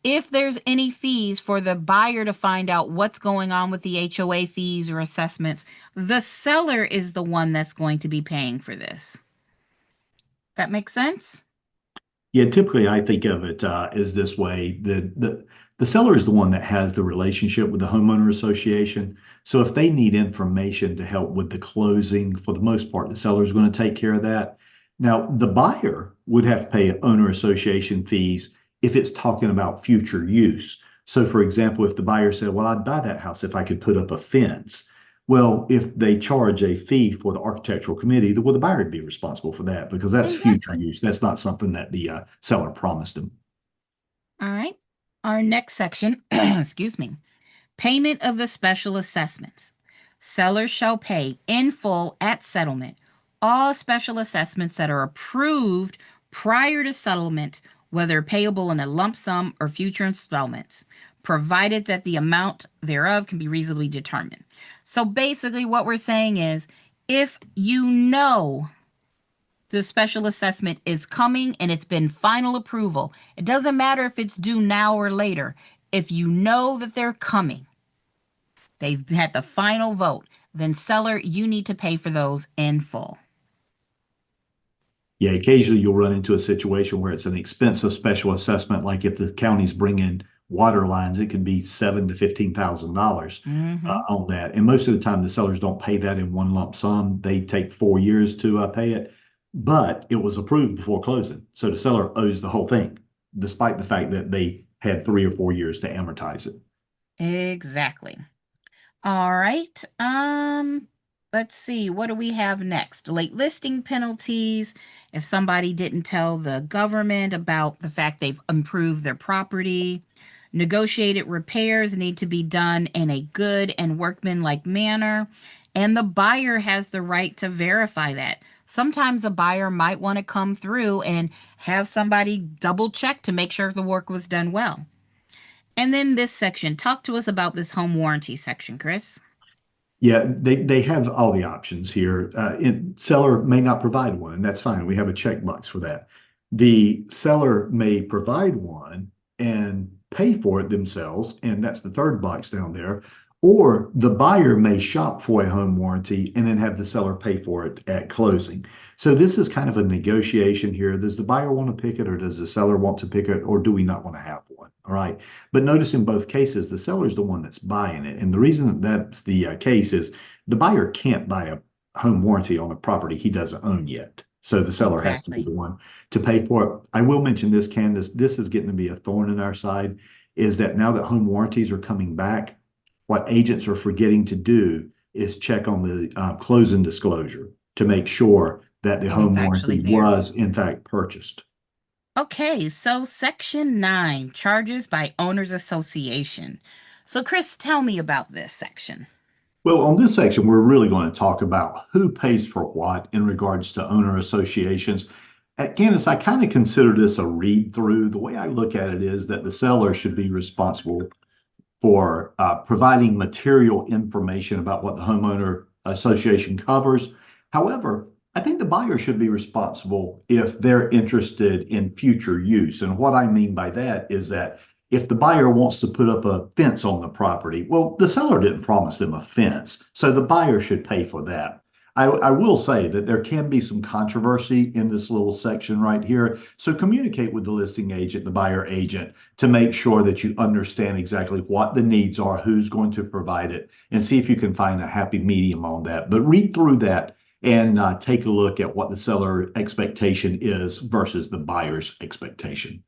If there's any fees for the buyer to find out what's going on with the HOA fees or assessments, the seller is the one that's going to be paying for this. That makes sense? Yeah, typically I think of it as this way. The seller is the one that has the relationship with the homeowner association. So if they need information to help with the closing, for the most part, the seller is going to take care of that. Now, the buyer would have to pay owner association fees if it's talking about future use. So for example, if the buyer said, well, I'd buy that house if I could put up a fence. Well, if they charge a fee for the architectural committee, well, the buyer would be responsible for that because that's future use. That's not something that the seller promised them. All right. Our next section, excuse me, Payment of the special assessments. Sellers shall pay in full at settlement all special assessments that are approved prior to settlement, whether payable in a lump sum or future installments, provided that the amount thereof can be reasonably determined. So basically, what we're saying is if you know the special assessment is coming and it's been final approval, it doesn't matter if it's due now or later. If you know that they're coming, they've had the final vote, then seller, you need to pay for those in full. Yeah, occasionally you'll run into a situation where it's an expensive special assessment, like if the county's bringing water lines, it can be $7,000 to $15,000 Mm-hmm. on that. And most of the time, the sellers don't pay that in one lump sum. They take 4 years to pay it, but it was approved before closing. So the seller owes the whole thing, despite the fact that they had 3 or 4 years to amortize it. Exactly. All right. Let's see. What do we have next? Late listing penalties. If somebody didn't tell the government about the fact they've improved their property. Negotiated repairs need to be done in a good and workmanlike manner. And the buyer has the right to verify that. Sometimes a buyer might want to come through and have somebody double check to make sure the work was done well. And then this section, talk to us about this home warranty section, Chris. Yeah, they have all the options here. Seller may not provide one, and that's fine. We have a checkbox for that. The seller may provide one and pay for it themselves, and that's the third box down there. Or the buyer may shop for a home warranty and then have the seller pay for it at closing. So this is kind of a negotiation here. Does the buyer want to pick it, or does the seller want to pick it, or do we not want to have one? All right. But notice in both cases, the seller is the one that's buying it. And the reason that that's the case is the buyer can't buy a home warranty on a property he doesn't own yet. So the seller has to be Exactly. the one to pay for it. I will mention this, Candace, this is getting to be a thorn in our side, is that now that home warranties are coming back, what agents are forgetting to do is check on the closing disclosure to make sure that the And it's home actually warranty there. was in fact purchased. Okay, so section 9, charges by owners association. So Chris, tell me about this section. Well, on this section, we're really going to talk about who pays for what in regards to owner associations. Candace, I kind of consider this a read through. The way I look at it is that the seller should be responsible for providing material information about what the homeowner association covers. However, I think the buyer should be responsible if they're interested in future use. And what I mean by that is that if the buyer wants to put up a fence on the property, well, the seller didn't promise them a fence, so the buyer should pay for that. I will say that there can be some controversy in this little section right here. So communicate with the listing agent, the buyer agent, to make sure that you understand exactly what the needs are, who's going to provide it, and see if you can find a happy medium on that. But read through that and take a look at what the seller expectation is versus the buyer's expectation.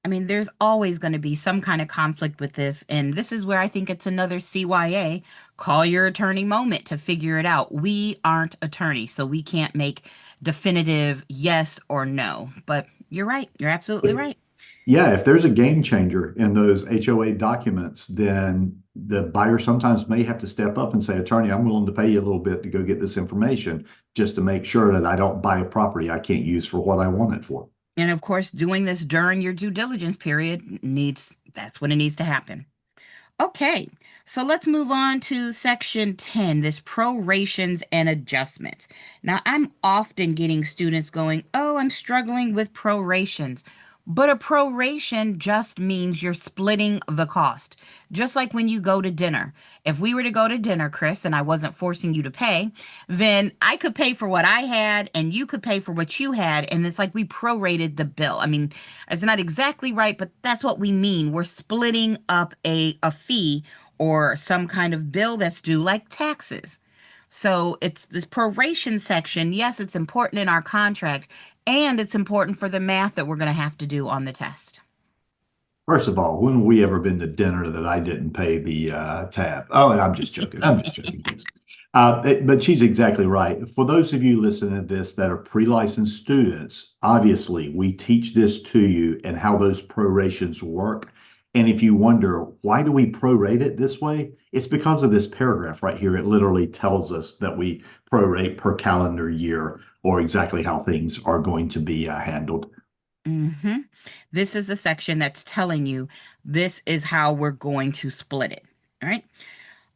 I mean, there's always going to be some kind of conflict with this. And this is where I think it's another CYA, call your attorney moment to figure it out. We aren't attorneys, so we can't make definitive yes or no. But you're right. You're absolutely right. Yeah, if there's a game changer in those HOA documents, then the buyer sometimes may have to step up and say, attorney, I'm willing to pay you a little bit to go get this information just to make sure that I don't buy a property I can't use for what I want it for. And of course, doing this during your due diligence period that's when it needs to happen. Okay, so let's move on to section 10, this prorations and adjustments. Now, I'm often getting students going, oh, I'm struggling with prorations. But a proration just means you're splitting the cost. Just like when you go to dinner. If we were to go to dinner, Chris, and I wasn't forcing you to pay, then I could pay for what I had and you could pay for what you had. And it's like we prorated the bill. I mean, it's not exactly right, but that's what we mean. We're splitting up a fee or some kind of bill that's due, like taxes. So it's this proration section. Yes, it's important in our contract, and it's important for the math that we're going to have to do on the test. First of all, when have we ever been to dinner that I didn't pay the tab? Oh, and I'm just joking. I'm just joking. But she's exactly right. For those of you listening to this that are pre-licensed students, obviously we teach this to you and how those prorations work. And if you wonder, why do we prorate it this way? It's because of this paragraph right here. It literally tells us that we prorate per calendar year or exactly how things are going to be handled. hmm This is the section that's telling you this is how we're going to split it. All right.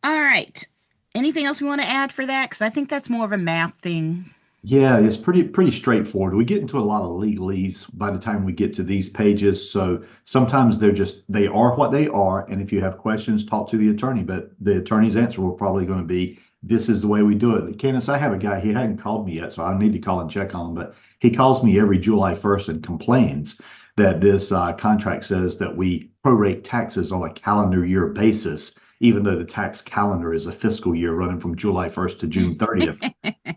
All right. Anything else we want to add for that? Because I think that's more of a math thing. Yeah, it's pretty straightforward. We get into a lot of legalese by the time we get to these pages. So sometimes they are what they are. And if you have questions, talk to the attorney. But the attorney's answer will probably going to be, this is the way we do it. Candace, I have a guy, he hadn't called me yet, so I need to call and check on him. But he calls me every July 1st and complains that this contract says that we prorate taxes on a calendar year basis, even though the tax calendar is a fiscal year running from July 1st to June 30th.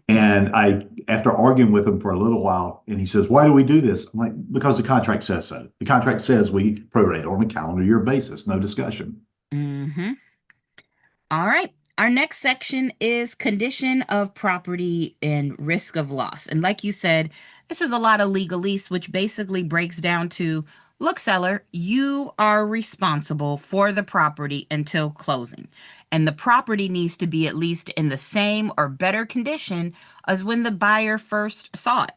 And after arguing with him for a little while, and he says, "Why do we do this?" I'm like, "Because the contract says so. The contract says we prorate on a calendar year basis. No discussion." hmm All right. Our next section is condition of property and risk of loss. And like you said, this is a lot of legalese, which basically breaks down to, look, seller, you are responsible for the property until closing. And the property needs to be at least in the same or better condition as when the buyer first saw it.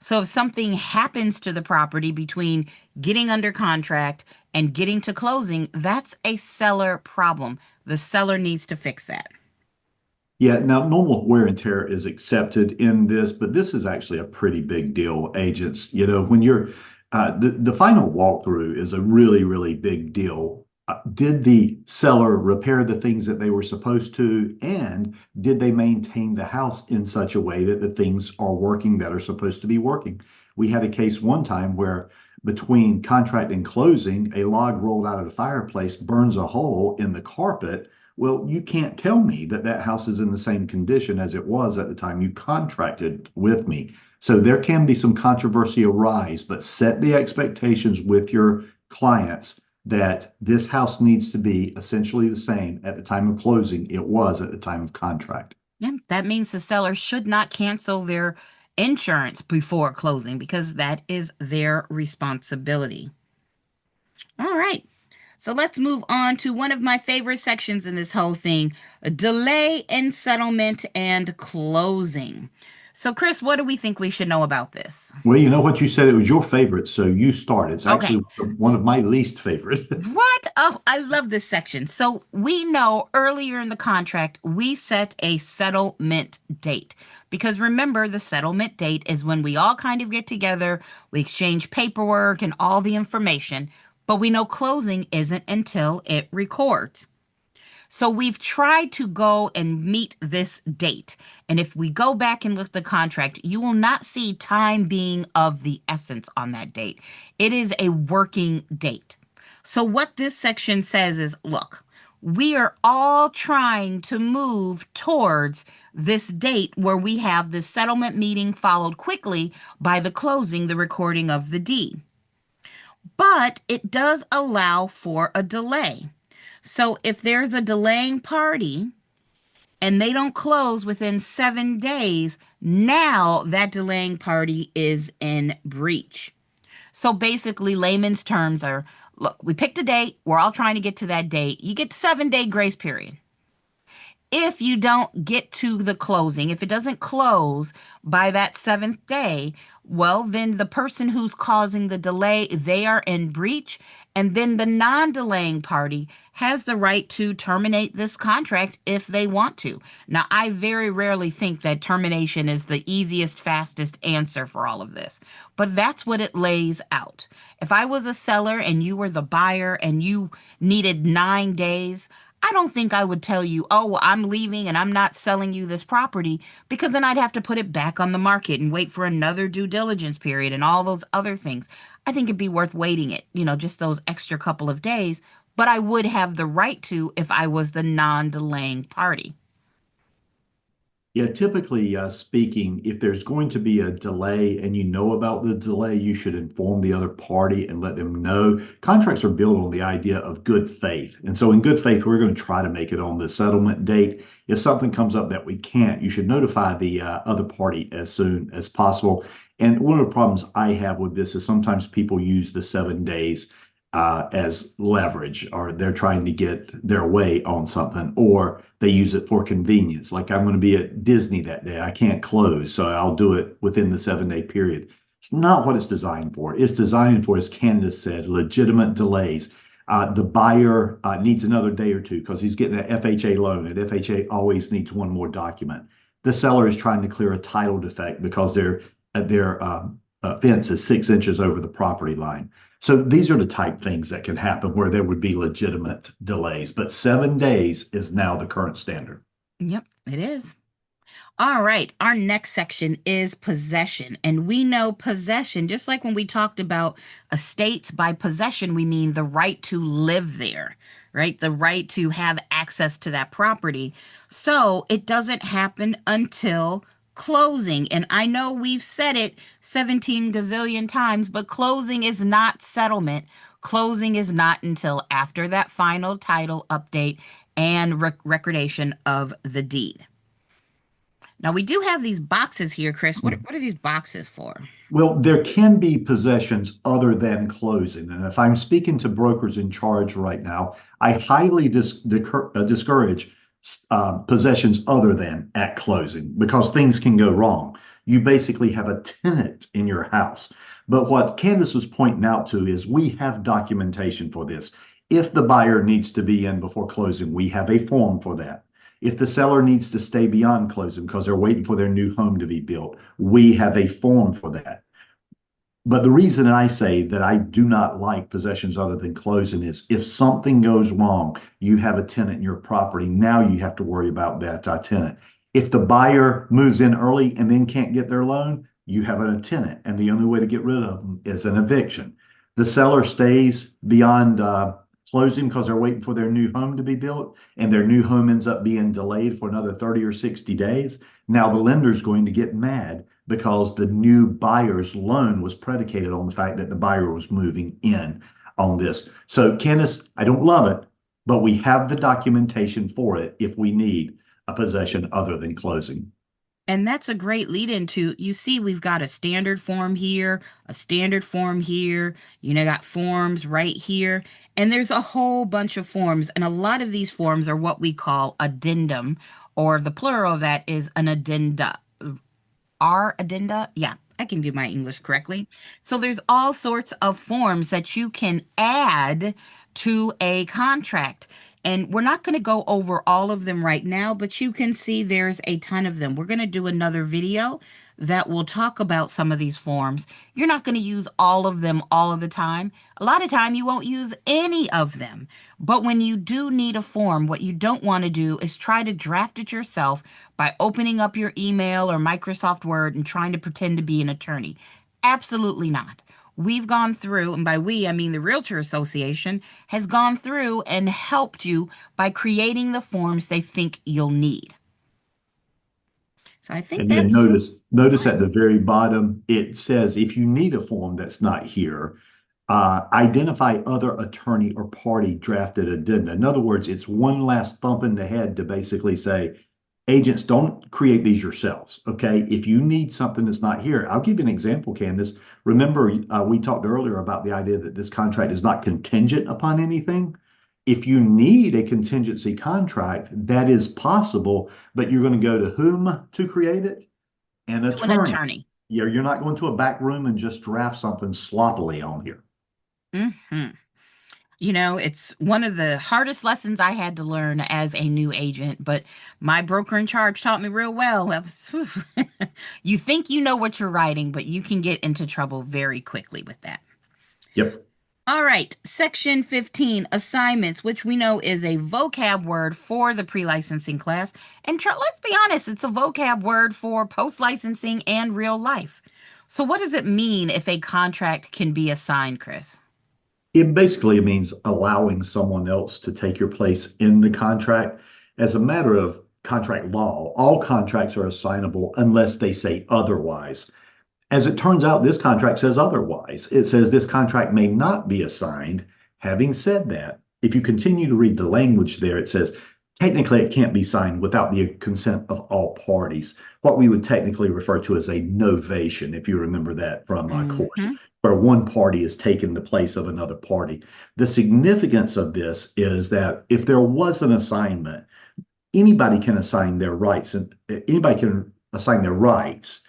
So if something happens to the property between getting under contract and getting to closing, that's a seller problem. The seller needs to fix that. Yeah, now normal wear and tear is accepted in this, but this is actually a pretty big deal, agents. When you're the final walkthrough is a really big deal. Did the seller repair the things that they were supposed to, and did they maintain the house in such a way that the things are working that are supposed to be working? We had a case one time where between contract and closing, a log rolled out of the fireplace, burns a hole in the carpet. Well, you can't tell me that that house is in the same condition as it was at the time you contracted with me. So there can be some controversy arise, but set the expectations with your clients that this house needs to be essentially the same at the time of closing it was at the time of contract. Yeah, that means the seller should not cancel their insurance before closing because that is their responsibility. All right. So let's move on to one of my favorite sections in this whole thing, delay in settlement and closing. So, Chris, what do we think we should know about this? Well, you know what, you said it was your favorite, so you start. It's Okay. actually one of my least favorite. What? Oh, I love this section. So we know earlier in the contract, we set a settlement date. Because remember, the settlement date is when we all kind of get together, we exchange paperwork and all the information, but we know closing isn't until it records. So we've tried to go and meet this date. And if we go back and look at the contract, you will not see time being of the essence on that date. It is a working date. So what this section says is, look, we are all trying to move towards this date where we have the settlement meeting followed quickly by the closing, the recording of the deed. But it does allow for a delay. So if there's a delaying party and they don't close within 7 days, now that delaying party is in breach. So basically, layman's terms are, look, we picked a date. We're all trying to get to that date. You get 7 day grace period. If you don't get to the closing, if it doesn't close by that seventh day, well, then the person who's causing the delay, they are in breach. And then the non-delaying party has the right to terminate this contract if they want to. Now, I very rarely think that termination is the easiest, fastest answer for all of this, but that's what it lays out. If I was a seller and you were the buyer and you needed 9 days, I don't think I would tell you, oh, well, I'm leaving and I'm not selling you this property, because then I'd have to put it back on the market and wait for another due diligence period and all those other things. I think it'd be worth waiting it, just those extra couple of days, but I would have the right to if I was the non-delaying party. Yeah, typically speaking, if there's going to be a delay and you know about the delay, you should inform the other party and let them know. Contracts are built on the idea of good faith. And so, in good faith, we're going to try to make it on the settlement date. If something comes up that we can't, you should notify the other party as soon as possible. And one of the problems I have with this is sometimes people use the 7 days as leverage, or they're trying to get their way on something, or they use it for convenience. Like I'm going to be at Disney that day, I can't close, so I'll do it within the 7 day period. It's not what it's designed for. It's designed for, as Candace said, legitimate delays. The buyer needs another day or two because he's getting an FHA loan, and FHA always needs one more document. The seller is trying to clear a title defect because their fence is 6 inches over the property line. So these are the type things that can happen where there would be legitimate delays. But 7 days is now the current standard. Yep, it is. All right, our next section is possession. And we know possession, just like when we talked about estates, by possession, we mean the right to live there, right? The right to have access to that property. So it doesn't happen until closing. And I know we've said it 17 gazillion times, but closing is not settlement. Closing is not until after that final title update and recordation of the deed. Now we do have these boxes here, Chris. What are these boxes for? Well, there can be possessions other than closing. And if I'm speaking to brokers in charge right now, I highly discourage possessions other than at closing because things can go wrong. You basically have a tenant in your house. But what Candace was pointing out to is we have documentation for this. If the buyer needs to be in before closing, we have a form for that. If the seller needs to stay beyond closing because they're waiting for their new home to be built, we have a form for that. But the reason I say that I do not like possessions other than closing is if something goes wrong, you have a tenant in your property. Now you have to worry about that tenant. If the buyer moves in early and then can't get their loan, you have a tenant. And the only way to get rid of them is an eviction. The seller stays beyond closing because they're waiting for their new home to be built, and their new home ends up being delayed for another 30 or 60 days. Now the lender's going to get mad because the new buyer's loan was predicated on the fact that the buyer was moving in on this. So Candace, I don't love it, but we have the documentation for it if we need a possession other than closing. And that's a great lead into, you see, we've got a standard form here, a standard form here, got forms right here. And there's a whole bunch of forms. And a lot of these forms are what we call addendum, or the plural of that is an addenda. Are addenda? Yeah, I can do my English correctly. So there's all sorts of forms that you can add to a contract. And we're not going to go over all of them right now, but you can see there's a ton of them. We're going to do another video that will talk about some of these forms. You're not going to use all of them all of the time. A lot of time you won't use any of them. But when you do need a form, what you don't want to do is try to draft it yourself by opening up your email or Microsoft Word and trying to pretend to be an attorney. Absolutely not. We've gone through, and by we, I mean the Realtor Association, has gone through and helped you by creating the forms they think you'll need. So I think And then that's notice at the very bottom, it says if you need a form that's not here, identify other attorney or party drafted addenda. In other words, it's one last thump in the head to basically say, agents, don't create these yourselves, okay? If you need something that's not here, I'll give you an example, Candace. Remember, we talked earlier about the idea that this contract is not contingent upon anything. If you need a contingency contract, that is possible, but you're going to go to whom to create it? An attorney. an attorney. Yeah, you're not going to a back room and just draft something sloppily on here. Mm-hmm. It's one of the hardest lessons I had to learn as a new agent, but my broker in charge taught me real well. That was, you think you know what you're writing, but you can get into trouble very quickly with that. Yep. All right, section 15, assignments, which we know is a vocab word for the pre-licensing class. And let's be honest, it's a vocab word for post-licensing and real life. So what does it mean if a contract can be assigned, Chris? It basically means allowing someone else to take your place in the contract. As a matter of contract law, all contracts are assignable unless they say otherwise. As it turns out, this contract says otherwise. It says this contract may not be assigned. Having said that, if you continue to read the language there, it says Technically, it can't be signed without the consent of all parties. What we would technically refer to as a novation, if you remember that from course, Mm-hmm. where one party is taking the place of another party. The significance of this is that if there was an assignment, anybody can assign their rights, and anybody can assign their rights.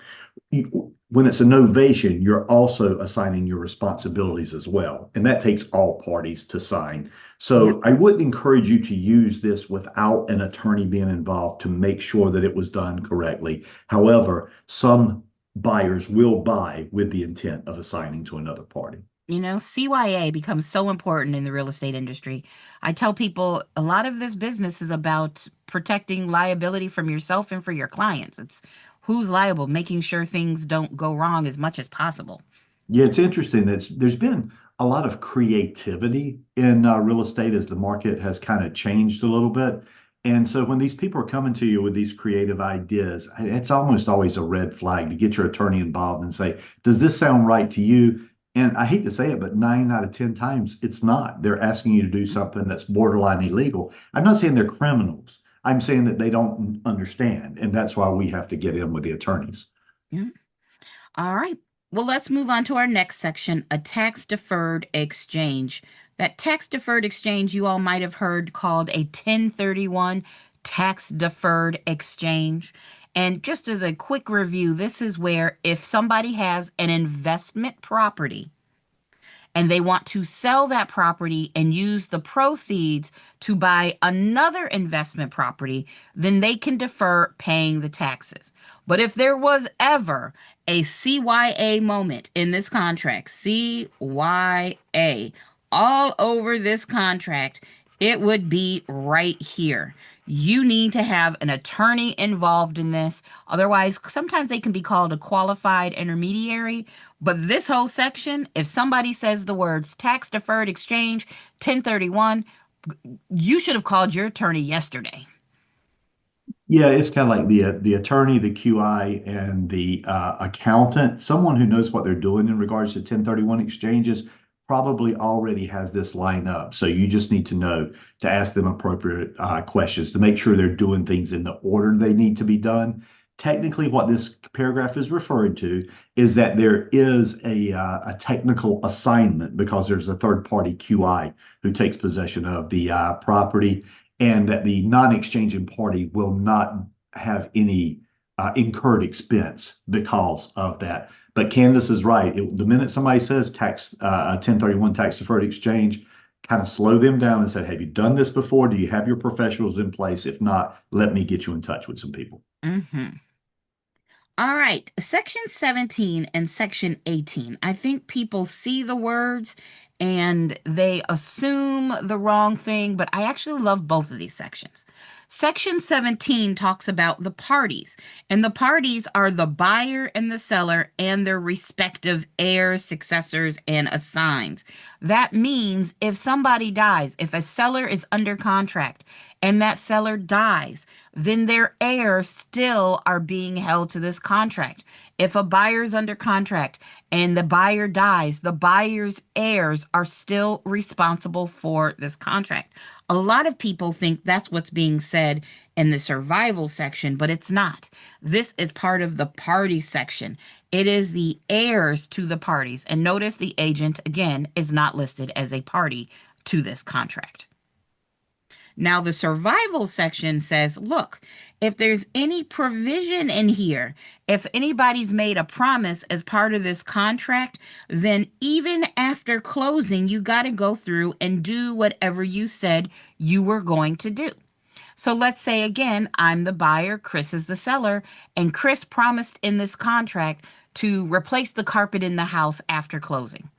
When it's a novation, you're also assigning your responsibilities as well. And that takes all parties to sign. Yep. So I wouldn't encourage you to use this without an attorney being involved to make sure that it was done correctly. However, some buyers will buy with the intent of assigning to another party. CYA becomes so important in the real estate industry. I tell people a lot of this business is about protecting liability from yourself and for your clients. It's who's liable, making sure things don't go wrong as much as possible. Yeah, it's interesting that there's been a lot of creativity in real estate as the market has kind of changed a little bit. And so when these people are coming to you with these creative ideas, it's almost always a red flag to get your attorney involved and say, does this sound right to you? And I hate to say it, but 9 out of 10 times it's not. They're asking you to do something that's borderline illegal. I'm not saying they're criminals. I'm saying that they don't understand. And that's why we have to get in with the attorneys. Yeah. All right. Well, let's move on to our next section, a tax deferred exchange. That tax deferred exchange you all might have heard called a 1031 tax deferred exchange. And just as a quick review, this is where if somebody has an investment property and they want to sell that property and use the proceeds to buy another investment property, then they can defer paying the taxes. But if there was ever a CYA moment in this contract, CYA, all over this contract, it would be right here. You need to have an attorney involved in this. Otherwise, sometimes they can be called a qualified intermediary. But this whole section, if somebody says the words tax deferred exchange 1031, you should have called your attorney yesterday. Yeah, it's kind of like the attorney, the QI, and the accountant. Someone who knows what they're doing in regards to 1031 exchanges probably already has this line up. So you just need to know to ask them appropriate questions to make sure they're doing things in the order they need to be done. Technically, what this paragraph is referring to is that there is a technical assignment because there's a third party QI who takes possession of the property, and that the non-exchanging party will not have any incurred expense because of that. But Candace is right. The minute somebody says tax, 1031 tax deferred exchange, kind of slow them down and say, have you done this before? Do you have your professionals in place? If not, let me get you in touch with some people. Mm-hmm. All right, section 17 and section 18. I think people see the words and they assume the wrong thing, but I actually love both of these sections. Section 17 talks about the parties, and the parties are the buyer and the seller and their respective heirs, successors, and assigns. That means if somebody dies, if a seller is under contract and that seller dies, then their heirs still are being held to this contract. If a buyer is under contract and the buyer dies, the buyer's heirs are still responsible for this contract. A lot of people think that's what's being said in the survival section, but it's not. This is part of the party section. It is the heirs to the parties. And notice the agent, again, is not listed as a party to this contract. Now, the survival section says, look, if there's any provision in here, if anybody's made a promise as part of this contract, then even after closing, you got to go through and do whatever you said you were going to do. So let's say again, I'm the buyer, Chris is the seller, and Chris promised in this contract to replace the carpet in the house after closing.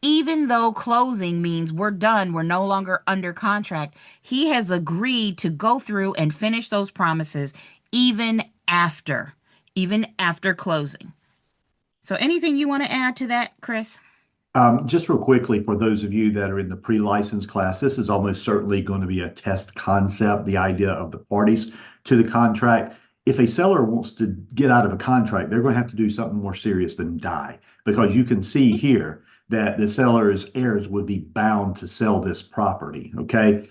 Even though closing means we're done, we're no longer under contract, he has agreed to go through and finish those promises even after, even after closing. So anything you want to add to that, Chris? Just real quickly, for those of you that are in the pre-license class, this is almost certainly going to be a test concept, the idea of the parties to the contract. If a seller wants to get out of a contract, they're going to have to do something more serious than die, because you can see here that the seller's heirs would be bound to sell this property. Okay.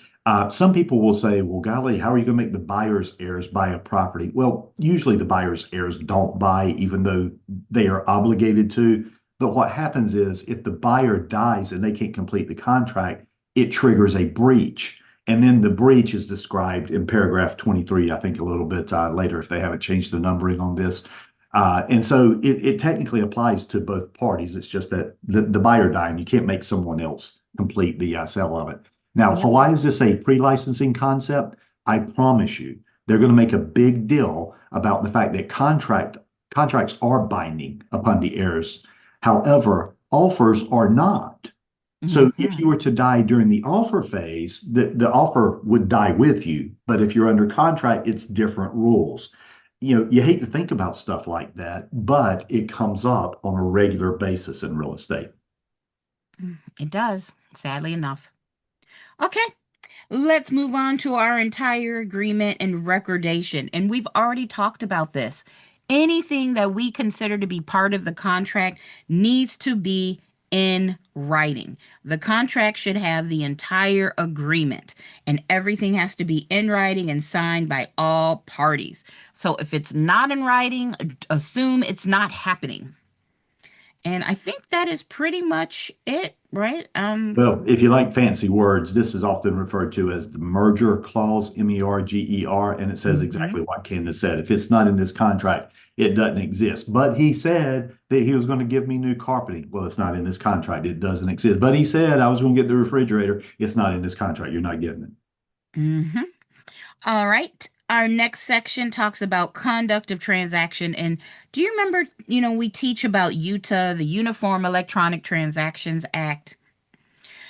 Some people will say, well, golly, how are you going to make the buyer's heirs buy a property? Well, usually the buyer's heirs don't buy, even though they are obligated to. But what happens is if the buyer dies and they can't complete the contract, it triggers a breach. And then the breach is described in paragraph 23, I think a little bit later, if they haven't changed the numbering on this. And so it technically applies to both parties. It's just that the buyer died, you can't make someone else complete the sale of it. Now, Yep. why is this a pre-licensing concept? I promise you, they're going to make a big deal about the fact that contracts are binding upon the heirs. However, offers are not. So if Hmm. you were to die during the offer phase, the offer would die with you. But if you're under contract, it's different rules. You know, you hate to think about stuff like that, but it comes up on a regular basis in real estate. It does, sadly enough. Okay, let's move on to our entire agreement and recordation. And we've already talked about this. Anything that we consider to be part of the contract needs to be in writing. The contract should have the entire agreement, and everything has to be in writing and signed by all parties. So if it's not in writing, assume it's not happening. And I think that is pretty much it, right? Well, if you like fancy words, this is often referred to as the merger clause, merger, and it says Mhm. exactly what Candace said. If it's not in this contract, it doesn't exist. But he said that he was going to give me new carpeting. Well, it's not in this contract. It doesn't exist. But he said I was going to get the refrigerator. It's not in this contract. You're not getting it. Mhm. All right. Our next section talks about conduct of transaction. And do you remember, we teach about UTA, the Uniform Electronic Transactions Act?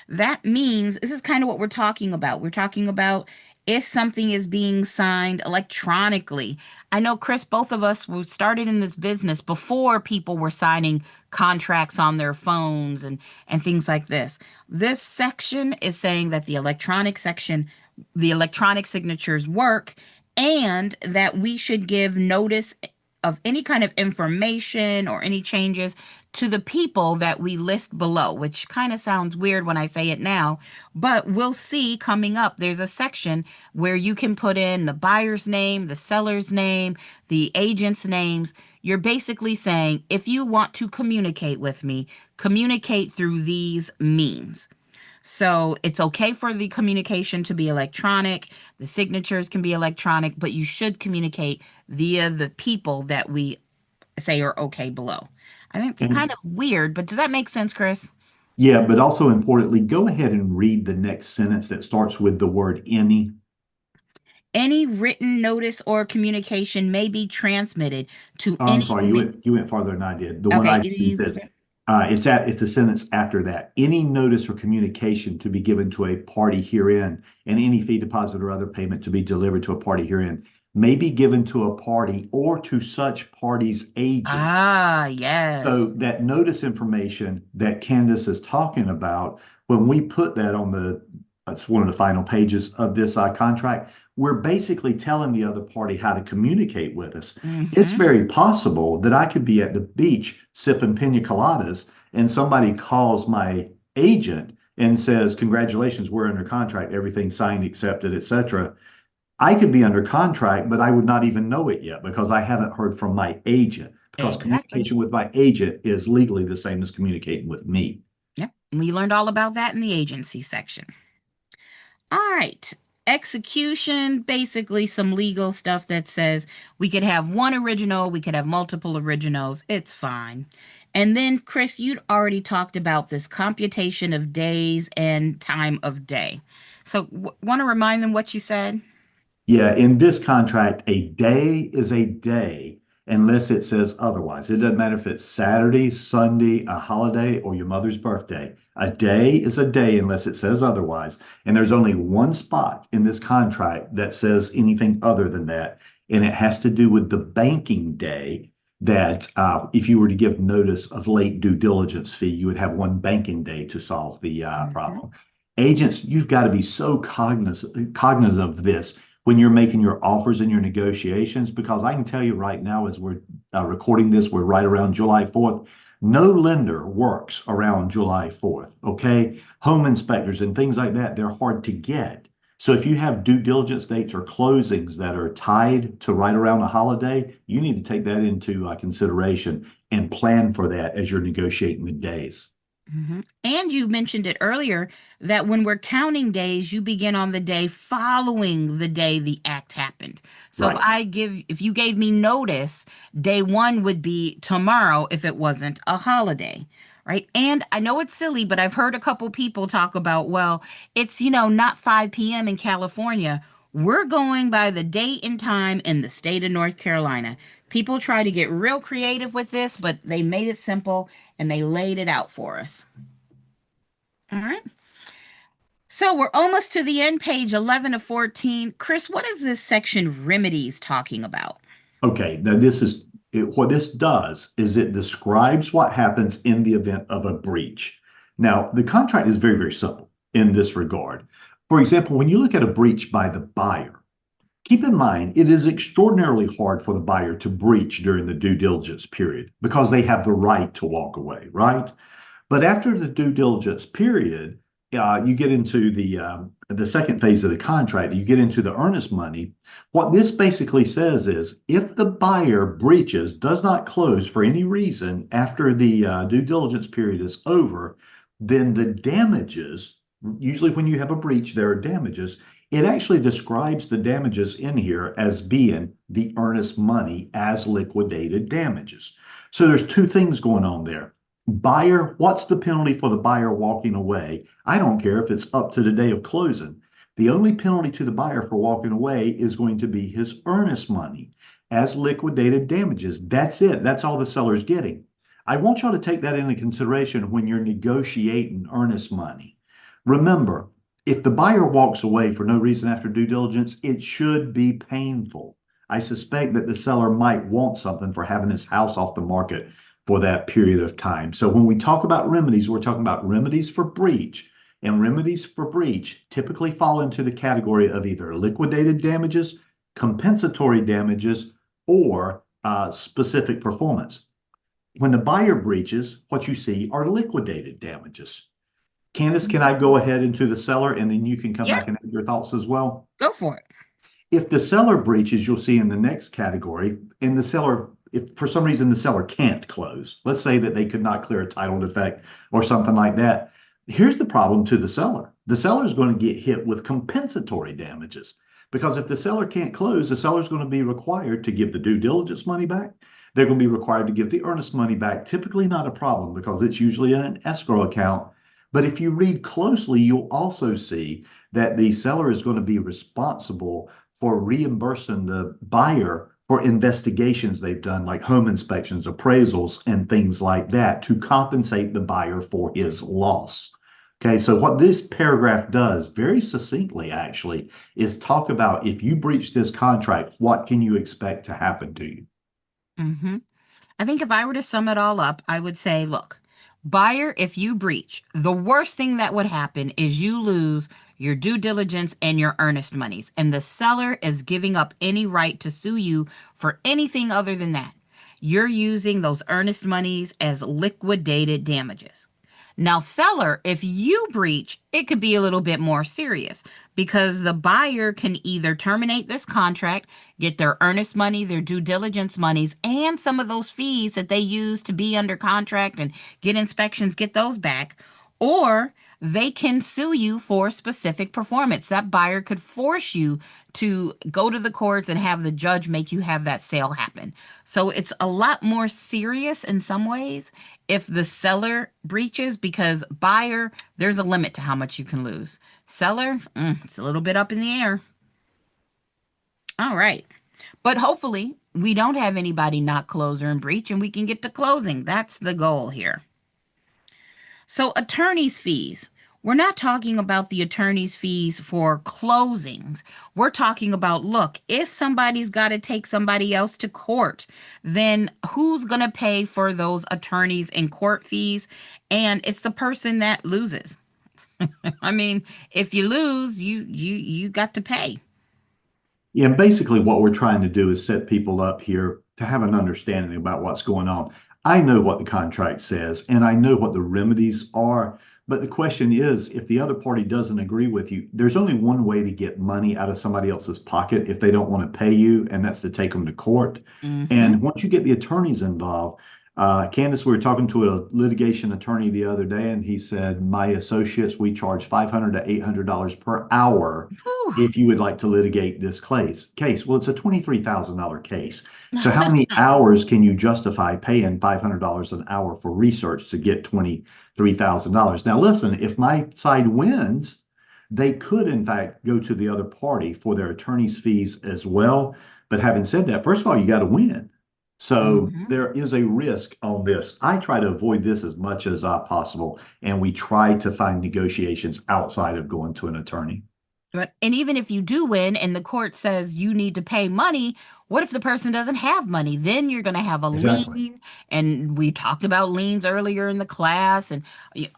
That means this is kind of what we're talking about. We're talking about if something is being signed electronically. I know, Chris, both of us were started in this business before people were signing contracts on their phones and things like this. This section is saying that the electronic signatures work, and that we should give notice of any kind of information or any changes to the people that we list below, which kind of sounds weird when I say it now, but we'll see coming up. There's a section where you can put in the buyer's name, the seller's name, the agent's names. You're basically saying, if you want to communicate with me, communicate through these means. So it's okay for the communication to be electronic, the signatures can be electronic, but you should communicate via the people that we say are okay below. I think it's kind And of weird, but does that make sense, Chris? yeah, but also importantly, go ahead and read the next sentence that starts with the word any. Any written notice or communication may be transmitted to Oh, I'm any. sorry, you went farther than I did. The one Okay, I see says it's a sentence after that. Any notice or communication to be given to a party herein, and any fee deposit or other payment to be delivered to a party herein may be given to a party or to such party's agent. So yes. that notice information that Candace is talking about, when we put that on that's one of the final pages of this contract, we're basically telling the other party how to communicate with us. It's Mm-hmm. very possible that I could be at the beach sipping pina coladas and somebody calls my agent and says, congratulations, we're under contract, everything's signed, accepted, etc. I could be under contract, but I would not even know it yet because I haven't heard from my agent. Because Exactly. communication with my agent is legally the same as communicating with me. Yep. We learned all about that in the agency section. All right. Execution, basically some legal stuff that says we could have one original, we could have multiple originals. It's fine. And then, Chris, you'd already talked about this computation of days and time of day. So, want to remind them what you said? Yeah, in this contract, a day is a day unless it says otherwise. It doesn't matter if it's Saturday, Sunday, a holiday, or your mother's birthday. A day is a day unless it says otherwise. And there's only one spot in this contract that says anything other than that. And it has to do with the banking day that if you were to give notice of late due diligence fee, you would have one banking day to solve the Hmm. problem. Agents, you've got to be so cognizant of this when you're making your offers and your negotiations, because I can tell you right now, as we're recording this, we're right around July 4th. No lender works around July 4th. Okay. Home inspectors and things like that, they're hard to get. So if you have due diligence dates or closings that are tied to right around a holiday, you need to take that into consideration and plan for that as you're negotiating the days. And you mentioned it earlier that when we're counting days, you begin on the day following the day the act happened. So Right. if you gave me notice, day one would be tomorrow if it wasn't a holiday, right? And I know it's silly, but I've heard a couple people talk about, well, it's, not 5 p.m. in California. We're going by the date and time in the state of North Carolina. People try to get real creative with this, but they made it simple and they laid it out for us. All right. So we're almost to the end, page 11 of 14. Chris, what is this section remedies talking about? Okay, now this is what this does is it describes what happens in the event of a breach. Now, the contract is very, very simple in this regard. For example, when you look at a breach by the buyer, keep in mind it is extraordinarily hard for the buyer to breach during the due diligence period because they have the right to walk away, right? But after the due diligence period, you get into the second phase of the contract. You get into the earnest money. What this basically says is, if the buyer breaches, does not close for any reason after the due diligence period is over, then the damages. Usually, when you have a breach, there are damages. It actually describes the damages in here as being the earnest money as liquidated damages. So there's two things going on there. Buyer, what's the penalty for the buyer walking away? I don't care if it's up to the day of closing. The only penalty to the buyer for walking away is going to be his earnest money as liquidated damages. That's it. That's all the seller's getting. I want y'all to take that into consideration when you're negotiating earnest money. Remember, if the buyer walks away for no reason after due diligence, it should be painful. I suspect that the seller might want something for having his house off the market for that period of time. So when we talk about remedies, we're talking about remedies for breach. And remedies for breach typically fall into the category of either liquidated damages, compensatory damages, or specific performance. When the buyer breaches, what you see are liquidated damages. Candace, can I go ahead into the seller and then you can come Yeah, back and add your thoughts as well? go for it. If the seller breaches, you'll see in the next category, and the seller, if for some reason the seller can't close, let's say that they could not clear a title defect or something like that. Here's the problem to the seller. The seller is going to get hit with compensatory damages because if the seller can't close, the seller is going to be required to give the due diligence money back. They're going to be required to give the earnest money back. Typically not a problem because it's usually in an escrow account. But if you read closely, you'll also see that the seller is going to be responsible for reimbursing the buyer for investigations they've done, like home inspections, appraisals, and things like that, to compensate the buyer for his loss. Okay, so what this paragraph does very succinctly actually is talk about if you breach this contract, what can you expect to happen to you? hmm I think if I were to sum it all up, I would say, look, buyer, if you breach, the worst thing that would happen is you lose your due diligence and your earnest monies, and the seller is giving up any right to sue you for anything other than that. You're using those earnest monies as liquidated damages. Now, seller, if you breach, it could be a little bit more serious because the buyer can either terminate this contract, get their earnest money, their due diligence monies, and some of those fees that they use to be under contract and get inspections, get those back, or they can sue you for specific performance. That buyer could force you to go to the courts and have the judge make you have that sale happen. So it's a lot more serious in some ways if the seller breaches because buyer, there's a limit to how much you can lose. Seller, it's a little bit up in the air. All right. But hopefully we don't have anybody not close or in breach and we can get to closing. That's the goal here. So, attorney's fees. We're not talking about the attorney's fees for closings. We're talking about, look, if somebody's got to take somebody else to court, then who's going to pay for those attorneys and court fees? And it's the person that loses. I mean, if you lose, you got to pay. Yeah, and basically what we're trying to do is set people up here to have an understanding about what's going on. I know what the contract says and I know what the remedies are, But the question is, if the other party doesn't agree with you, there's only one way to get money out of somebody else's pocket if they don't want to pay you, and that's to take them to court. Mm-hmm. And once you get the attorneys involved, Candace, we were talking to a litigation attorney the other day, and he said, my associates, we charge $500 to $800 per hour Whew. if you would like to litigate this case. Well, it's a $23,000 case. So how many hours can you justify paying $500 an hour for research to get $23,000? Now, listen, if my side wins, they could, in fact, go to the other party for their attorney's fees as well. But having said that, first of all, you got to win. So Hmm. there is a risk on this. I try to avoid this as much as possible, and we try to find negotiations outside of going to an attorney. And even if you do win and the court says you need to pay money, what if the person doesn't have money? Then you're going to have a Exactly. lien. And we talked about liens earlier in the class and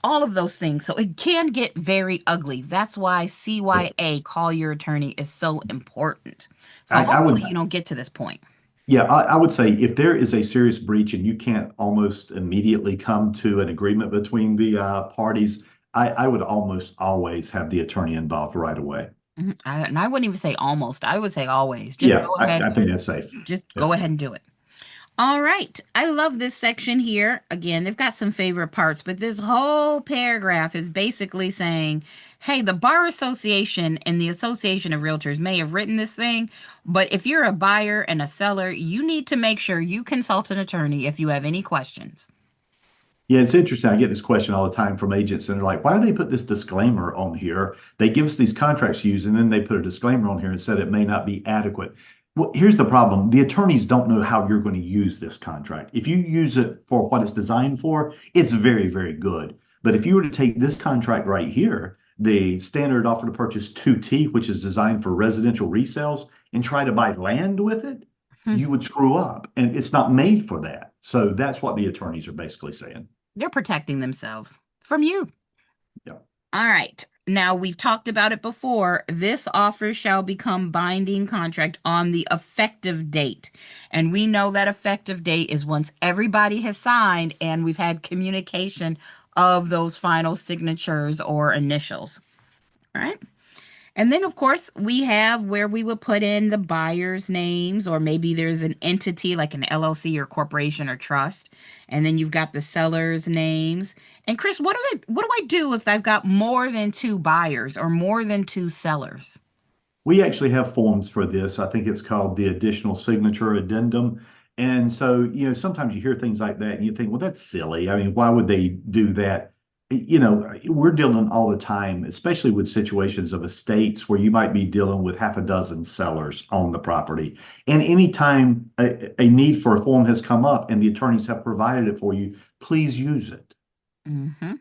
all of those things. So it can get very ugly. That's why CYA, call your attorney, is so important. So I would hopefully you don't get to this point. Yeah, I would say if there is a serious breach and you can't almost immediately come to an agreement between the parties, I would almost always have the attorney involved right away. Mhm. And I wouldn't even say almost. I would say always. Just Yeah, go I ahead. think that's safe. Just Yeah. go ahead and do it. All right. I love this section here. Again, they've got some favorite parts, but this whole paragraph is basically saying, hey, the Bar Association and the Association of Realtors may have written this thing, but if you're a buyer and a seller, you need to make sure you consult an attorney if you have any questions. Yeah, it's interesting. I get this question all the time from agents, and they're like, why do they put this disclaimer on here? They give us these contracts to use, and then they put a disclaimer on here and said it may not be adequate. Well, here's the problem. The attorneys don't know how you're going to use this contract. If you use it for what it's designed for, it's very, very good. But if you were to take this contract right here, the standard offer to purchase 2T, which is designed for residential resales, and try to buy land with it, Hmm. you would screw up. And it's not made for that. So that's what the attorneys are basically saying. They're protecting themselves from you. Yeah. All right. Now, we've talked about it before. This offer shall become binding contract on the effective date. And we know that effective date is once everybody has signed and we've had communication of those final signatures or initials. All right. And then, of course, we have where we would put in the buyer's names, or maybe there's an entity like an LLC or corporation or trust. And then you've got the seller's names. And Chris, what do I do if I've got more than two buyers or more than two sellers? We actually have forms for this. I think it's called the additional signature addendum. And so, sometimes you hear things like that and you think, well, that's silly. I mean, why would they do that? We're dealing all the time, especially with situations of estates where you might be dealing with half a dozen sellers on the property. And anytime a need for a form has come up and the attorneys have provided it for you, please use it. Mm-hmm.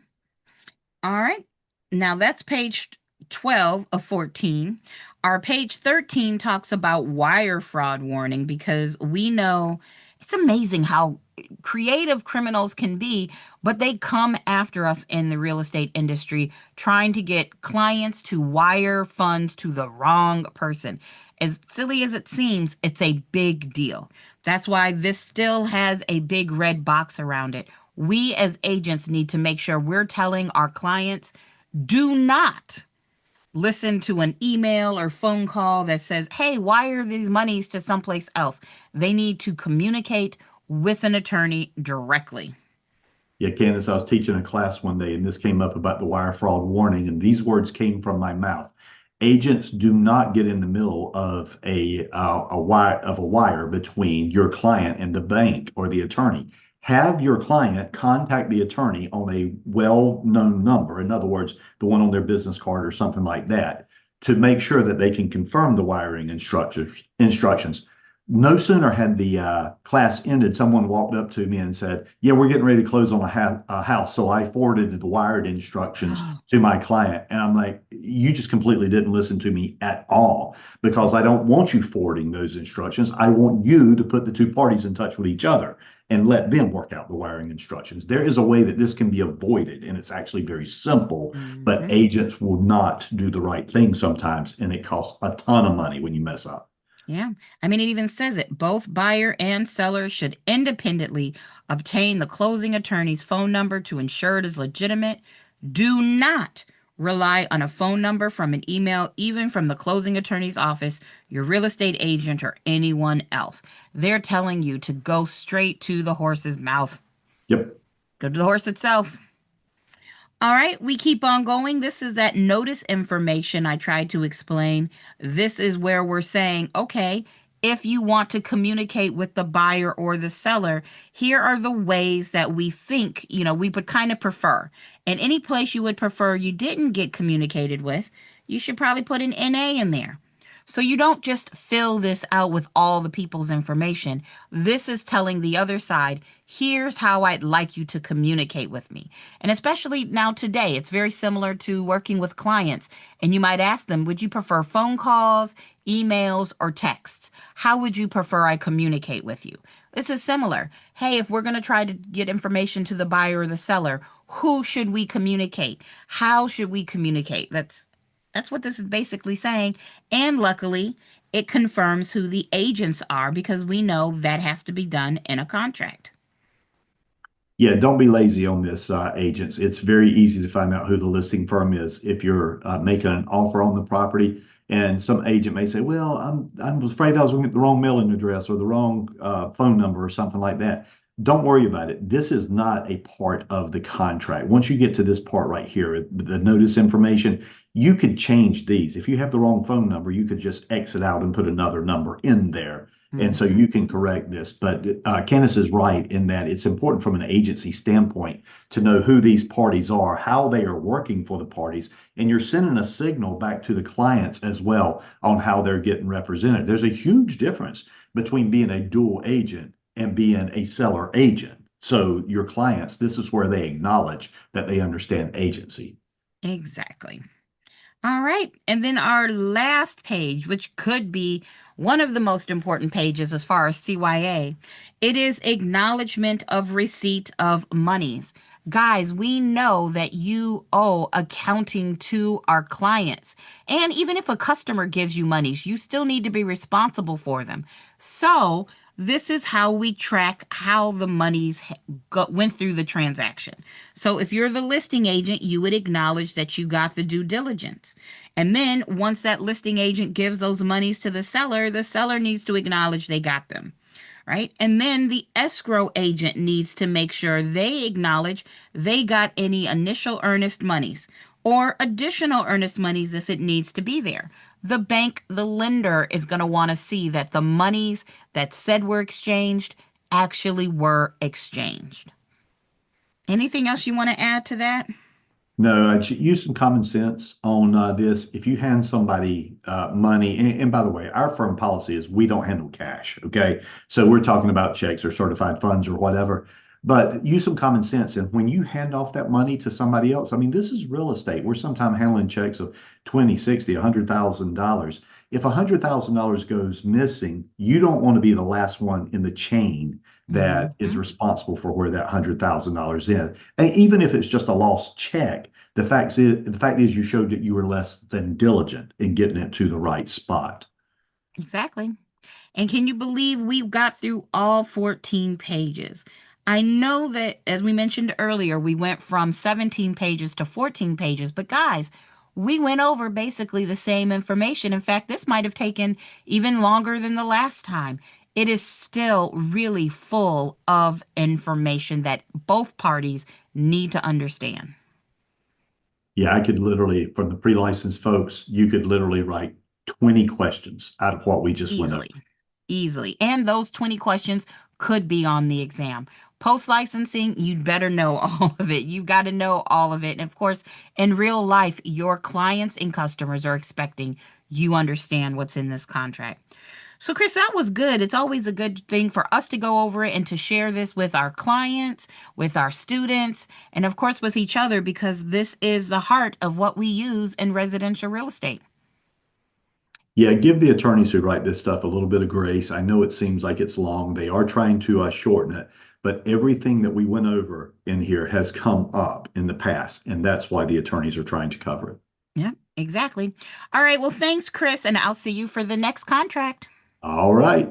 All right. Now that's page 12 of 14. Our page 13 talks about wire fraud warning because we know it's amazing how creative criminals can be, but they come after us in the real estate industry trying to get clients to wire funds to the wrong person. As silly as it seems, it's a big deal. That's why this still has a big red box around it. We as agents need to make sure we're telling our clients, do not listen to an email or phone call that says, hey, wire these monies to someplace else. They need to communicate with an attorney directly. Yeah, Candace, I was teaching a class one day and this came up about the wire fraud warning, and these words came from my mouth. Agents do not get in the middle of a wire between your client and the bank or the attorney. Have your client contact the attorney on a well-known number, in other words, the one on their business card or something like that, to make sure that they can confirm the wiring instructions. No sooner had the class ended, someone walked up to me and said, yeah, we're getting ready to close on a house. So I forwarded the wired instructions to my client. And I'm like, you just completely didn't listen to me at all, because I don't want you forwarding those instructions. I want you to put the two parties in touch with each other and let them work out the wiring instructions. There is a way that this can be avoided, and it's actually very simple, but Mhm. agents will not do the right thing sometimes, and it costs a ton of money when you mess up. Yeah. I mean, it even says it. Both buyer and seller should independently obtain the closing attorney's phone number to ensure it is legitimate. Do not rely on a phone number from an email, even from the closing attorney's office, your real estate agent, or anyone else. They're telling you to go straight to the horse's mouth. Yep. Go to the horse itself. All right, we keep on going. This is that notice information I tried to explain. This is where we're saying, okay, if you want to communicate with the buyer or the seller, here are the ways that we think, we would kind of prefer. And any place you would prefer you didn't get communicated with, you should probably put an NA in there. So you don't just fill this out with all the people's information. This is telling the other side, here's how I'd like you to communicate with me. And especially now today, it's very similar to working with clients. And you might ask them, would you prefer phone calls, emails, or texts? How would you prefer I communicate with you? This is similar. Hey, if we're going to try to get information to the buyer or the seller, who should we communicate? How should we communicate? That's what this is basically saying. And luckily, it confirms who the agents are because we know that has to be done in a contract. Yeah, don't be lazy on this, agents. It's very easy to find out who the listing firm is if you're making an offer on the property. And some agent may say, "Well, I'm afraid I was going to get the wrong mailing address or the wrong phone number or something like that." Don't worry about it. This is not a part of the contract. Once you get to this part right here, the notice information, you could change these. If you have the wrong phone number, you could just exit out and put another number in there. And so Mhm. you can correct this. But Candace is right in that it's important from an agency standpoint to know who these parties are, how they are working for the parties, and you're sending a signal back to the clients as well on how they're getting represented. There's a huge difference between being a dual agent and being a seller agent. So your clients, this is where they acknowledge that they understand agency. Exactly. All right. And then our last page, which could be one of the most important pages as far as CYA, it is acknowledgement of receipt of monies. Guys, we know that you owe accounting to our clients. And even if a customer gives you monies, you still need to be responsible for them. So, this is how we track how the monies went through the transaction. So if you're the listing agent, you would acknowledge that you got the due diligence. And then once that listing agent gives those monies to the seller needs to acknowledge they got them, right? And then the escrow agent needs to make sure they acknowledge they got any initial earnest monies or additional earnest monies if it needs to be there. The bank, the lender is going to want to see that the monies that said were exchanged actually were exchanged. Anything else you want to add to that? No, use some common sense on this. If you hand somebody money, and by the way, our firm policy is we don't handle cash. Okay. So we're talking about checks or certified funds or whatever, but use some common sense. And when you hand off that money to somebody else, I mean, this is real estate. We're sometimes handling checks of 20, 60, $100,000. If $100,000 goes missing, you don't want to be the last one in the chain that is Mhm. responsible for where that $100,000 is. And even if it's just a lost check, the fact is you showed that you were less than diligent in getting it to the right spot. Exactly. And can you believe we got through all 14 pages? I know that, as we mentioned earlier, we went from 17 pages to 14 pages, but guys, we went over basically the same information. In fact, this might have taken even longer than the last time. It is still really full of information that both parties need to understand. Yeah, I could literally, from the pre-licensed folks, you could literally write 20 questions out of what we just went over. Easily. Easily. And those 20 questions could be on the exam. Post licensing, you'd better know all of it. You've got to know all of it. And of course, in real life, your clients and customers are expecting you understand what's in this contract. So, Chris, that was good. It's always a good thing for us to go over it and to share this with our clients, with our students, and of course, with each other, because this is the heart of what we use in residential real estate. Yeah, give the attorneys who write this stuff a little bit of grace. I know it seems like it's long. They are trying to shorten it, but everything that we went over in here has come up in the past, and that's why the attorneys are trying to cover it. Yeah, exactly. All right. Well, thanks, Chris, and I'll see you for the next contract. All right.